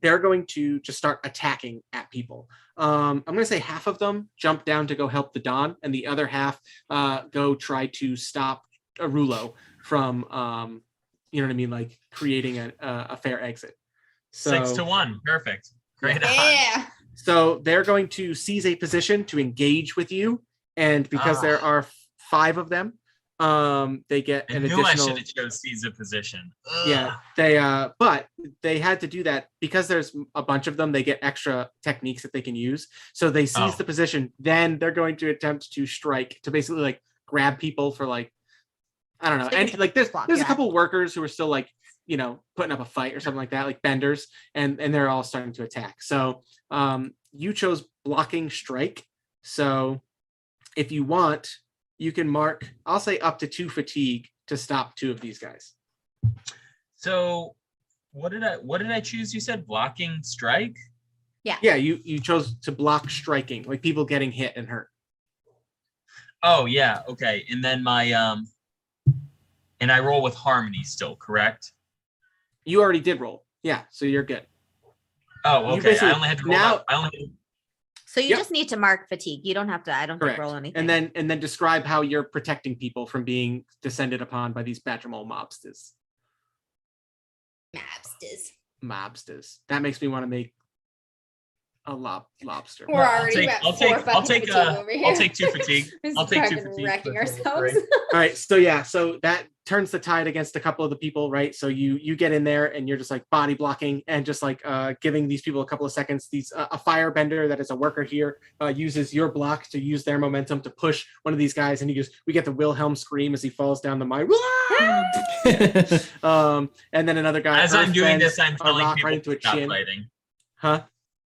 they're going to just start attacking at people. I'm going to say half of them jump down to go help the Don, and the other half go try to stop Arulo from, you know what I mean, like creating a fair exit. So, 6-1. Perfect. Great. Yeah. So they're going to seize a position to engage with you, and because there are 5 of them, they get I an knew I additional. should have chose Caesar position. Yeah, but they had to do that because there's a bunch of them. They get extra techniques that they can use. So they seize the position. Then they're going to attempt to strike to basically like grab people for like, I don't know. And like there's a couple workers who are still like, you know, putting up a fight or something like that, like benders, and they're all starting to attack. So you chose blocking strike. So if you want, you can mark, I'll say up to 2 fatigue to stop 2 of these guys. So what did I choose? You said blocking strike? Yeah, you chose to block striking, like people getting hit and hurt. Oh yeah, okay. And then my and I roll with harmony still, correct? You already did roll. Yeah, so you're good. Oh, You okay. basically- I only had to roll now- So you Yep. just need to mark fatigue. You don't have to, I don't think, Correct. roll anything. And then describe how you're protecting people from being descended upon by these Badgermole mobsters. Mobsters. That makes me want to make a lobster. We're already at I'll 4 take fatigue over here. I'll take 2 fatigue. This I'll is take 2 fucking fatigue. wrecking That's ourselves. All right, so yeah, so that turns the tide against a couple of the people, right? So you get in there and you're just like body blocking and just like giving these people a couple of seconds. These a firebender that is a worker here uses your block to use their momentum to push one of these guys, and we get the Wilhelm scream as he falls down the mine. And then another guy. As I'm doing this, I'm telling people right into to a stop chin. fighting. Huh?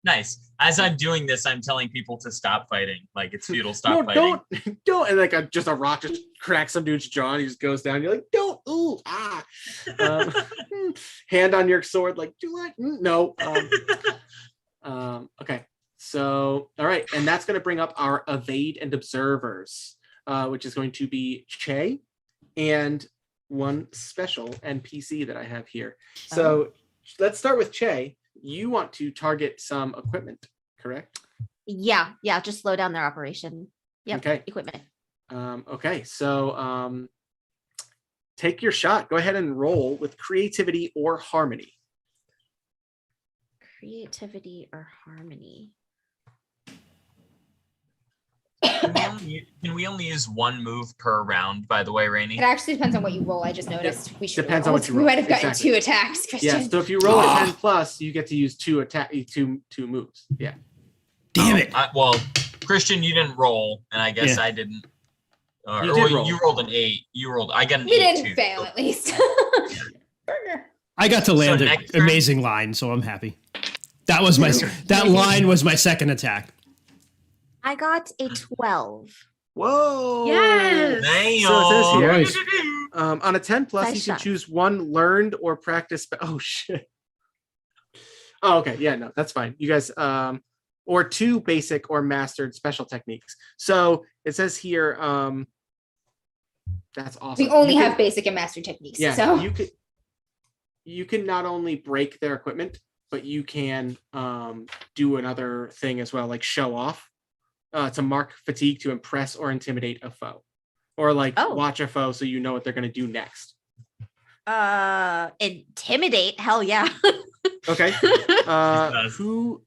Nice. As I'm doing this, I'm telling people to stop fighting. Like it's futile. Stop fighting. Don't. And like just a rock just cracks some dude's jaw and he just goes down. You're like, don't. Ooh, ah. Hand on your sword. Like, do I? No. Okay. So, all right. And that's going to bring up our evade and observers, which is going to be Che and one special NPC that I have here. So let's start with Che. You want to target some equipment, correct? Yeah, just slow down their operation. Yep. Okay. Equipment. Okay, so take your shot. Go ahead and roll with creativity or harmony. Creativity or harmony. Can we only use one move per round, by the way, Rainey? It actually depends on what you roll. I just noticed we should Depends on what you roll. We might have gotten Exactly. 2 attacks, Christian. Yeah, so if you roll a 10 plus, you get to use two moves. Yeah. Damn it. Well, Christian, you didn't roll, and I guess Yeah. I didn't. You did roll. You rolled an 8. I got an He 8 didn't too. fail at least. I got to land an next turn- amazing line, so I'm happy. That was that line was my second attack. I got a 12. Whoa. Yes. Damn. So it says Nice. On a 10 plus, Nice you can shot. choose one learned or practice. Oh shit. Oh, okay. Yeah, no, that's fine. You guys, or 2 basic or mastered special techniques. So it says here, that's awesome. We only You have can- basic and master techniques. Yeah, So you can not only break their equipment, but you can do another thing as well, like show off to mark fatigue to impress or intimidate a foe, or like watch a foe so you know what they're going to do next. Intimidate. Hell yeah. Okay. does. Who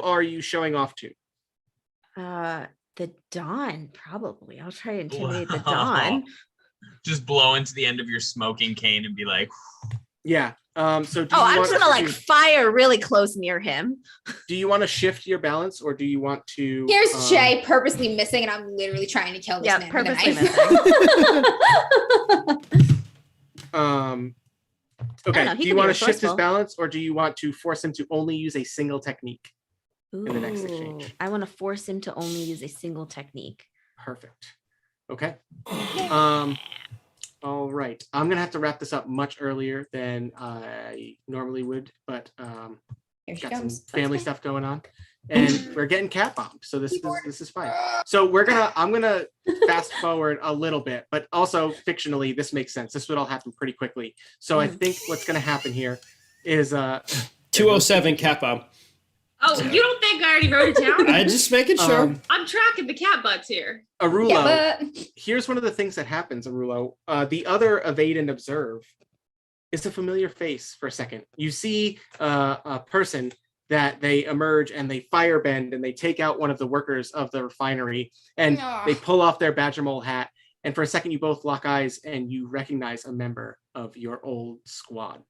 are you showing off to? The Dawn, probably. I'll try to intimidate the Wow. Dawn. Just blow into the end of your smoking cane and be like, Yeah. So do Oh, you I'm want just gonna like to, fire really close near him. do you want to shift your balance, or do you want to? here's Jay purposely missing, and I'm literally trying to kill this Yeah, man purposely with a knife. Okay. know, he Do could you be want to shift his resourceful. balance, or do you want to force him to only use a single technique? the next exchange. Ooh, I want to force him to only use a single technique. Perfect. Okay. All right. I'm gonna have to wrap this up much earlier than I normally would, but Here she got some comes. family stuff going on, and we're getting cat bombed, so this is fine. So I'm gonna fast forward a little bit, but also fictionally, this makes sense. This would all happen pretty quickly. So I think what's gonna happen here is 207 cat bomb. Oh, you don't think I already wrote it down? I just making sure. I'm tracking the cat butts here. Arulo. Yeah, but Here's one of the things that happens, Arulo. The other evade and observe is a familiar face for a second. You see a person that they emerge and they firebend and they take out one of the workers of the refinery and they pull off their Badgermole hat. And for a second, you both lock eyes and you recognize a member of your old squad.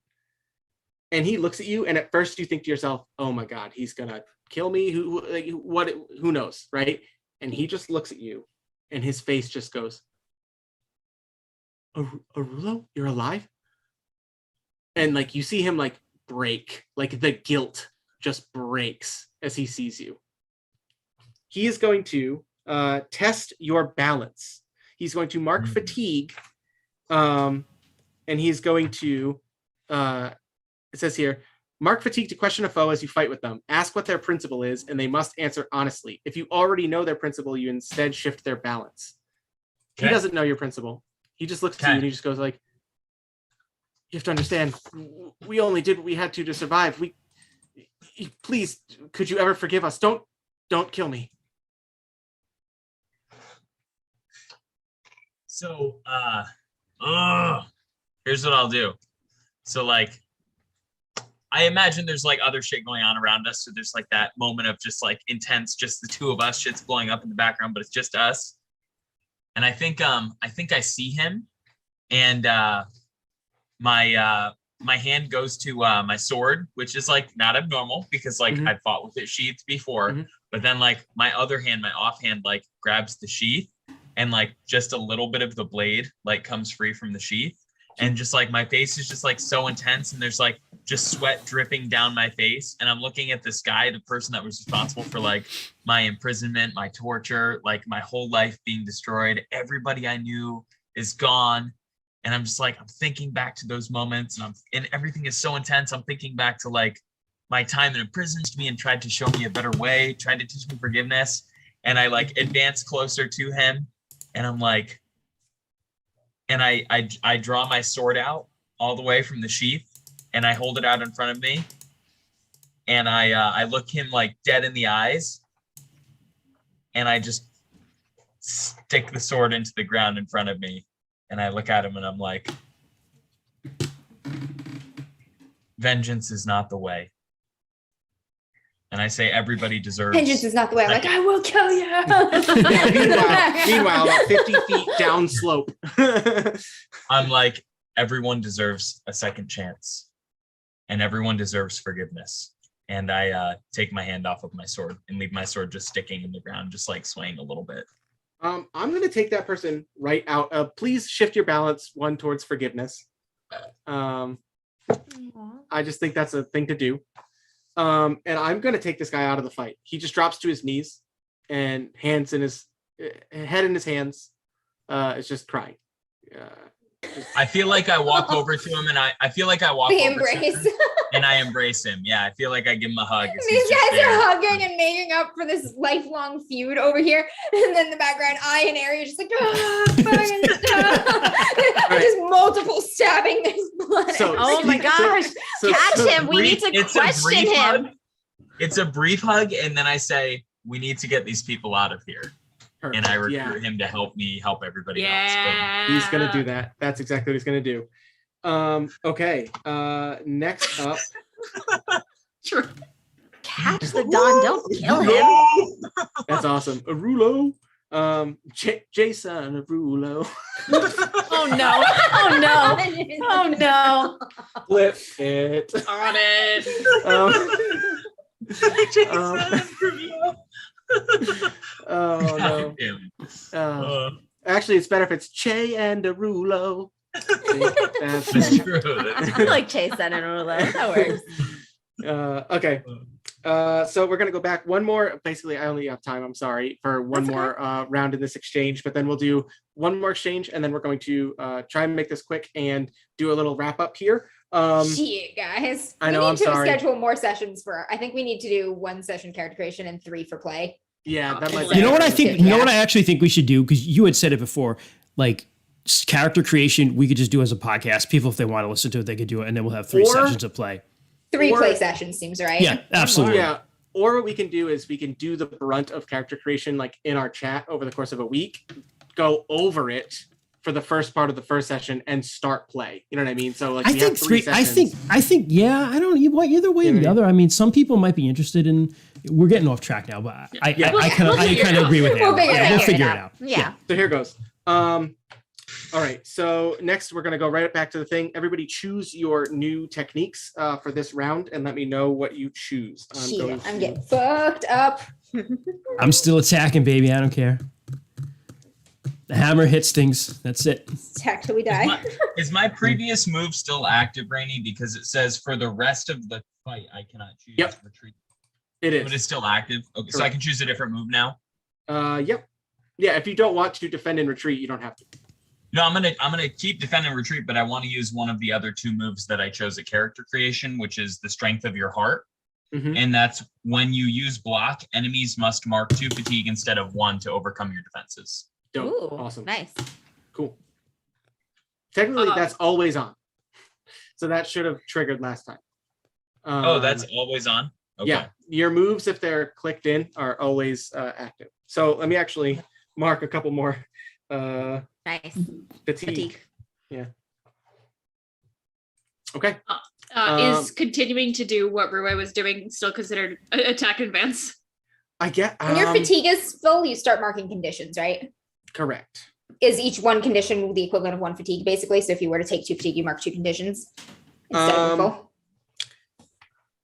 And he looks at you, and at first you think to yourself, "Oh my God, he's gonna kill me." Who knows, right? And he just looks at you, and his face just goes, "Arulo, you're alive?" And like you see him like break, like the guilt just breaks as he sees you. He is going to test your balance. He's going to mark fatigue, and he's going to. It says here, mark fatigue to question a foe as you fight with them. Ask what their principle is, and they must answer honestly. If you already know their principle, you instead shift their balance. Okay. He doesn't know your principle. He just looks at you and he just goes like, "You have to understand, we only did what we had to survive. Please, could you ever forgive us? Don't kill me." So, here's what I'll do. So, like, I imagine there's like other shit going on around us. So there's like that moment of just like intense, just the two of us, shit's blowing up in the background, but it's just us. And I think I see him, and my hand goes to my sword, which is like not abnormal because like I've fought with it sheathed before, but then like my other hand, my offhand, like grabs the sheath, and like just a little bit of the blade like comes free from the sheath, and just like my face is just like so intense, and there's like just sweat dripping down my face, and I'm looking at this guy, the person that was responsible for like my imprisonment, my torture, like my whole life being destroyed. Everybody I knew is gone. And I'm just like, I'm thinking back to those moments, and everything is so intense. I'm thinking back to like my time in prison to me and tried to show me a better way, tried to teach me forgiveness. And I like advance closer to him, and I'm like, and I draw my sword out all the way from the sheath, and I hold it out in front of me, and I look him like dead in the eyes, and I just stick the sword into the ground in front of me. And I look at him and I'm like, vengeance is not the way. And I say, everybody deserves. Vengeance is not the way. I'm like, I will kill you. Meanwhile, about 50 feet down slope. I'm like, everyone deserves a second chance, and everyone deserves forgiveness. And I take my hand off of my sword and leave my sword just sticking in the ground, just like swaying a little bit. I'm going to take that person right out. Please shift your balance one towards forgiveness. I just think that's a thing to do. And I'm going to take this guy out of the fight. He just drops to his knees and hands in his head in his hands. Is just crying. I feel like I walk over to him, and I feel like I walk We over to embrace. him and I embrace him. Yeah, I feel like I give him a hug. as These he's just guys are there. hugging and making up for this lifelong feud over here. And then in the background, I and Ari are just like, just multiple stabbing. There's blood. So- Oh my gosh. Catch him. We need to It's a question brief him. hug. It's a brief hug, and then I say, we need to get these people out of here. And I recruit him to help me help everybody else. Yeah. He's going to do that. That's exactly what he's going to do. Okay. Next up. Sure. Catch the Don. Don't kill him. That's awesome. Arulo. Jason Arulo. Oh no. Oh no. Oh no. Flip it. On it. Oh no. Actually, it's better if it's Che and Arulo. That's That's true. That's I like Chase and Rulo. That works. okay. So we're gonna go back one more. Basically, I only have time. I'm sorry for one more round in this exchange, but then we'll do one more exchange, and then we're going to try and make this quick and do a little wrap up here. Shit, guys. I know, We I'm need to sorry. schedule more sessions for. I think we need to do 1 session character creation and 3 for play. Yeah, that might. You know what I think? You know Yeah. what I actually think we should do, because you had said it before, like character creation. We could just do as a podcast. People, if they want to listen to it, they could do it, and then we'll have 3 Or- sessions of play. 3 Or- play sessions seems right. Yeah, absolutely. Yeah. Or what we can do is we can do the brunt of character creation like in our chat over the course of a week, go over it for the first part of the first session and start play. You know what I mean? So like I we think have 3 three. I sessions. think. Yeah. I don't. You want either way or the other. I mean, some people might be interested in. We're getting off track now, but I kind of agree with We'll him. figure it out. We'll figure it out. Yeah. So here goes. All right. So next we're gonna go right back to the thing. Everybody choose your new techniques for this round and let me know what you choose. Shit, I'm getting fucked up. I'm still attacking, baby. I don't care. The hammer hits things. That's it. Attack till we die. Is my previous move still active, Rainey? Because it says for the rest of the fight, I cannot choose retreat. It is. But it's still active. Okay, so I can choose a different move now. Yep. Yeah, if you don't want to defend and retreat, you don't have to. No, I'm gonna keep defend and retreat, but I want to use one of the other 2 moves that I chose at character creation, which is the strength of your heart. And that's when you use block, enemies must mark 2 fatigue instead of 1 to overcome your defenses. Dope. Ooh, Awesome. Nice. Cool. Technically, that's always on. So that should have triggered last time. Oh, that's always on? Okay. Yeah. Your moves, if they're clicked in, are always active. So let me actually mark a couple more. Nice. Fatigue. Yeah. Okay. Is continuing to do what Rui was doing still considered attack advance? I get When your fatigue is full, you start marking conditions, right? correct. is each one condition the equivalent of 1 fatigue, basically? So if you were to take 2 fatigue, you mark 2 conditions instead of full?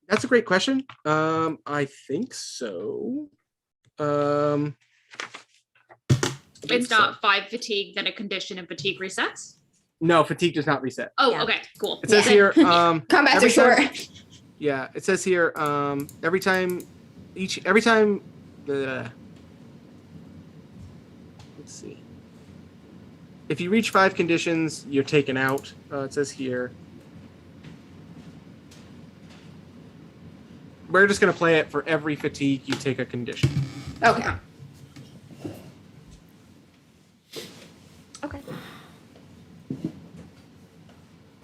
That's a great question. I think so. It's not 5 fatigue, then a condition and fatigue resets. No, fatigue does not reset. Oh, Yeah. okay, cool. It says here. Combats are every short. time- Yeah, it says here. Every time. Let's see. If you reach 5 conditions, you're taken out. It says here. We're just gonna play it for every fatigue you take a condition. Okay. Okay.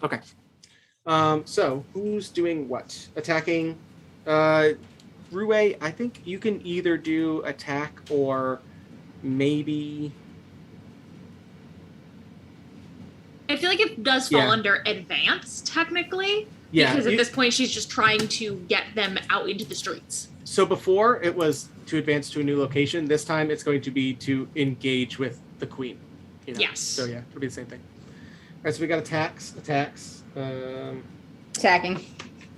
Okay. So who's doing what? Attacking. Rue, I think you can either do attack or maybe. I feel like it does fall Yeah. under advance, technically. Yeah. Because at this point, she's just trying to get them out into the streets. So before it was to advance to a new location. This time it's going to be to engage with the queen. You know? Yes. So yeah, it'll be the same thing. All right. So we got attacks. Attacking.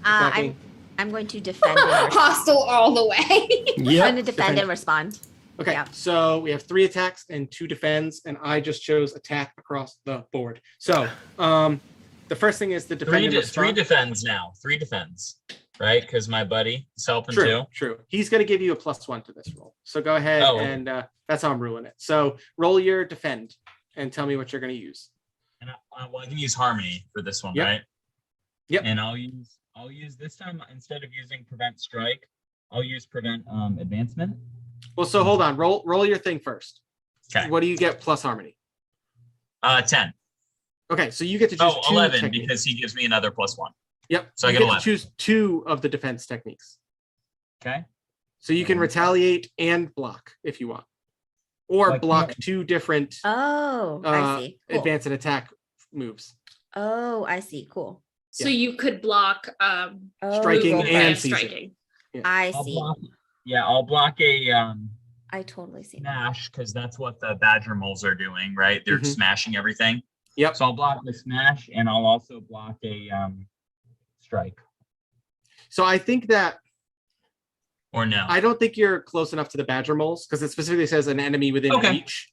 Attacking. I'm going to defend. And respond. Hostile all the way. I'm Yep. going to defend and respond. Okay, Yeah. so we have 3 attacks and 2 defends, and I just chose attack across the board. So, the first thing is the defend and Three respond. defends now. 3 defends, right? Because my buddy is helping True, too. true. He's going to give you a +1 to this roll. So go ahead Oh. and that's how I'm ruling it. So roll your defend and tell me what you're going to use. And I can use harmony for this one, Yep. right? Yep. And I'll use this time, instead of using prevent strike, I'll use prevent advancement. Well, so hold on. Roll your thing first. Okay. What do you get plus harmony? 10. Okay, so you get to choose 2 11 techniques. because he gives me another +1. Yep. So I you get get 11. to choose 2 of the defense techniques. Okay. So you can retaliate and block if you want, or Like, block 2 different Oh, I see. Cool. advance and attack moves. Oh, I see. Cool. So you could block Oh, Striking movement and by seizing. striking. I I'll see. block. Yeah, I'll block a I totally see. smash because that's what the badger moles are doing, right? They're Mhm. smashing everything. Yep. So I'll block the smash, and I'll also block a strike. So I think that Or no? I don't think you're close enough to the badger moles because it specifically says an enemy within Okay. reach.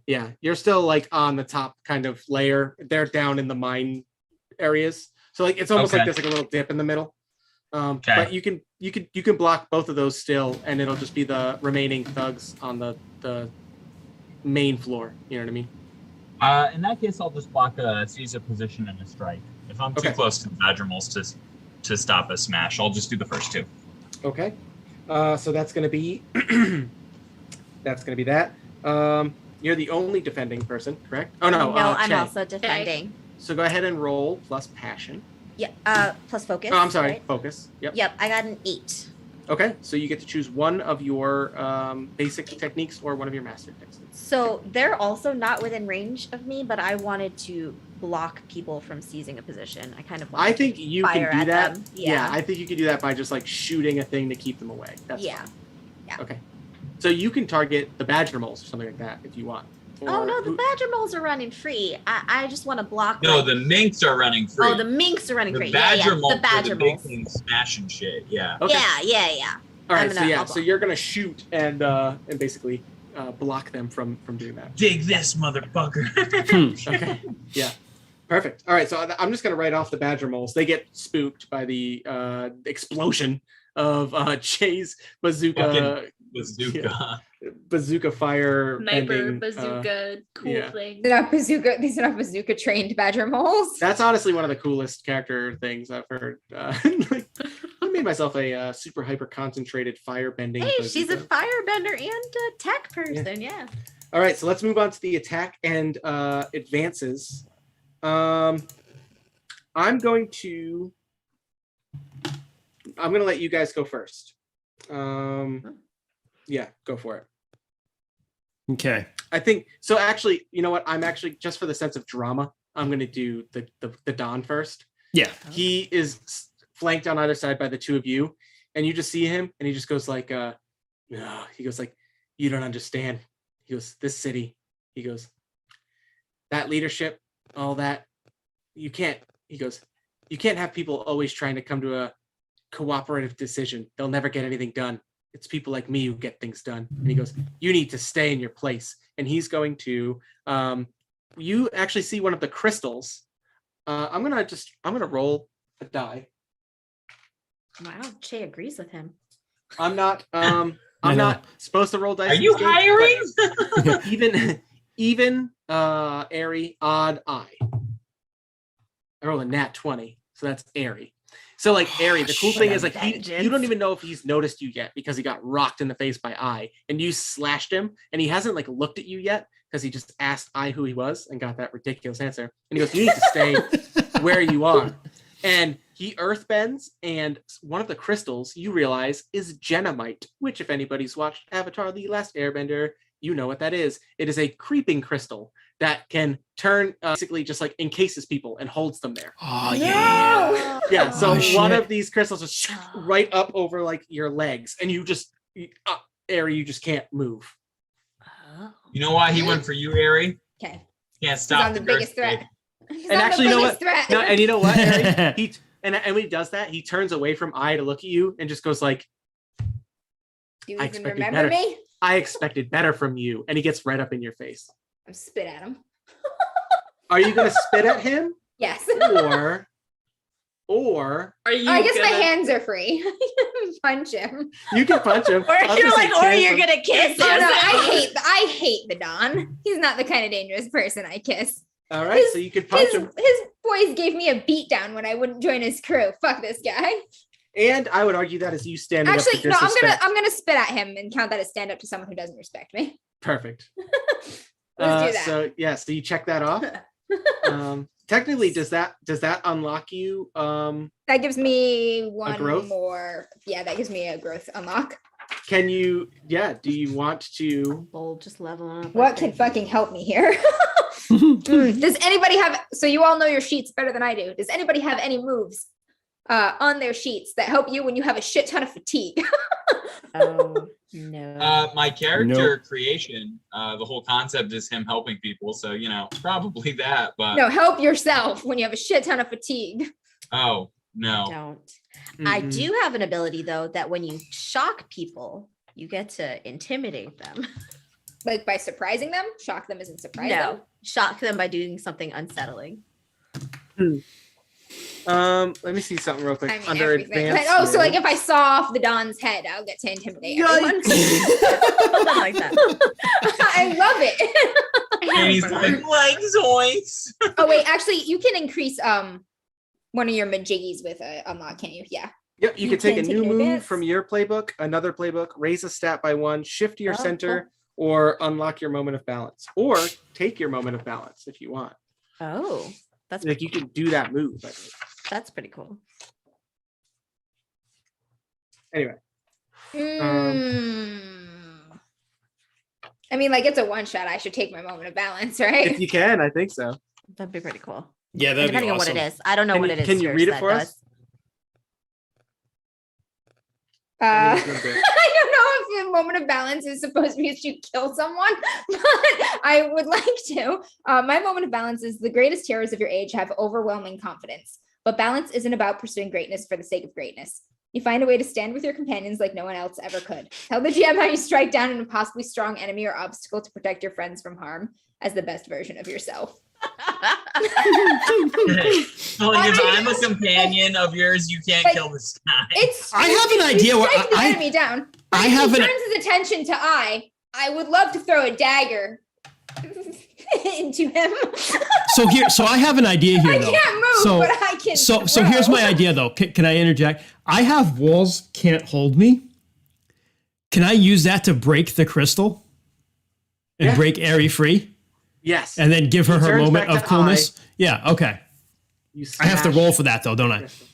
Yeah, you're still like on the top kind of layer. They're down in the mine areas, so like it's almost like Okay. there's like a little dip in the middle. Okay. But you can block both of those still, and it'll just be the remaining thugs on the main floor. You know what I mean? In that case, I'll just block a seize a position and a strike. If I'm too Okay. close to the badger moles to stop a smash, I'll just do the first 2. Okay. So that's gonna be that. You're the only defending person, correct? Oh no. No, I'm Che. also defending. So go ahead and roll plus passion. Yeah. Plus focus. Oh, I'm sorry. right? Focus. Yep. Yep. I got an 8. Okay. So you get to choose one of your basic techniques or one of your master techniques. So they're also not within range of me, but I wanted to block people from seizing a position. I kind of wanted I think you fire can do at that. them. Yeah. Yeah. I think you can do that by just like shooting a thing to keep them away. That's Yeah. fine. Okay. So you can target the badger moles or something like that if you want. Oh Or no, the who- badger moles are running free. I just want to block. No, like- the minks are running free. Oh, the minks are running The free. badger Yeah, moles the badger are the big moles. thing smashing shit. Yeah. Okay. Yeah. All right. I'm So gonna- yeah. I'll So block. you're gonna shoot and basically block them from doing that. Dig this, motherfucker. Okay. Yeah. Perfect. All right. So I'm just going to write off the badger moles. They get spooked by the explosion of Jay's bazooka fire. Sniper, ending, bazooka, cool yeah. thing. These are not bazooka trained badger moles. That's honestly one of the coolest character things I've heard. Like, I made myself a super hyper concentrated fire bending. Hey, she's a bazooka. firebender and a tech person. Yeah. All right, so let's move on to the attack and advances. I'm going to let you guys go first. Yeah, go for it. Okay. I think so. Actually, you know what? I'm actually just for the sense of drama, I'm going to do the Don first. Yeah. He is flanked on either side by the 2 of you, and you just see him, and he just goes like, he goes like, you don't understand. He goes, this city. He goes, that leadership, all that, you can't, he goes, you can't have people always trying to come to a cooperative decision. They'll never get anything done. It's people like me who get things done. And he goes, you need to stay in your place. And he's going to, you actually see one of the crystals. I'm gonna roll a die. Wow, Che agrees with him. I'm not supposed to roll dice. Are you hiring? even airy, odd eye. I rolled a nat 20, so that's airy. So like airy, the cool thing is like you don't even know if he's noticed you yet because he got rocked in the face by Eye, and you slashed him, and he hasn't like looked at you yet because he just asked Eye who he was and got that ridiculous answer. And he goes, "You need to stay where you are." And he earthbends, and one of the crystals you realize is Genomite, which if anybody's watched Avatar: The Last Airbender, you know what that is. It is a creeping crystal that can turn basically just like encases people and holds them there. Oh yeah. Yeah, so Oh, one shit. of these crystals is right up over like your legs, and you just Airy, you just can't move. Oh. You know why he went for you, Ari? Okay. Can't He's stop on the biggest Earthquake. threat. He's And on actually, the you know biggest threat. No, and you know what, Airy? And when he does that, he turns away from Eye to look at you and just goes like, Do you I even expected remember better. me? I expected better from you. And he gets right up in your face. I'm spit at him. Are you gonna spit at him? Yes. Or Are you? I guess my gonna- hands are free. Punch him. you can punch him? Or I was you're gonna say like, or cancel. you're gonna kiss Oh him. no, I hate the Don. He's not the kind of dangerous person I kiss. All right, so you can punch him. His boys gave me a beat down when I wouldn't join his crew. Fuck this guy. And I would argue that is you standing up Actually, to no, disrespect. I'm gonna spit at him and count that as stand up to someone who doesn't respect me. Perfect. Let's do that. So yeah, so you check that off. Technically, does that unlock you? That gives me one growth? more. Yeah, that gives me a growth unlock. Can you? Yeah. Do you want to? Bold, just level up. What could fucking help me here? Does anybody have? So you all know your sheets better than I do. Does anybody have any moves on their sheets that help you when you have a shit ton of fatigue? Oh no. My character creation, the whole concept is him helping people. So, you know, probably that, but No, help yourself when you have a shit ton of fatigue. oh, no. Don't. I Mm-mm. do have an ability though that when you shock people, you get to intimidate them. Like by surprising them? Shock them isn't surprise them. No, shock them by doing something unsettling. Let me see something real quick. I mean, Under everything. advanced. Like, so like moves. if I saw off the Don's head, I'll get to intimidate everyone. Something like that. I love it. And he's like zoinks. Oh wait, actually, you can increase one of your majiggies with a unlock, can't you? Yeah. Yep, you You can take a can new take move advance. from your playbook, another playbook, raise a stat by 1, shift to your Oh, center, or unlock your moment of balance, or take your moment of balance if you want. Oh, that's Like you can do that move. I think. that's pretty cool. Anyway, I mean, like it's a one shot. I should take my moment of balance, right? if you can, I think so. That'd be pretty cool. Yeah, And that'd be depending awesome. on what it is, I don't know Can what you- it is. can you Fierce, read it that for us? does. I mean, it's a bit- I don't know if the moment of balance is supposed to be to kill someone, but I would like to. My moment of balance is the greatest heroes of your age have overwhelming confidence, but balance isn't about pursuing greatness for the sake of greatness. You find a way to stand with your companions like no one else ever could. Tell the GM how you strike down an impossibly strong enemy or obstacle to protect your friends from harm as the best version of yourself. So like, if I'm a companion of yours, you can't Like, kill this guy. It's I have an you idea what strike the I enemy down. I If have he an turns his attention to I would love to throw a dagger into him. so I have an idea here I though. can't move, So- but I can. So here's throw. my idea though. Can I interject? I have walls can't hold me. Can I use that to break the crystal and Yeah. break Airy free Yes. and then give her He her turns moment back of to coolness? Yeah, okay. You I have to smash roll for that though, don't I? crystal.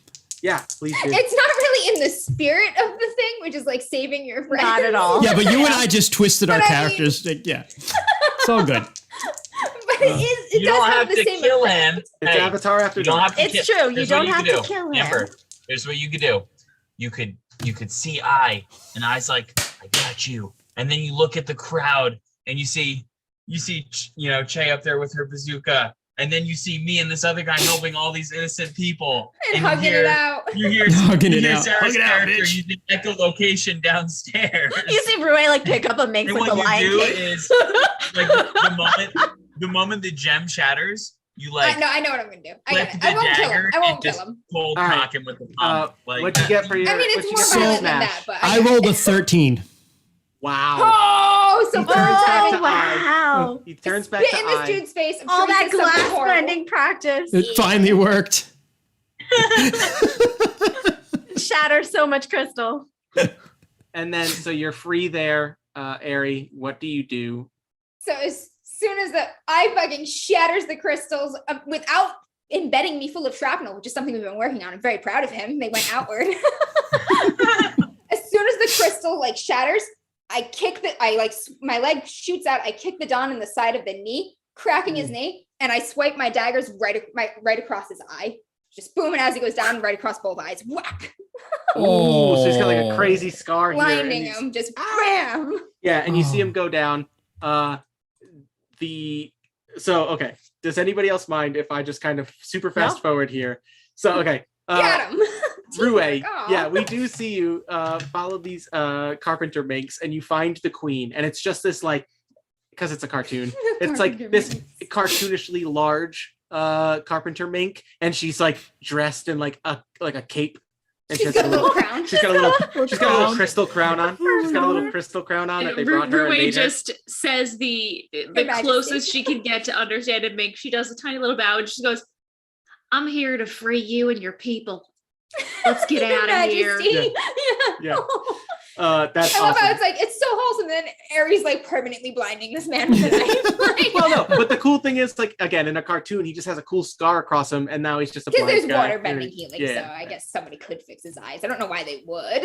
Yeah, please do. It's not really in the spirit of the thing, which is like saving your friends. Not at all. Yeah, but you and I just twisted our But I mean- characters. Yeah. It's all good. But it is. It You does don't have have the to same kill effect. him. It's Hey, Avatar after you don't dark. have to It's kill. true. You Here's what don't could have do. to kill him. Amber, here's what you could do. You could see Eye, and Eye's like, I got you. And then you look at the crowd and you see you see, Che up there with her bazooka. And then you see me and this other guy helping all these innocent people. And hugging it out. You hear Hugging it out. Sarah's Hug it out, character bitch. using echolocation downstairs. You see Rue like pick up a mix And like the what Lion you do King. is, like, the moment the gem shatters, you like I know what I'm gonna do. I flip got it. the I won't kill him. dagger I won't and kill just him. cold All right. cock him with the pump. What'd you get for your? I mean, what'd it's you more get for your violent than smash? that, but I rolled a 13. Wow. Oh, so He third turns back time. to wow. He turns back to Spit in this I. dude's face. I'm All sure he that says something glass horrible. bending practice. It finally worked. Shatters so much crystal. And then, so you're free there, Ari. What do you do? So as soon as the eye fucking shatters the crystals without embedding me full of shrapnel, which is something we've been working on. I'm very proud of him. They went outward. As soon as the crystal like shatters, my leg shoots out. I kick the Don in the side of the knee, cracking his knee, and I swipe my daggers right across his eye. Just boom, and as he goes down, right across both eyes. Whack! Oh, so he's got like a crazy scar here. and Blinding he's- him. Just bam! Yeah, and you see Oh. him go down. Okay. Does anybody else mind if I just kind of super fast forward here? So okay. Got him! Rue, Aw. yeah, we do see you follow these carpenter minks, and you find the queen, and it's just this like, because it's a cartoon, it's like Carpenter this minks. cartoonishly large carpenter mink, and she's like dressed in like a cape, and She's got a little crown. she's got a little crystal crown on. She's got a little crystal crown on that they brought her. and Rue made her. just says the Majesty. closest she can get to understand and make. She does a tiny little bow and she goes, "I'm here to free you and your people. Let's get Your out of here." Majesty. Yeah. That's I love how awesome. it's like it's so wholesome. Then Aries like permanently blinding this man with a knife. Like, Well, no, but the cool thing is, like, again, in a cartoon, he just has a cool scar across him, and now he's just a because blind there's guy. water bending healing, so Yeah. I guess somebody could fix his eyes. I don't know why they would.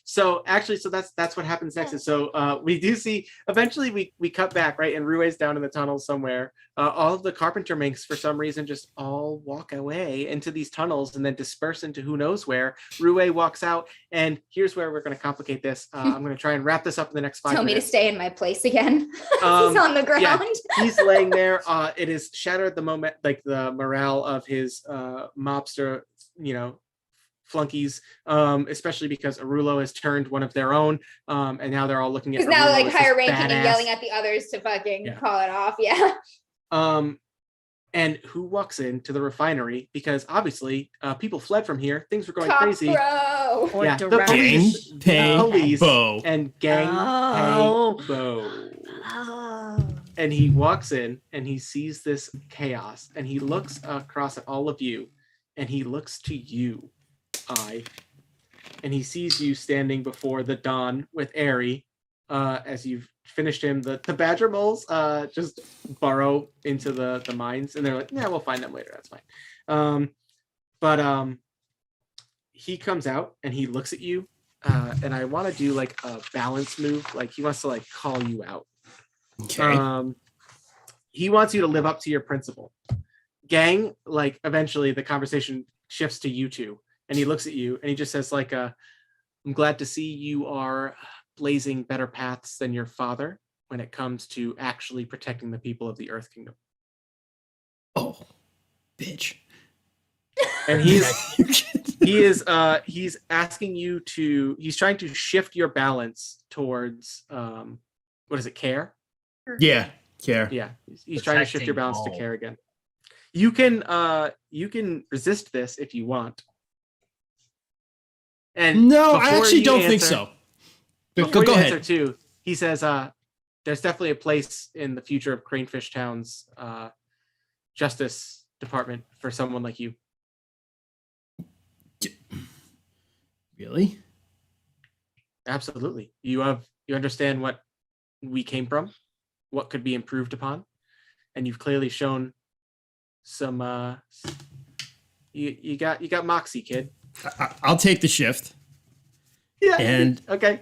So actually, that's what happens next. Is so we do see eventually we cut back, right, and Rue's down in the tunnel somewhere. All of the carpenter minks for some reason just all walk away into these tunnels and then disperse into who knows where. Rue walks out, and here's where we're going to complicate this. I'm going to try and wrap this up in the next 5 Tell me to minutes. stay in my place again. Um, He's on the ground. yeah. He's laying there. It is shattered the moment, like the morale of his mobster, flunkies, especially because Arulo has turned one of their own, and now they're all looking at. He's now Arulo like as this higher ranking badass. and yelling at the others to fucking Yeah. call it off. Yeah. And who walks into the refinery? Because obviously, people fled from here. Things were going Top crazy. bro. Or Yeah, the direct. police, Gang, pay, the police, bow. and gang Oh. pay bow. Oh. And he walks in and he sees this chaos, and he looks across at all of you, and he looks to you, and he sees you standing before the Don with Ari. As you've finished him, the badger moles just burrow into the mines, and they're like, yeah, we'll find them later, that's fine. But he comes out and he looks at you, and I want to do like a balance move, like he wants to like call you out. Okay. He wants you to live up to your principle. Gang, like eventually the conversation shifts to you two, and he looks at you and he just says like, I'm glad to see you are blazing better paths than your father when it comes to actually protecting the people of the Earth Kingdom. Oh, bitch. And he's asking you to, he's trying to shift your balance towards what is it, care? Yeah, care. Yeah, he's trying to shift your Protecting balance to all. care again. You can resist this if you want. And No, I before actually you don't think answer- so. Before Go you ahead. answer too, he says, there's definitely a place in the future of Cranefish Town's justice department for someone like you. Really? Absolutely. You understand what we came from, what could be improved upon, and you've clearly shown some you got moxie, kid. I'll take the shift. Yeah. And okay.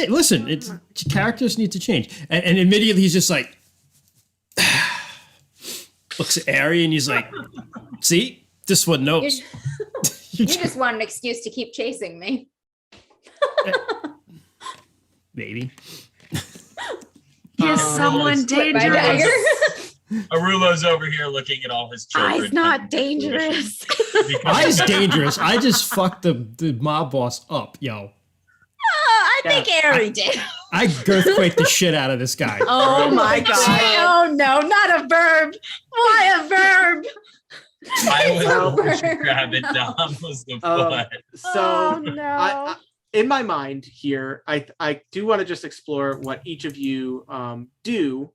Listen, characters need to change. And immediately he's just like, looks at Ari and he's like, see, this one knows. You just want an excuse to keep chasing me. Maybe. His someone With my dangerous. dagger. Arulo's over here looking at all his children. I's not dangerous. I's dangerous. I just fucked the mob boss up, yo. I think Ari did. I girthquake the shit out of this guy. Oh my god. Oh no, not a verb. Why a verb? I was grabbing Dom was the foot. So Oh no. I, in my mind here, I do want to just explore what each of you do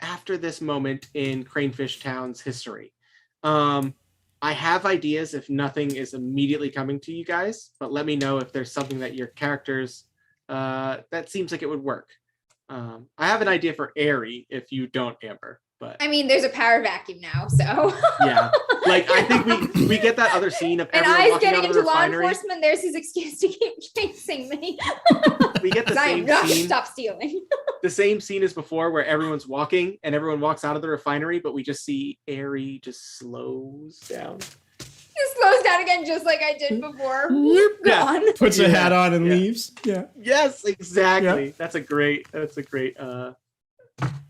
after this moment in Cranefish Town's history. I have ideas if nothing is immediately coming to you guys, but let me know if there's something that your characters that seems like it would work. I have an idea for Aerie if you don't, Amber. But I mean, there's a power vacuum now, so yeah, like I think we get that other scene of and everyone I's walking getting out of the into law refinery. enforcement. There's his excuse to keep chasing me. We get the I am same not scene. stop stealing. The same scene as before where everyone's walking and everyone walks out of the refinery, but we just see Aerie just slows down. It slows down again, just like I did before. Yeah. Gone. Puts a hat on and Yeah. leaves. Yeah. Yes, exactly. Yeah. That's a great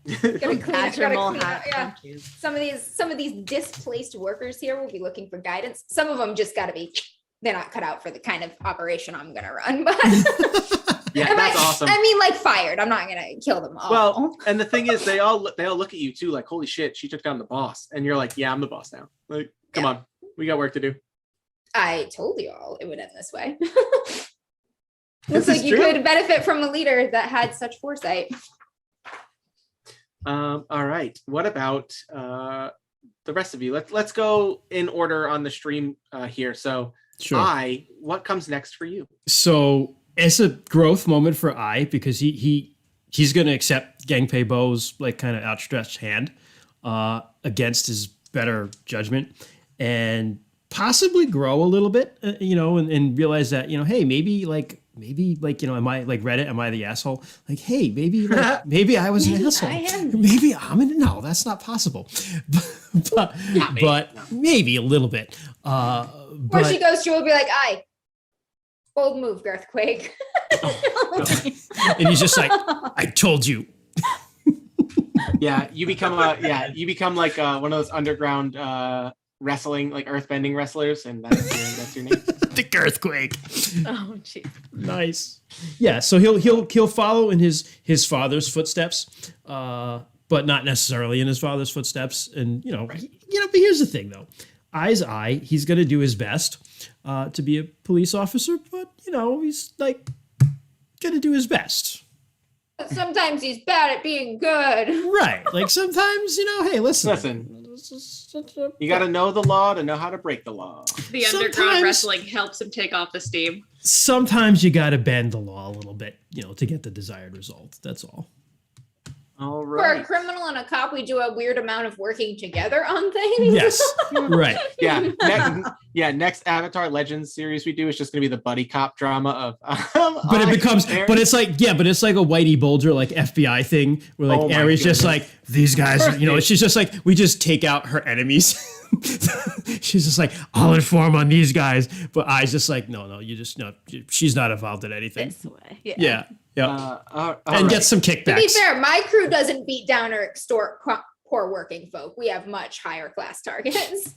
Gotta clean up, Badgermole hat. yeah. Thank you. Some of these displaced workers here will be looking for guidance. Some of them just gotta be, they're not cut out for the kind of operation I'm gonna run. But Yeah, that's awesome. I mean, like fired. I'm not gonna kill them all. Well, and the thing is, they all look at you too, like, holy shit, she took down the boss, and you're like, yeah, I'm the boss now. Like, come on, we got work to do. I told you all it would end this way. This Looks like is you true. could benefit from a leader that had such foresight. All right. What about the rest of you? Let's go in order on the stream here. So, Sure. what comes next for you? So it's a growth moment for because he's going to accept Gangpei Bo's like kind of outstretched hand against his better judgment and possibly grow a little bit, and realize that, hey, maybe am I like Reddit? Am I the asshole? Like, hey, maybe I was an asshole. I am. Maybe no, that's not possible. but maybe a little bit. Where she goes, she will be like, "I bold move, Girthquake." And he's just like, I told you. Yeah, you become like one of those underground wrestling, like earthbending wrestlers, and that's your name. The Earthquake. Oh jeez. Nice. Yeah, so he'll follow in his father's footsteps, but not necessarily in his father's footsteps. And but here's the thing though. He's gonna do his best to be a police officer, but he's like gonna do his best. Sometimes he's bad at being good. Right. Like sometimes, hey, listen. You got to know the law to know how to break the law. The underground Sometimes- wrestling helps him take off the steam. Sometimes you gotta bend the law a little bit, to get the desired result. That's all. All For a right. criminal and a cop, we do a weird amount of working together on things. Yes. Right. Yeah. Next Avatar Legends series we do is just gonna be the buddy cop drama of. But it's like a Whitey Bulger like FBI thing where like Oh my Aries just goodness. like these guys, she's just like we just take out her enemies. She's just like I'll inform on these guys, but I's just like no, she's not involved in anything. This way. Yeah. Yeah. all And right. get some To be kickbacks. fair, my crew doesn't beat down or extort poor working folk. We have much higher class targets.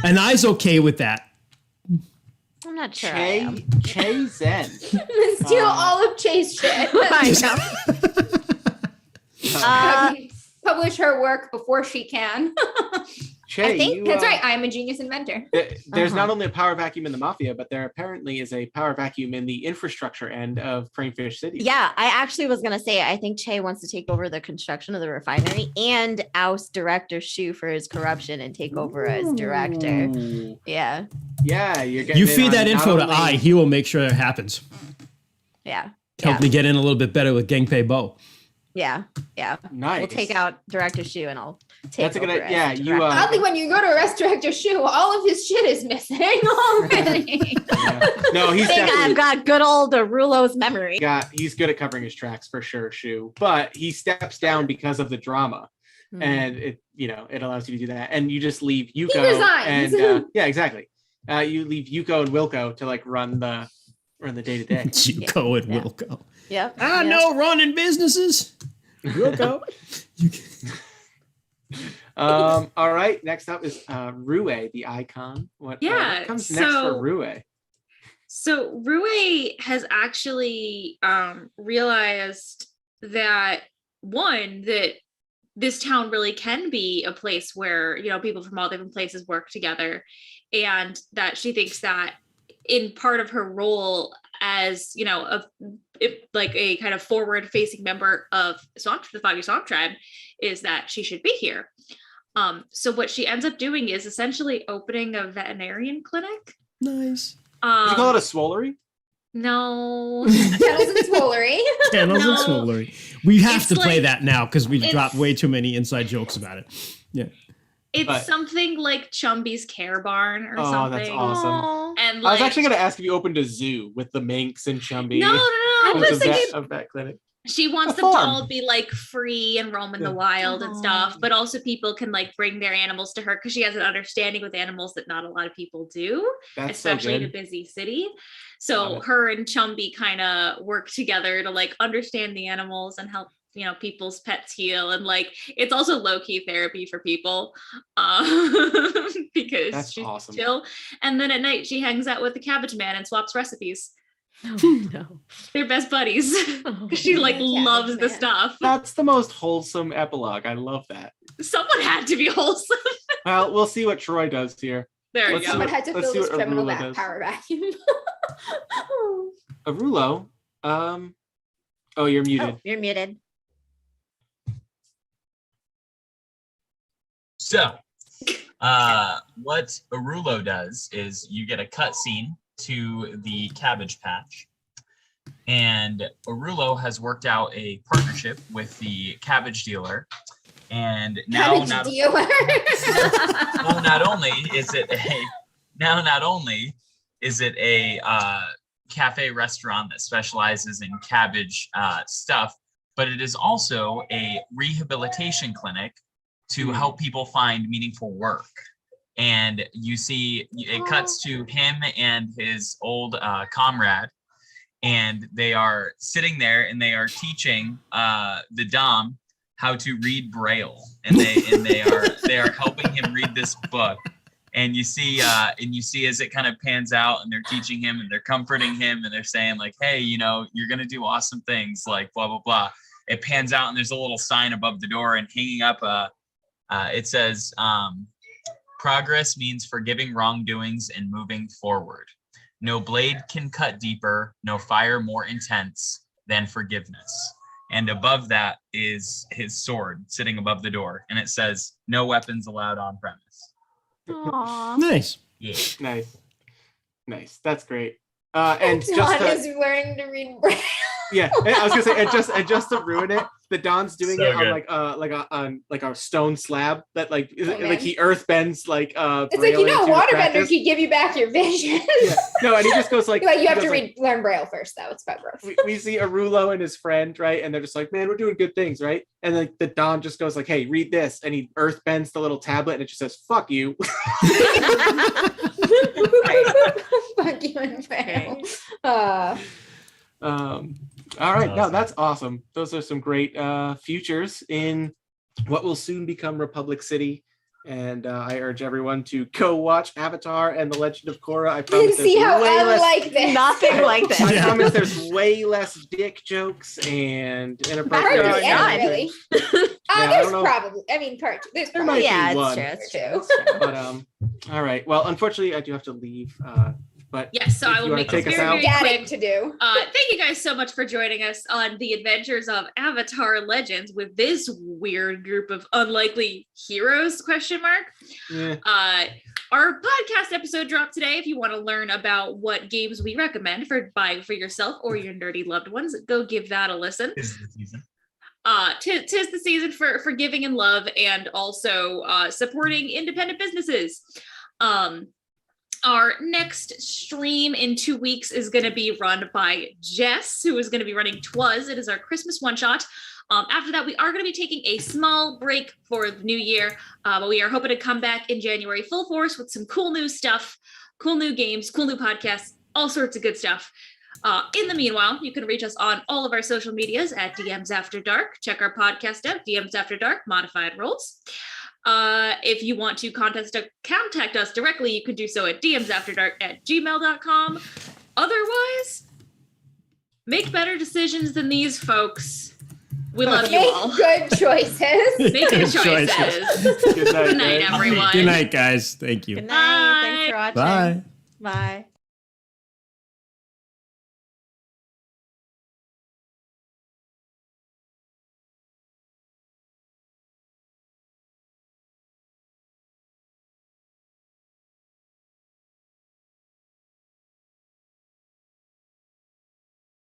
And I's okay with that. I'm not sure. I am. Che Zen. Steal all of Chase shit. I know. Publish her work before she can. Che, I think you, that's right. I'm a genius inventor. There's not only a power vacuum in the Mafia, but there apparently is a power vacuum in the infrastructure end of Cranefish City. Yeah, I actually was gonna say I think Che wants to take over the construction of the refinery and oust Director Shu for his corruption and take over as director. Ooh. Yeah, Yeah, you're getting You in feed on that not info to only- I, he will make sure it happens. yeah, Help me get in a little bit better with Gangpei Bo. yeah. Nice. We'll take out Director Shu and I'll take That's a good over idea. as Yeah, you. director. Oddly, when you go to arrest Director Shu, all of his shit is missing already. Yeah. No, he's Think definitely I've got good old Rulo's memory. he's good at covering his tracks for sure, Shu. But he steps down because of the drama, Hmm. and it allows you to do that, and you just leave Yuko. resigns. And yeah, exactly. You leave Yuko and Wilco to like run the day to day. Yuko and Yeah. Wilco. Yep. I yep. know running businesses. Ryoko. All right. Next up is Rue, the icon. What comes next for Rue? So Rue has actually realized that that this town really can be a place where, you know, people from all different places work together, and that she thinks that in part of her role as, you know, like a kind of forward-facing member of the Foggy Swamp Tribe is that she should be here. So what she ends up doing is essentially opening a veterinarian clinic. Nice. Did you call it a swolery? No. Kennels and Swolery. Kennels and Swolery. We have It's to play like- that now because we've dropped way too many inside jokes about it. Yeah. It's something like Chumby's Care Barn or something. Oh, that's awesome. And I was like, actually going to ask if you opened a zoo with the Manx and Chumby. No. I With was a thinking vet clinic. she wants A them to farm. all be like free and roam in the wild and stuff, but also people can like bring their animals to her because she has an understanding with animals that not a lot of people do, That's especially so in a good. busy city. Love So it. her and Chumby kind of work together to like understand the animals and help, you know, people's pets heal. And like it's also low-key therapy for people because That's she's awesome. chill. And then at night she hangs out with the Cabbage Man and swaps recipes. Oh, no. They're best buddies. Oh, She like Cabbage loves the Man. stuff. That's the most wholesome epilogue. I love that. Someone had to be wholesome. Well, we'll see what Troy does here. There you Let's go. see Someone had to let's fill see this what criminal Arula does. power vacuum. Arulo. Oh, you're muted. Oh, you're muted. So, what Arulo does is you get a cutscene to the Cabbage Patch, and Arulo has worked out a partnership with the cabbage dealer, and now Cabbage dealer. not only is it a cafe restaurant that specializes in cabbage stuff, but it is also a rehabilitation clinic to help people find meaningful work. And you see it cuts to him and his old comrade, and they are sitting there and they are teaching the Dom how to read Braille, and they are helping him read this book. And you see as it kind of pans out, and they're teaching him and they're comforting him and they're saying like, hey, you know, you're gonna do awesome things, like blah blah blah. It pans out and there's a little sign above the door, and hanging up it says progress means forgiving wrongdoings and moving forward. No blade can cut deeper, no fire more intense than forgiveness. And above that is his sword sitting above the door, and it says no weapons allowed on premise. Aww. Nice. Yeah. Nice. That's great. And Don just to, is learning to read Braille. yeah, I was gonna say, and just to ruin it, the Don's doing So it good. on like a stone slab that like man. like he earth bends like It's like, Braille you know, into waterbender practice. can give you back your vision. Yeah. No, and he just goes like, Like, you he have goes to like, learn Braille first, though. It's about growth. we see Arulo and his friend, right? And they're just like, man, we're doing good things, right? And like the Don just goes like, hey, read this, and he earth bends the little tablet, and it just says, fuck you. Fuck you and Braille. All right, no, Awesome. that's awesome. Those are some great futures in what will soon become Republic City. And I urge everyone to go watch Avatar and The Legend of Korra. I And promise see how way less. unlike this. Nothing like this. I Yeah. promise there's way less dick jokes and inappropriate. Part of the Yeah, end, God. really. I There's don't know. probably, I mean, there's There probably might Yeah, be it's one. true. It's two. true. But all right. Well, unfortunately, I do have to leave. But Yes, so if I you will wanna make this take us very, out? very Gadding quick. to do. Thank you guys so much for joining us on the adventures of Avatar Legends with this weird group of unlikely heroes, ? yeah. Our podcast episode dropped today. If you want to learn about what games we recommend for buying for yourself or your nerdy loved ones, go give that a listen. This is the season. Tis the season for giving and love, and also supporting independent businesses. Our next stream in 2 weeks is going to be run by Jess, who is going to be running Twas. It is our Christmas one shot. After that, we are going to be taking a small break for the new year, but we are hoping to come back in January full force with some cool new stuff, cool new games, cool new podcasts, all sorts of good stuff. In the meanwhile, you can reach us on all of our social medias at DMs After Dark. Check our podcast out, DMs After Dark, Modified Roles. If you want to contact us directly, you can do so at dmsafterdark@gmail.com. Otherwise, make better decisions than these folks. We love you all. Make good choices. Make good Good choices. choices. Good night, Good night, guys. everyone. Good night, guys. Thank you. Good night. Thanks for watching. Bye. Bye.